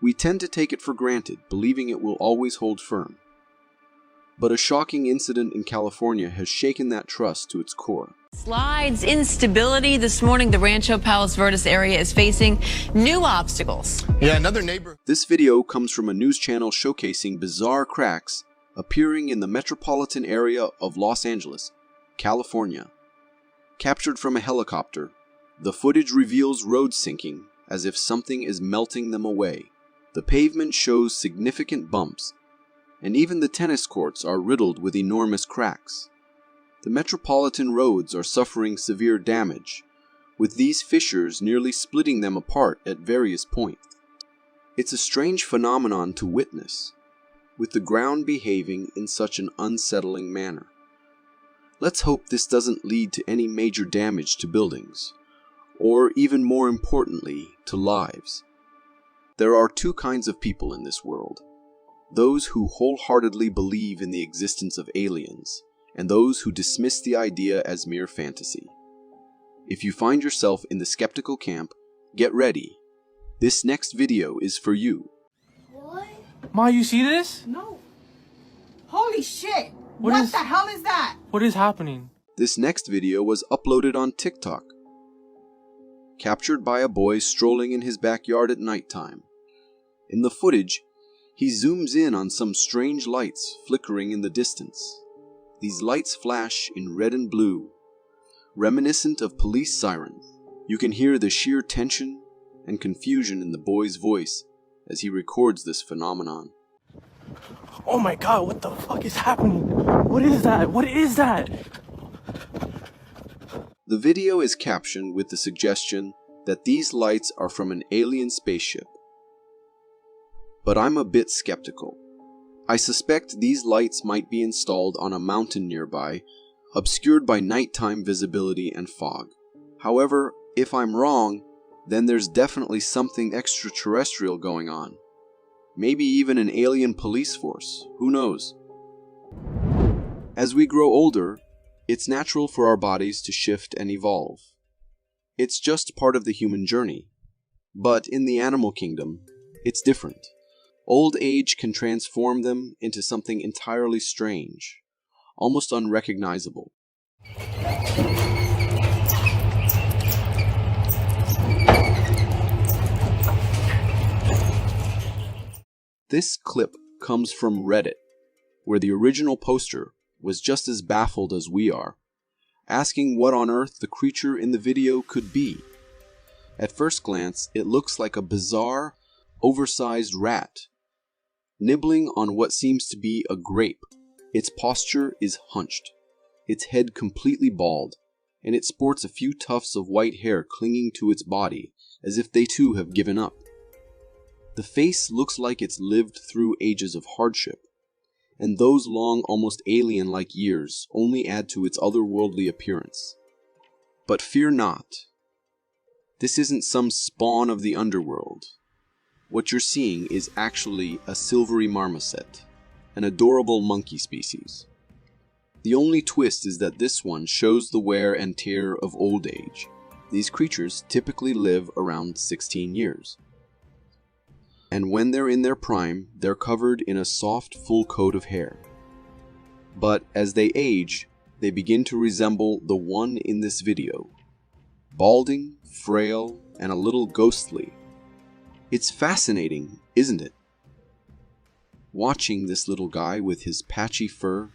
We tend to take it for granted, believing it will always hold firm. But a shocking incident in California has shaken that trust to its core. Slides, instability. This morning, the Rancho Palos Verdes area is facing new obstacles. Yeah, another neighbor. This video comes from a news channel showcasing bizarre cracks appearing in the metropolitan area of Los Angeles, California. Captured from a helicopter, the footage reveals roads sinking as if something is melting them away. The pavement shows significant bumps, and even the tennis courts are riddled with enormous cracks. The metropolitan roads are suffering severe damage, with these fissures nearly splitting them apart at various points. It's a strange phenomenon to witness, with the ground behaving in such an unsettling manner. Let's hope this doesn't lead to any major damage to buildings, or even more importantly, to lives. There are two kinds of people in this world: those who wholeheartedly believe in the existence of aliens, and those who dismiss the idea as mere fantasy. If you find yourself in the skeptical camp, get ready. This next video is for you. What? Ma, you see this? No. Holy shit! What What is- the hell is that? What is happening? This next video was uploaded on TikTok. Captured by a boy strolling in his backyard at nighttime. In the footage, he zooms in on some strange lights flickering in the distance. These lights flash in red and blue, reminiscent of police sirens. You can hear the sheer tension and confusion in the boy's voice as he records this phenomenon. Oh my god, what the fuck is happening? What is that? What is that? The video is captioned with the suggestion that these lights are from an alien spaceship. But I'm a bit skeptical. I suspect these lights might be installed on a mountain nearby, obscured by nighttime visibility and fog. However, if I'm wrong, then there's definitely something extraterrestrial going on. Maybe even an alien police force, who knows? As we grow older, it's natural for our bodies to shift and evolve. It's just part of the human journey. But in the animal kingdom, it's different. Old age can transform them into something entirely strange, almost unrecognizable. This clip comes from Reddit, where the original poster was just as baffled as we are, asking what on earth the creature in the video could be. At first glance, it looks like a bizarre, oversized rat, nibbling on what seems to be a grape. Its posture is hunched, its head completely bald, and it sports a few tufts of white hair clinging to its body, as if they too have given up. The face looks like it's lived through ages of hardship, and those long, almost alien-like ears only add to its otherworldly appearance. But fear not. This isn't some spawn of the underworld. What you're seeing is actually a silvery marmoset, an adorable monkey species. The only twist is that this one shows the wear and tear of old age. These creatures typically live around 16 years. And when they're in their prime, they're covered in a soft, full coat of hair. But as they age, they begin to resemble the one in this video. Balding, frail, and a little ghostly. It's fascinating, isn't it? Watching this little guy with his patchy fur,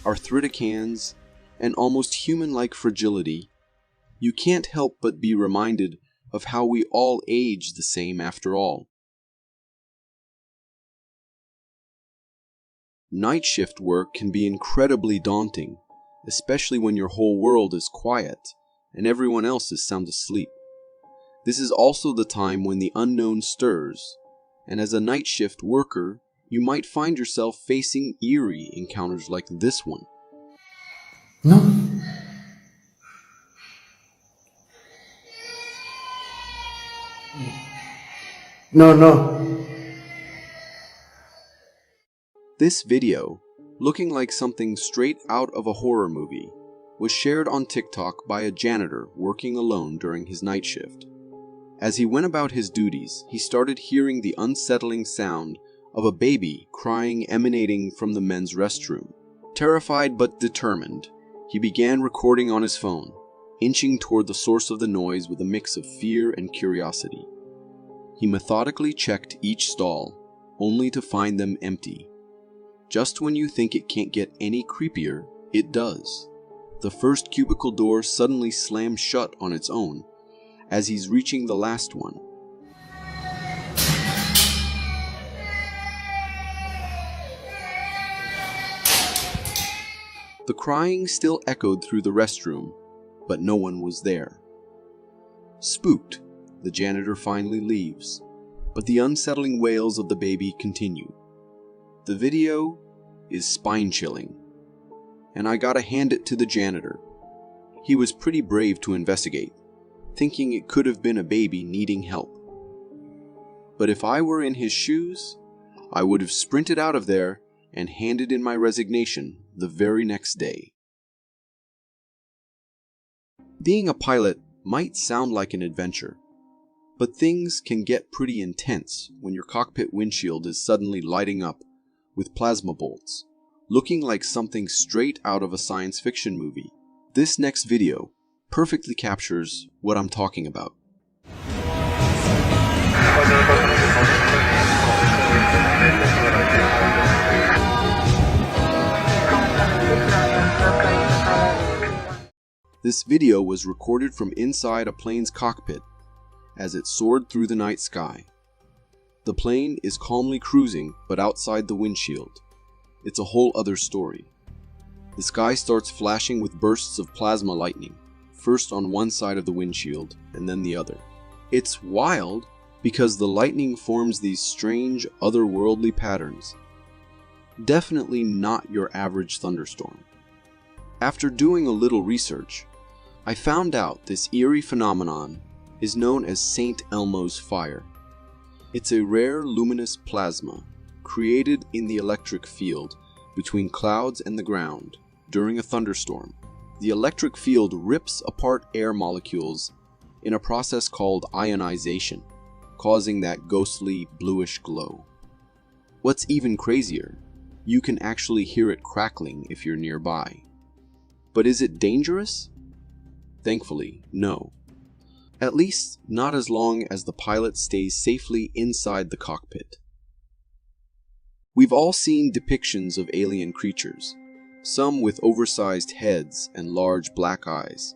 arthritic hands, and almost human-like fragility, you can't help but be reminded of how we all age the same after all. Night shift work can be incredibly daunting, especially when your whole world is quiet and everyone else is sound asleep. This is also the time when the unknown stirs, and as a night shift worker, you might find yourself facing eerie encounters like this one. No. No. This video, looking like something straight out of a horror movie, was shared on TikTok by a janitor working alone during his night shift. As he went about his duties, he started hearing the unsettling sound of a baby crying emanating from the men's restroom. Terrified but determined, He began recording on his phone, inching toward the source of the noise with a mix of fear and curiosity. He methodically checked each stall, only to find them empty. Just when you think it can't get any creepier, it does. The first cubicle door suddenly slams shut on its own as he's reaching the last one. The crying still echoed through the restroom, but no one was there. Spooked, the janitor finally leaves, but the unsettling wails of the baby continue. The video is spine-chilling, and I gotta hand it to the janitor. He was pretty brave to investigate, thinking it could have been a baby needing help. But if I were in his shoes, I would have sprinted out of there and handed in my resignation the very next day. Being a pilot might sound like an adventure, but things can get pretty intense when your cockpit windshield is suddenly lighting up with plasma bolts, looking like something straight out of a science fiction movie. This next video perfectly captures what I'm talking about. This video was recorded from inside a plane's cockpit as it soared through the night sky. The plane is calmly cruising, but outside the windshield, it's a whole other story. The sky starts flashing with bursts of plasma lightning, first on one side of the windshield and then the other. It's wild because the lightning forms these strange, otherworldly patterns. Definitely not your average thunderstorm. After doing a little research, I found out this eerie phenomenon is known as St. Elmo's fire. It's a rare luminous plasma created in the electric field between clouds and the ground during a thunderstorm. The electric field rips apart air molecules in a process called ionization, causing that ghostly bluish glow. What's even crazier, you can actually hear it crackling if you're nearby. But is it dangerous? Thankfully, no. At least not as long as the pilot stays safely inside the cockpit. We've all seen depictions of alien creatures, some with oversized heads and large black eyes,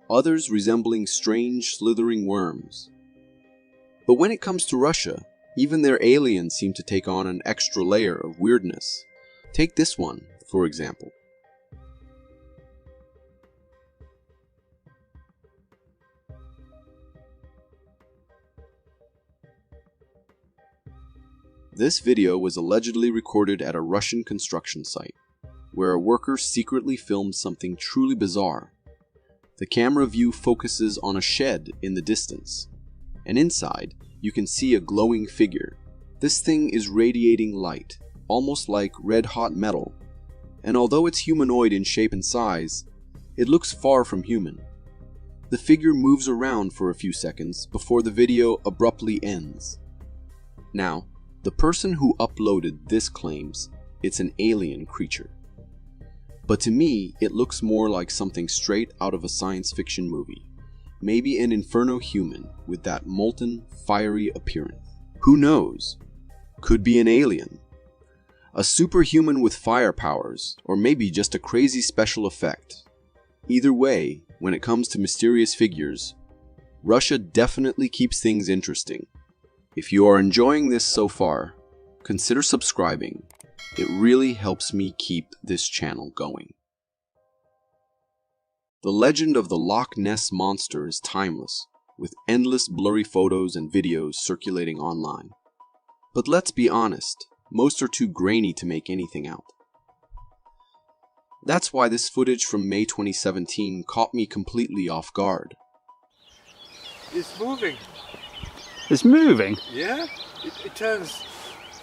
others resembling strange slithering worms. But when it comes to Russia, even their aliens seem to take on an extra layer of weirdness. Take this one, for example. This video was allegedly recorded at a Russian construction site, where a worker secretly filmed something truly bizarre. The camera view focuses on a shed in the distance, and inside you can see a glowing figure. This thing is radiating light, almost like red-hot metal, and although it's humanoid in shape and size, it looks far from human. The figure moves around for a few seconds before the video abruptly ends. Now, the person who uploaded this claims it's an alien creature. But to me, it looks more like something straight out of a science fiction movie. Maybe an inferno human with that molten, fiery appearance. Who knows? Could be an alien. A superhuman with fire powers, or maybe just a crazy special effect. Either way, when it comes to mysterious figures, Russia definitely keeps things interesting. If you are enjoying this so far, consider subscribing. It really helps me keep this channel going. The legend of the Loch Ness Monster is timeless, with endless blurry photos and videos circulating online. But let's be honest, most are too grainy to make anything out. That's why this footage from May 2017 caught me completely off guard. It's moving. It's moving? Yeah, it turns,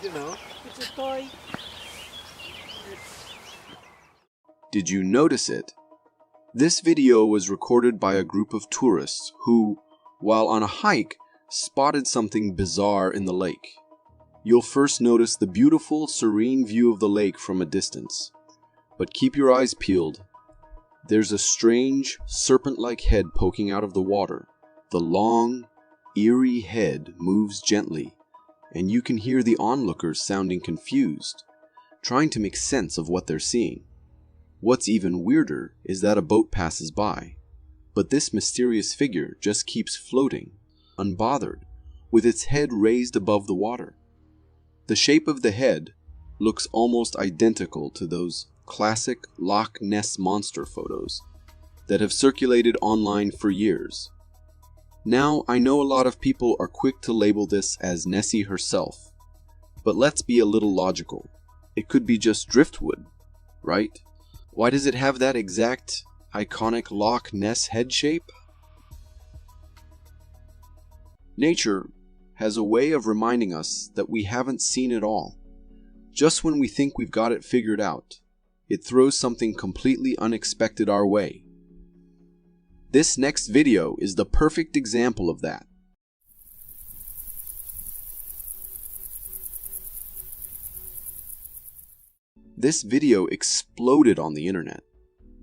you know. It's a toy. Did you notice it? This video was recorded by a group of tourists who, while on a hike, spotted something bizarre in the lake. You'll first notice the beautiful, serene view of the lake from a distance. But keep your eyes peeled. There's a strange, serpent-like head poking out of the water. The long, eerie head moves gently, and you can hear the onlookers sounding confused, trying to make sense of what they're seeing. What's even weirder is that a boat passes by, but this mysterious figure just keeps floating, unbothered, with its head raised above the water. The shape of the head looks almost identical to those classic Loch Ness Monster photos that have circulated online for years. Now, I know a lot of people are quick to label this as Nessie herself, but let's be a little logical. It could be just driftwood, right? Why does it have that exact, iconic Loch Ness head shape? Nature has a way of reminding us that we haven't seen it all. Just when we think we've got it figured out, it throws something completely unexpected our way. This next video is the perfect example of that. This video exploded on the internet,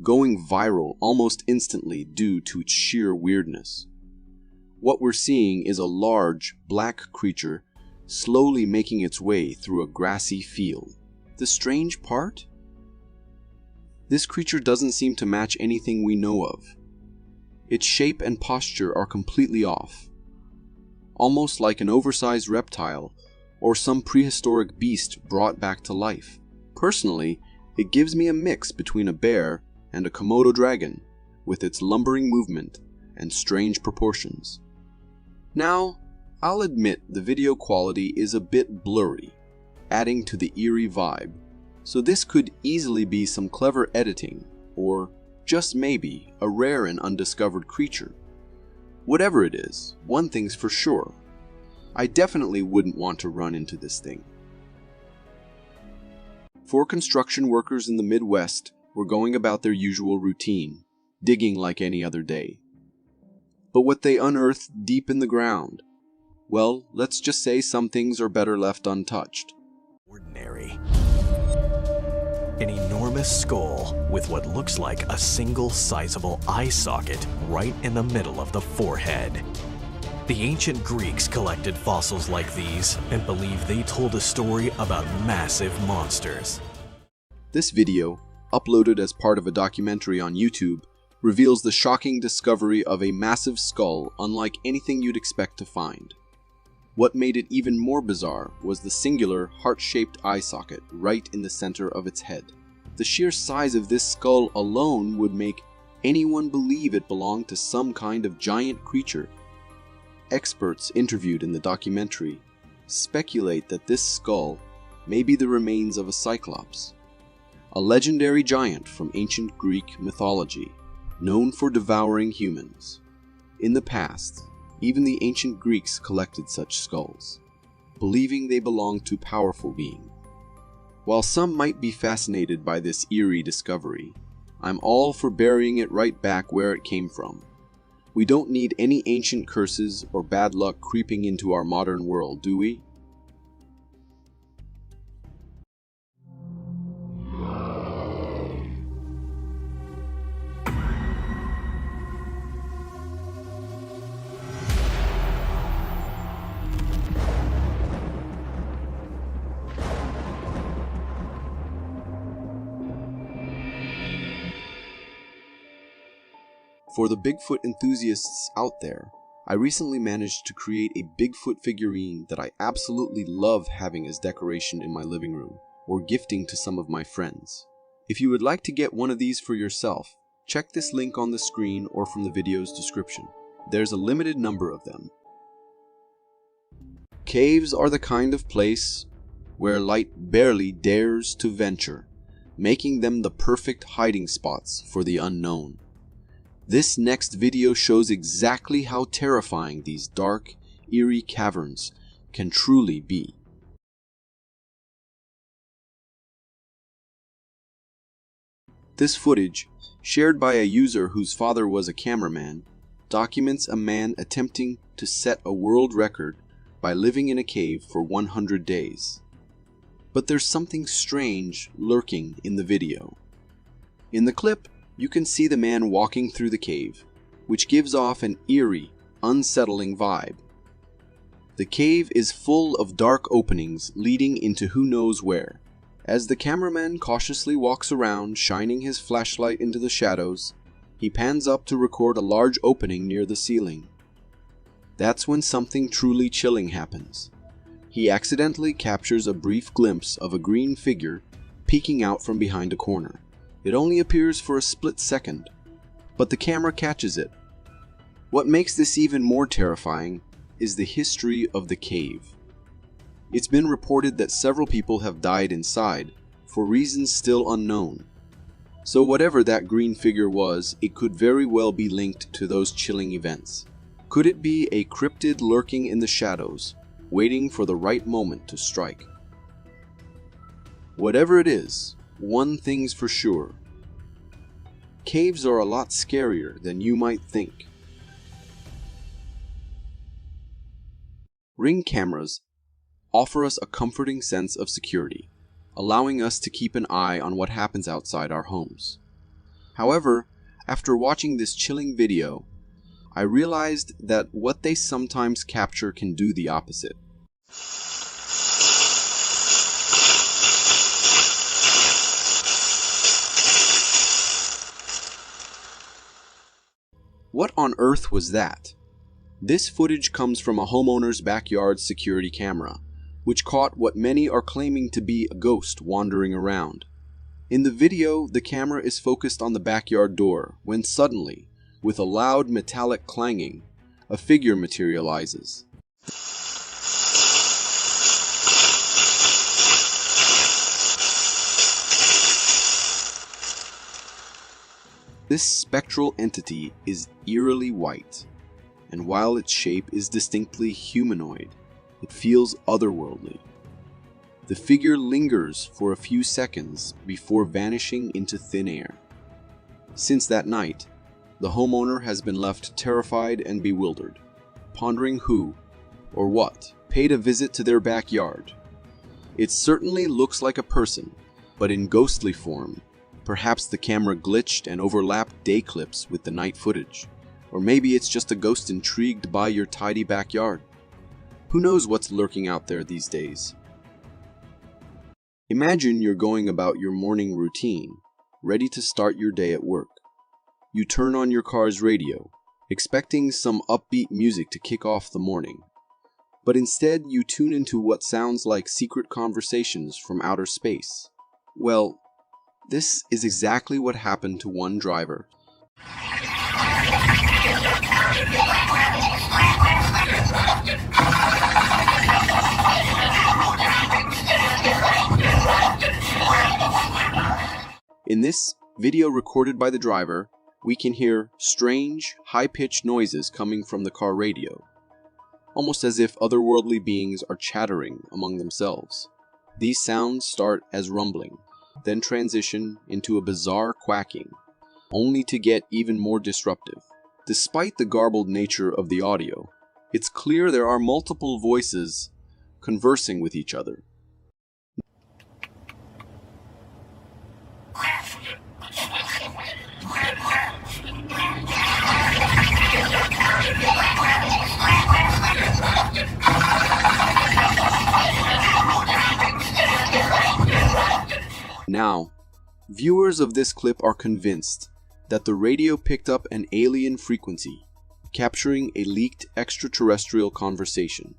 going viral almost instantly due to its sheer weirdness. What we're seeing is a large, black creature slowly making its way through a grassy field. The strange part? This creature doesn't seem to match anything we know of. Its shape and posture are completely off, almost like an oversized reptile or some prehistoric beast brought back to life. Personally, it gives me a mix between a bear and a Komodo dragon, with its lumbering movement and strange proportions. Now, I'll admit the video quality is a bit blurry, adding to the eerie vibe, so this could easily be some clever editing, or just maybe a rare and undiscovered creature. Whatever it is, one thing's for sure, I definitely wouldn't want to run into this thing. 4 construction workers in the Midwest were going about their usual routine, digging like any other day. But what they unearthed deep in the ground, well, let's just say some things are better left untouched. Ordinary. An enormous skull with what looks like a single sizable eye socket right in the middle of the forehead. The ancient Greeks collected fossils like these and believed they told a story about massive monsters. This video, uploaded as part of a documentary on YouTube, reveals the shocking discovery of a massive skull unlike anything you'd expect to find. What made it even more bizarre was the singular, heart-shaped eye socket right in the center of its head. The sheer size of this skull alone would make anyone believe it belonged to some kind of giant creature. Experts interviewed in the documentary speculate that this skull may be the remains of a cyclops, a legendary giant from ancient Greek mythology, known for devouring humans. In the past, even the ancient Greeks collected such skulls, believing they belonged to powerful beings. While some might be fascinated by this eerie discovery, I'm all for burying it right back where it came from. We don't need any ancient curses or bad luck creeping into our modern world, do we? For the Bigfoot enthusiasts out there, I recently managed to create a Bigfoot figurine that I absolutely love having as decoration in my living room, or gifting to some of my friends. If you would like to get one of these for yourself, check this link on the screen or from the video's description. There's a limited number of them. Caves are the kind of place where light barely dares to venture, making them the perfect hiding spots for the unknown. This next video shows exactly how terrifying these dark, eerie caverns can truly be. This footage, shared by a user whose father was a cameraman, documents a man attempting to set a world record by living in a cave for 100 days. But there's something strange lurking in the video. In the clip, You can see the man walking through the cave, which gives off an eerie, unsettling vibe. The cave is full of dark openings leading into who knows where. As the cameraman cautiously walks around, shining his flashlight into the shadows, he pans up to record a large opening near the ceiling. That's when something truly chilling happens. He accidentally captures a brief glimpse of a green figure peeking out from behind a corner. It only appears for a split second, but the camera catches it. What makes this even more terrifying is the history of the cave. It's been reported that several people have died inside, for reasons still unknown. So whatever that green figure was, it could very well be linked to those chilling events. Could it be a cryptid lurking in the shadows, waiting for the right moment to strike? Whatever it is, one thing's for sure. Caves are a lot scarier than you might think. Ring cameras offer us a comforting sense of security, allowing us to keep an eye on what happens outside our homes. However, after watching this chilling video, I realized that what they sometimes capture can do the opposite. What on earth was that? This footage comes from a homeowner's backyard security camera, which caught what many are claiming to be a ghost wandering around. In the video, the camera is focused on the backyard door, when suddenly, with a loud metallic clanging, a figure materializes. This spectral entity is eerily white, and while its shape is distinctly humanoid, it feels otherworldly. The figure lingers for a few seconds before vanishing into thin air. Since that night, the homeowner has been left terrified and bewildered, pondering who, or what, paid a visit to their backyard. It certainly looks like a person, but in ghostly form. Perhaps the camera glitched and overlapped day clips with the night footage. Or maybe it's just a ghost intrigued by your tidy backyard. Who knows what's lurking out there these days? Imagine you're going about your morning routine, ready to start your day at work. You turn on your car's radio, expecting some upbeat music to kick off the morning. But instead, you tune into what sounds like secret conversations from outer space. Well, this is exactly what happened to one driver. In this video recorded by the driver, we can hear strange, high-pitched noises coming from the car radio, almost as if otherworldly beings are chattering among themselves. These sounds start as rumbling, then transition into a bizarre quacking, only to get even more disruptive. Despite the garbled nature of the audio, it's clear there are multiple voices conversing with each other. Now, viewers of this clip are convinced that the radio picked up an alien frequency, capturing a leaked extraterrestrial conversation.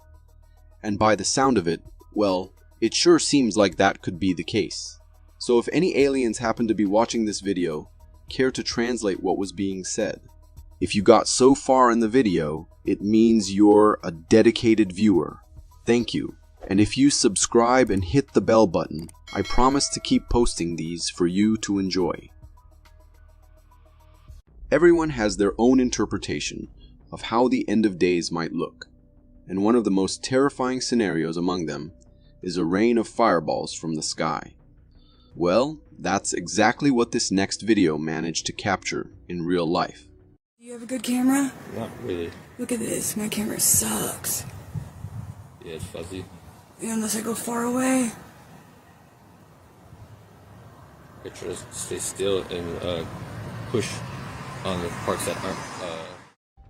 And by the sound of it, well, it sure seems like that could be the case. So if any aliens happen to be watching this video, care to translate what was being said? If you got so far in the video, it means you're a dedicated viewer. Thank you. And if you subscribe and hit the bell button, I promise to keep posting these for you to enjoy. Everyone has their own interpretation of how the end of days might look, and one of the most terrifying scenarios among them is a rain of fireballs from the sky. Well, that's exactly what this next video managed to capture in real life. Do you have a good camera? Not really. Look at this, my camera sucks. Yeah, it's fuzzy. Yeah, unless I go far away. I try to stay still and push on the parts that aren't.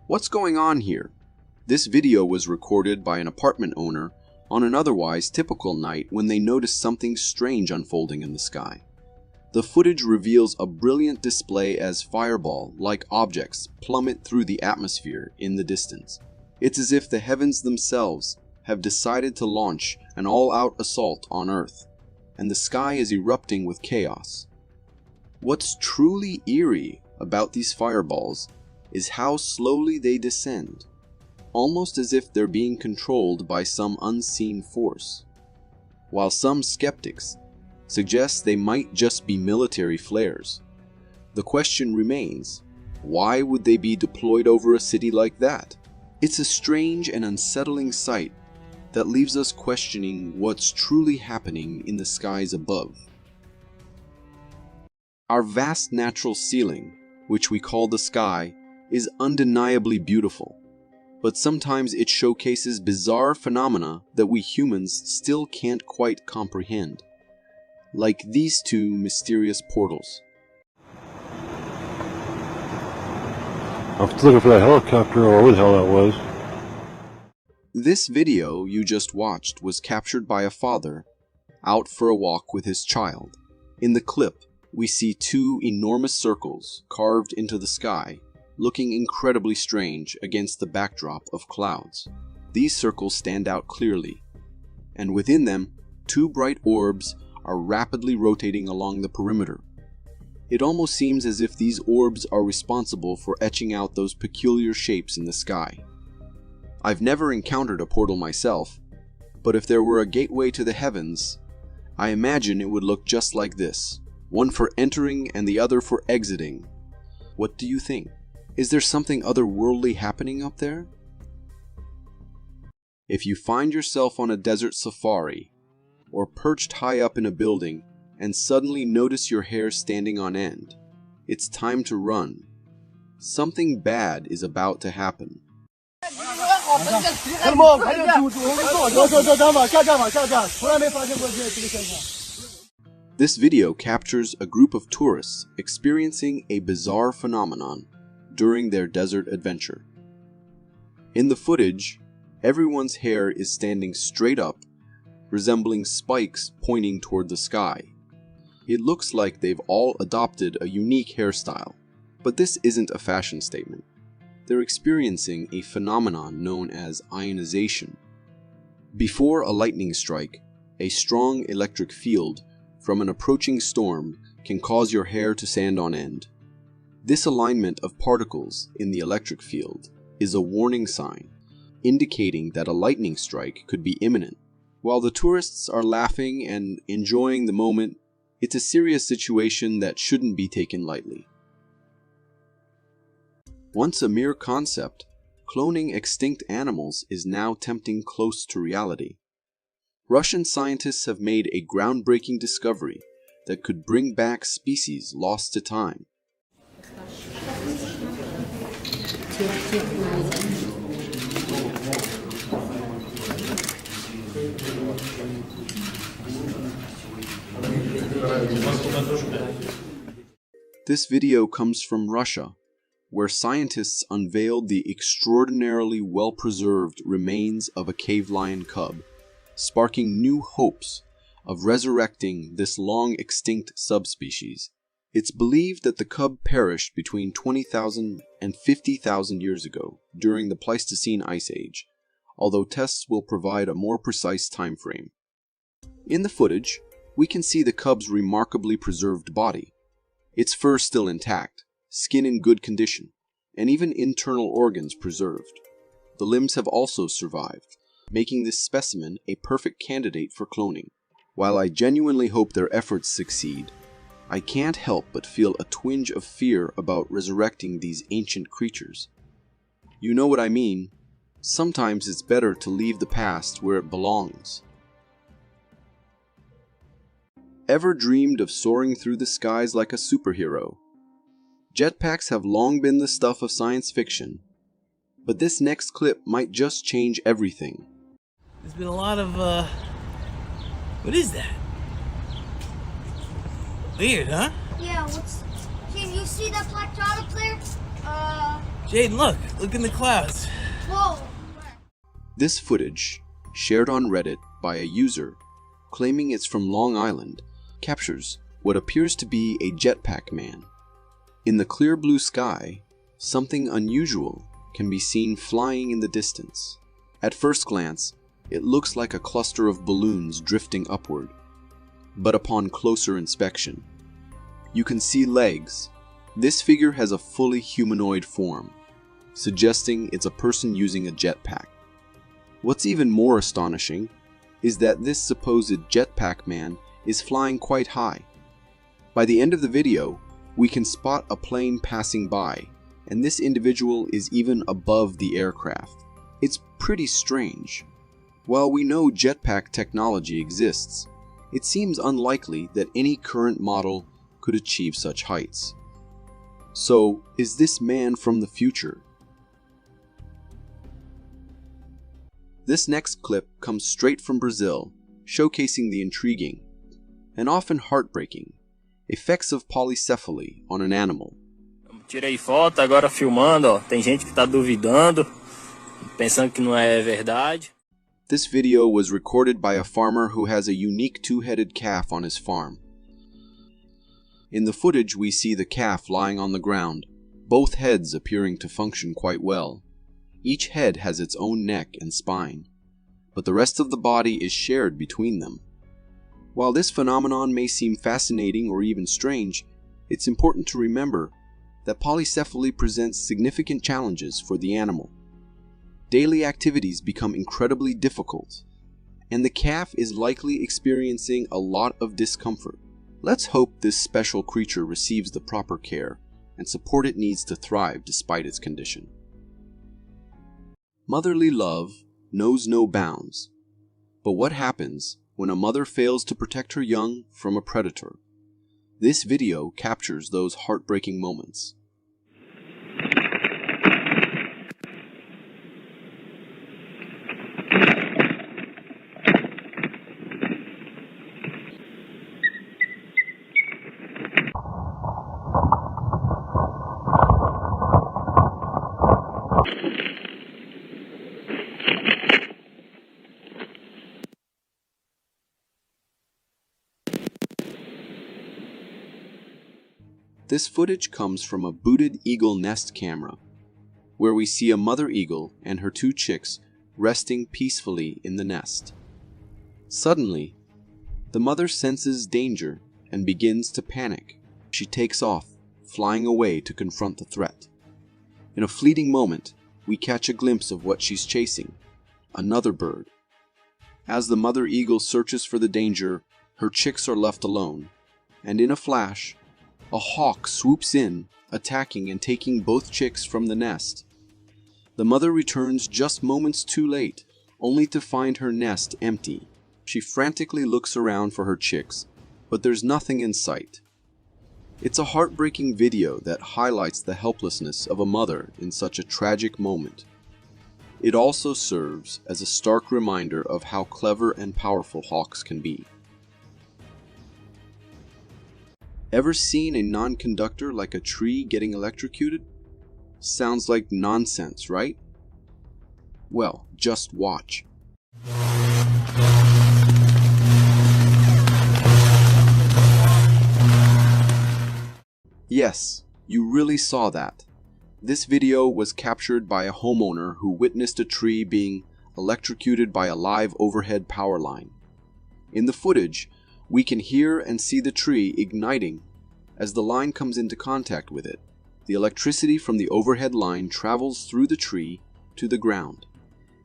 What's going on here? This video was recorded by an apartment owner on an otherwise typical night when they noticed something strange unfolding in the sky. The footage reveals a brilliant display as fireball-like objects plummet through the atmosphere in the distance. It's as if the heavens themselves have decided to launch an all-out assault on Earth, and the sky is erupting with chaos. What's truly eerie about these fireballs is how slowly they descend, almost as if they're being controlled by some unseen force. While some skeptics suggest they might just be military flares, the question remains, why would they be deployed over a city like that? It's a strange and unsettling sight that leaves us questioning what's truly happening in the skies above. Our vast natural ceiling, which we call the sky, is undeniably beautiful, but sometimes it showcases bizarre phenomena that we humans still can't quite comprehend, like these two mysterious portals. I was looking for that helicopter or what the hell that was. This video you just watched was captured by a father out for a walk with his child. In the clip, we see two enormous circles carved into the sky, looking incredibly strange against the backdrop of clouds. These circles stand out clearly, and within them, two bright orbs are rapidly rotating along the perimeter. It almost seems as if these orbs are responsible for etching out those peculiar shapes in the sky. I've never encountered a portal myself, but if there were a gateway to the heavens, I imagine it would look just like this, one for entering and the other for exiting. What do you think? Is there something otherworldly happening up there? If you find yourself on a desert safari, or perched high up in a building and suddenly notice your hair standing on end, it's time to run. Something bad is about to happen. This video captures a group of tourists experiencing a bizarre phenomenon during their desert adventure. In the footage, everyone's hair is standing straight up, resembling spikes pointing toward the sky. It looks like they've all adopted a unique hairstyle, but this isn't a fashion statement. They're experiencing a phenomenon known as ionization. Before a lightning strike, a strong electric field from an approaching storm can cause your hair to stand on end. This alignment of particles in the electric field is a warning sign, indicating that a lightning strike could be imminent. While the tourists are laughing and enjoying the moment, it's a serious situation that shouldn't be taken lightly. Once a mere concept, cloning extinct animals is now tempting close to reality. Russian scientists have made a groundbreaking discovery that could bring back species lost to time. This video comes from Russia, where scientists unveiled the extraordinarily well-preserved remains of a cave lion cub, sparking new hopes of resurrecting this long-extinct subspecies. It's believed that the cub perished between 20,000 and 50,000 years ago during the Pleistocene Ice Age, although tests will provide a more precise time frame. In the footage, we can see the cub's remarkably preserved body. Its fur still intact, skin in good condition, and even internal organs preserved. The limbs have also survived, making this specimen a perfect candidate for cloning. While I genuinely hope their efforts succeed, I can't help but feel a twinge of fear about resurrecting these ancient creatures. You know what I mean? Sometimes it's better to leave the past where it belongs. Ever dreamed of soaring through the skies like a superhero? Jetpacks have long been the stuff of science fiction, but this next clip might just change everything. There's been a lot of, what is that? Weird, huh? Yeah, Can you see that black dot up there? Jade, look in the clouds. Whoa. This footage, shared on Reddit by a user claiming it's from Long Island, captures what appears to be a jetpack man. In the clear blue sky, something unusual can be seen flying in the distance. At first glance, it looks like a cluster of balloons drifting upward, but upon closer inspection, you can see legs. This figure has a fully humanoid form, suggesting it's a person using a jetpack. What's even more astonishing is that this supposed jetpack man is flying quite high. By the end of the video, we can spot a plane passing by, and this individual is even above the aircraft. It's pretty strange. While we know jetpack technology exists, it seems unlikely that any current model could achieve such heights. So, is this man from the future? This next clip comes straight from Brazil, showcasing the intriguing, and often heartbreaking, effects of polycephaly on an animal. Tirei foto, agora filmando, ó. Tem gente que tá duvidando, pensando que não é verdade. This video was recorded by a farmer who has a unique two-headed calf on his farm. In the footage, we see the calf lying on the ground, both heads appearing to function quite well. Each head has its own neck and spine, but the rest of the body is shared between them. While this phenomenon may seem fascinating or even strange, it's important to remember that polycephaly presents significant challenges for the animal. Daily activities become incredibly difficult, and the calf is likely experiencing a lot of discomfort. Let's hope this special creature receives the proper care and support it needs to thrive despite its condition. Motherly love knows no bounds, but what happens when a mother fails to protect her young from a predator? This video captures those heartbreaking moments. This footage comes from a booted eagle nest camera, where we see a mother eagle and her two chicks resting peacefully in the nest. Suddenly, the mother senses danger and begins to panic. She takes off, flying away to confront the threat. In a fleeting moment, we catch a glimpse of what she's chasing, another bird. As the mother eagle searches for the danger, her chicks are left alone, and in a flash, a hawk swoops in, attacking and taking both chicks from the nest. The mother returns just moments too late, only to find her nest empty. She frantically looks around for her chicks, but there's nothing in sight. It's a heartbreaking video that highlights the helplessness of a mother in such a tragic moment. It also serves as a stark reminder of how clever and powerful hawks can be. Ever seen a non-conductor like a tree getting electrocuted? Sounds like nonsense, right? Well, just watch. Yes, you really saw that. This video was captured by a homeowner who witnessed a tree being electrocuted by a live overhead power line. In the footage, we can hear and see the tree igniting as the line comes into contact with it. The electricity from the overhead line travels through the tree to the ground,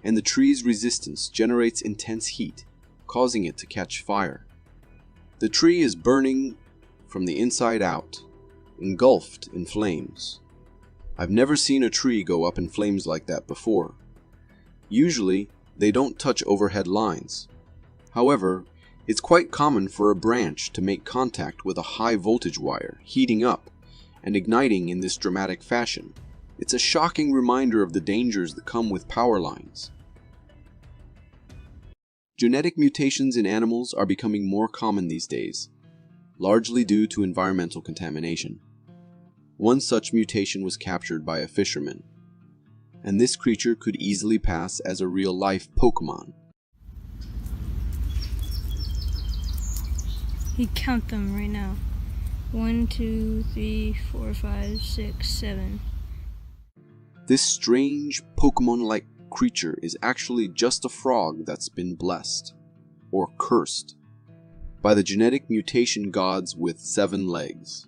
and the tree's resistance generates intense heat, causing it to catch fire. The tree is burning from the inside out, engulfed in flames. I've never seen a tree go up in flames like that before. Usually, they don't touch overhead lines. However, it's quite common for a branch to make contact with a high voltage wire, heating up and igniting in this dramatic fashion. It's a shocking reminder of the dangers that come with power lines. Genetic mutations in animals are becoming more common these days, largely due to environmental contamination. One such mutation was captured by a fisherman, and this creature could easily pass as a real-life Pokemon. You count them right now. 1, 2, 3, 4, 5, 6, 7. This strange Pokemon-like creature is actually just a frog that's been blessed, or cursed, by the genetic mutation gods with 7 legs.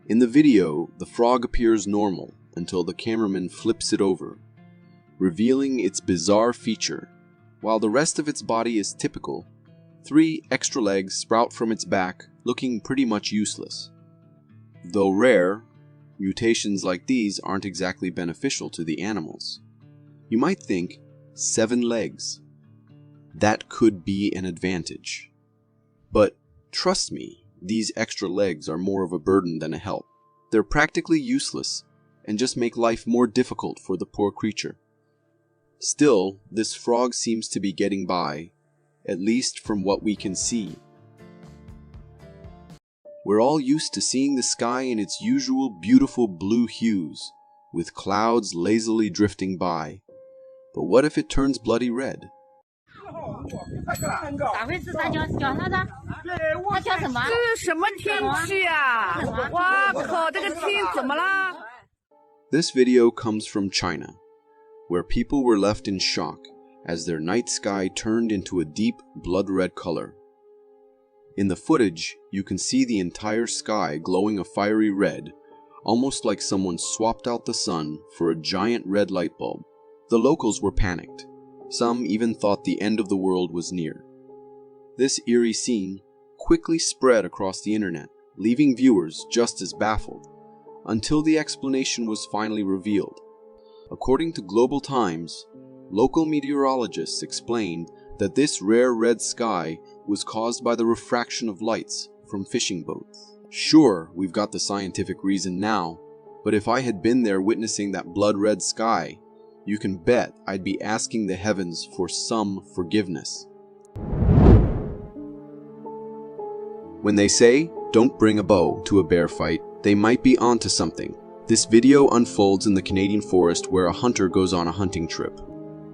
In the video, the frog appears normal until the cameraman flips it over, revealing its bizarre feature. While the rest of its body is typical, 3 extra legs sprout from its back, looking pretty much useless. Though rare, mutations like these aren't exactly beneficial to the animals. You might think, 7 legs. That could be an advantage. But trust me, these extra legs are more of a burden than a help. They're practically useless and just make life more difficult for the poor creature. Still, this frog seems to be getting by, at least from what we can see. We're all used to seeing the sky in its usual beautiful blue hues, with clouds lazily drifting by. But what if it turns bloody red? This video comes from China, where people were left in shock as their night sky turned into a deep blood-red color. In the footage, you can see the entire sky glowing a fiery red, almost like someone swapped out the sun for a giant red light bulb. The locals were panicked. Some even thought the end of the world was near. This eerie scene quickly spread across the internet, leaving viewers just as baffled, until the explanation was finally revealed. According to Global Times, local meteorologists explained that this rare red sky was caused by the refraction of lights from fishing boats. Sure, we've got the scientific reason now, but if I had been there witnessing that blood-red sky, you can bet I'd be asking the heavens for some forgiveness. When they say, don't bring a bow to a bear fight, they might be onto something. This video unfolds in the Canadian forest where a hunter goes on a hunting trip.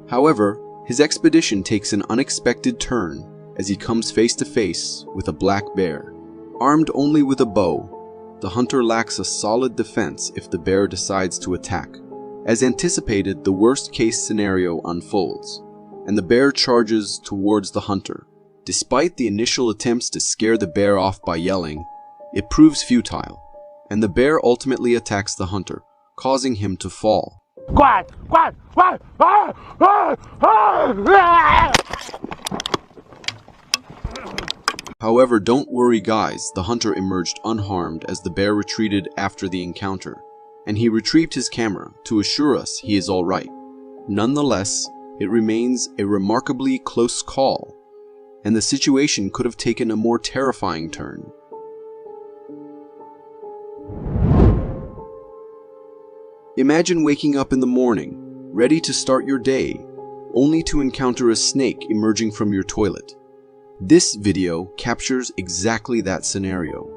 However, his expedition takes an unexpected turn as he comes face to face with a black bear. Armed only with a bow, the hunter lacks a solid defense if the bear decides to attack. As anticipated, the worst-case scenario unfolds, and the bear charges towards the hunter. Despite the initial attempts to scare the bear off by yelling, it proves futile, and the bear ultimately attacks the hunter, causing him to fall. However, don't worry guys, the hunter emerged unharmed as the bear retreated after the encounter, and he retrieved his camera to assure us he is alright. Nonetheless, it remains a remarkably close call, and the situation could have taken a more terrifying turn. Imagine waking up in the morning, ready to start your day, only to encounter a snake emerging from your toilet. This video captures exactly that scenario,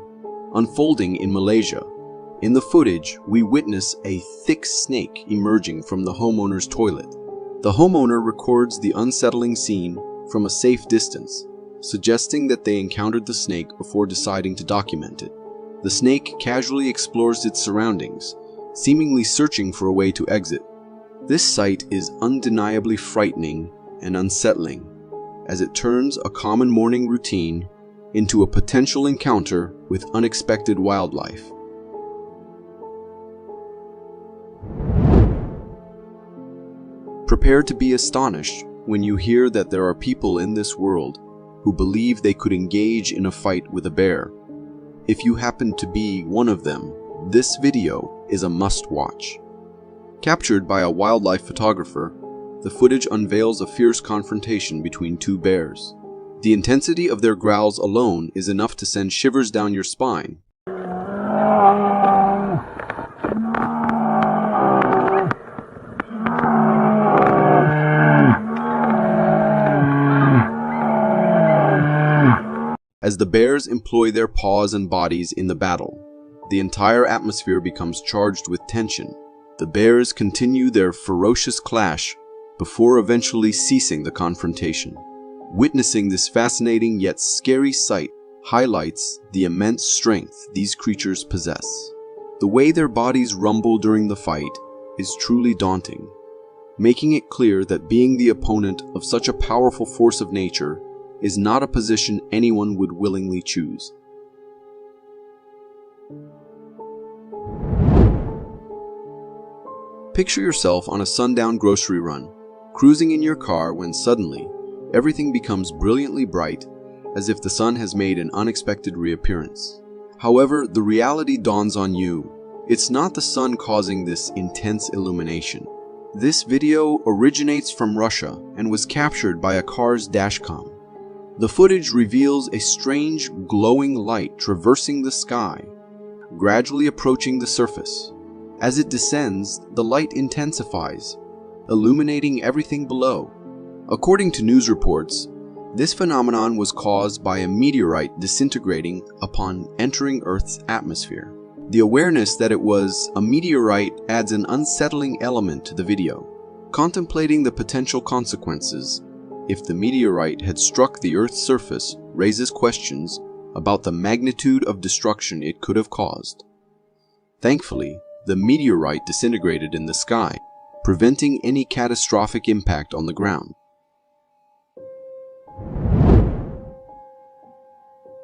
unfolding in Malaysia. In the footage, we witness a thick snake emerging from the homeowner's toilet. The homeowner records the unsettling scene from a safe distance, suggesting that they encountered the snake before deciding to document it. The snake casually explores its surroundings, seemingly searching for a way to exit. This sight is undeniably frightening and unsettling, as it turns a common morning routine into a potential encounter with unexpected wildlife. Prepare to be astonished when you hear that there are people in this world who believe they could engage in a fight with a bear. If you happen to be one of them, this video is a must-watch. Captured by a wildlife photographer, the footage unveils a fierce confrontation between 2 bears. The intensity of their growls alone is enough to send shivers down your spine. As the bears employ their paws and bodies in the battle, the entire atmosphere becomes charged with tension. The bears continue their ferocious clash before eventually ceasing the confrontation. Witnessing this fascinating yet scary sight highlights the immense strength these creatures possess. The way their bodies rumble during the fight is truly daunting, making it clear that being the opponent of such a powerful force of nature is not a position anyone would willingly choose. Picture yourself on a sundown grocery run, cruising in your car when suddenly everything becomes brilliantly bright, as if the sun has made an unexpected reappearance. However, the reality dawns on you. It's not the sun causing this intense illumination. This video originates from Russia and was captured by a car's dashcam. The footage reveals a strange glowing light traversing the sky, gradually approaching the surface. As it descends, the light intensifies, illuminating everything below. According to news reports, this phenomenon was caused by a meteorite disintegrating upon entering Earth's atmosphere. The awareness that it was a meteorite adds an unsettling element to the video. Contemplating the potential consequences if the meteorite had struck the Earth's surface raises questions about the magnitude of destruction it could have caused. Thankfully, the meteorite disintegrated in the sky, preventing any catastrophic impact on the ground.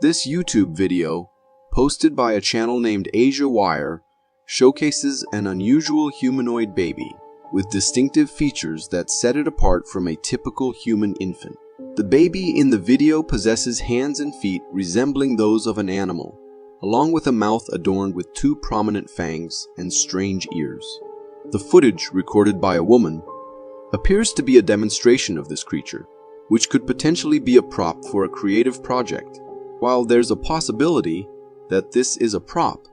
This YouTube video, posted by a channel named Asia Wire, showcases an unusual humanoid baby with distinctive features that set it apart from a typical human infant. The baby in the video possesses hands and feet resembling those of an animal, along with a mouth adorned with two prominent fangs and strange ears. The footage, recorded by a woman, appears to be a demonstration of this creature, which could potentially be a prop for a creative project. While there's a possibility that this is a prop,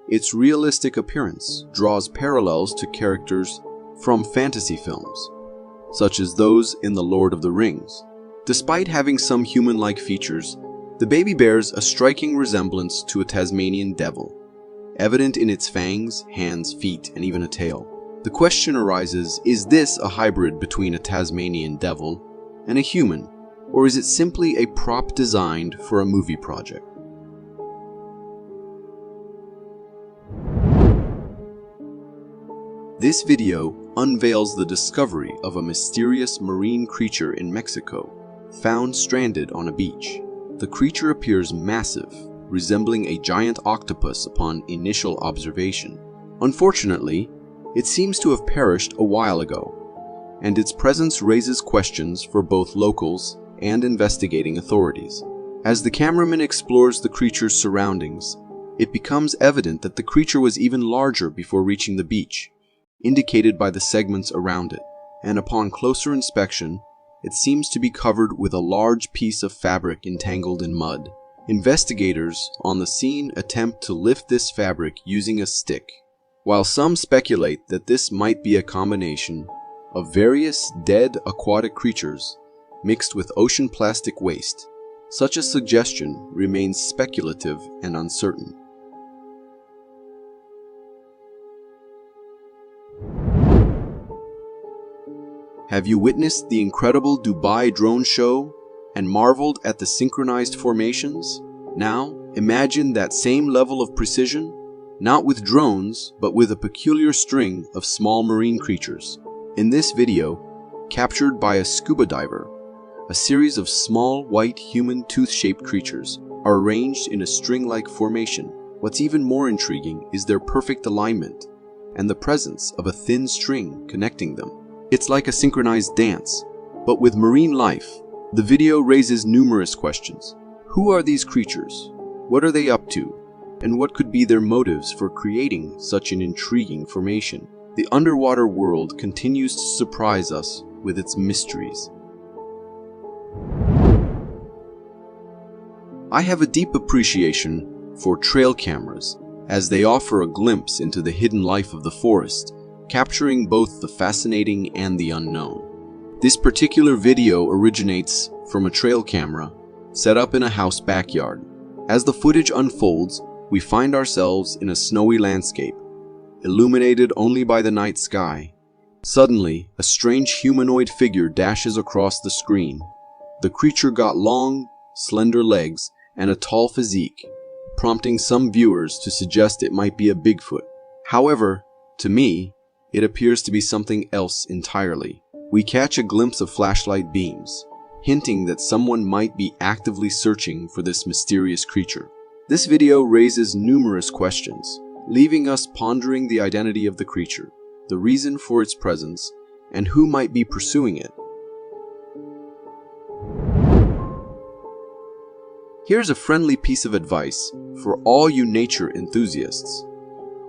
its realistic appearance draws parallels to characters from fantasy films, such as those in The Lord of the Rings. Despite having some human-like features, the baby bears a striking resemblance to a Tasmanian devil, evident in its fangs, hands, feet, and even a tail. The question arises, is this a hybrid between a Tasmanian devil and a human, or is it simply a prop designed for a movie project? This video unveils the discovery of a mysterious marine creature in Mexico, found stranded on a beach. The creature appears massive, resembling a giant octopus upon initial observation. Unfortunately, it seems to have perished a while ago, and its presence raises questions for both locals and investigating authorities. As the cameraman explores the creature's surroundings, it becomes evident that the creature was even larger before reaching the beach, indicated by the segments around it, and upon closer inspection, it seems to be covered with a large piece of fabric entangled in mud. Investigators on the scene attempt to lift this fabric using a stick. While some speculate that this might be a combination of various dead aquatic creatures mixed with ocean plastic waste, such a suggestion remains speculative and uncertain. Have you witnessed the incredible Dubai drone show and marveled at the synchronized formations? Now, imagine that same level of precision, not with drones, but with a peculiar string of small marine creatures. In this video, captured by a scuba diver, a series of small white human tooth-shaped creatures are arranged in a string-like formation. What's even more intriguing is their perfect alignment and the presence of a thin string connecting them. It's like a synchronized dance, but with marine life. The video raises numerous questions. Who are these creatures? What are they up to? And what could be their motives for creating such an intriguing formation? The underwater world continues to surprise us with its mysteries. I have a deep appreciation for trail cameras, as they offer a glimpse into the hidden life of the forest, capturing both the fascinating and the unknown. This particular video originates from a trail camera set up in a house backyard. As the footage unfolds, We find ourselves in a snowy landscape, illuminated only by the night sky. Suddenly, a strange humanoid figure dashes across the screen. The creature got long, slender legs and a tall physique, prompting some viewers to suggest it might be a Bigfoot. However, to me, it appears to be something else entirely. We catch a glimpse of flashlight beams, hinting that someone might be actively searching for this mysterious creature. This video raises numerous questions, leaving us pondering the identity of the creature, the reason for its presence, and who might be pursuing it. Here's a friendly piece of advice for all you nature enthusiasts.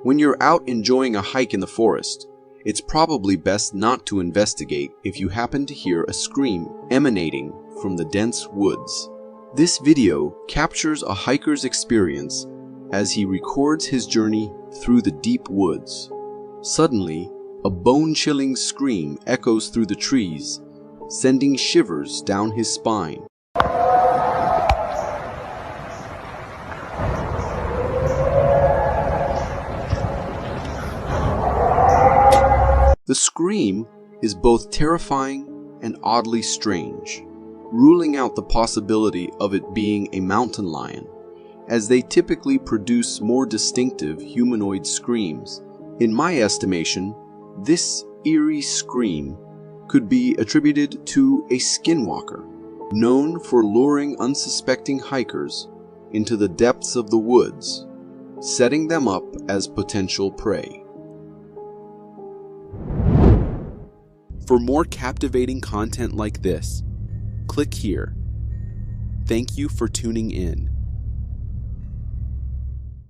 When you're out enjoying a hike in the forest, it's probably best not to investigate if you happen to hear a scream emanating from the dense woods. This video captures a hiker's experience as he records his journey through the deep woods. Suddenly, a bone-chilling scream echoes through the trees, sending shivers down his spine. The scream is both terrifying and oddly strange, ruling out the possibility of it being a mountain lion, as they typically produce more distinctive humanoid screams. In my estimation, this eerie scream could be attributed to a skinwalker, known for luring unsuspecting hikers into the depths of the woods, setting them up as potential prey. For more captivating content like this, click here. Thank you for tuning in.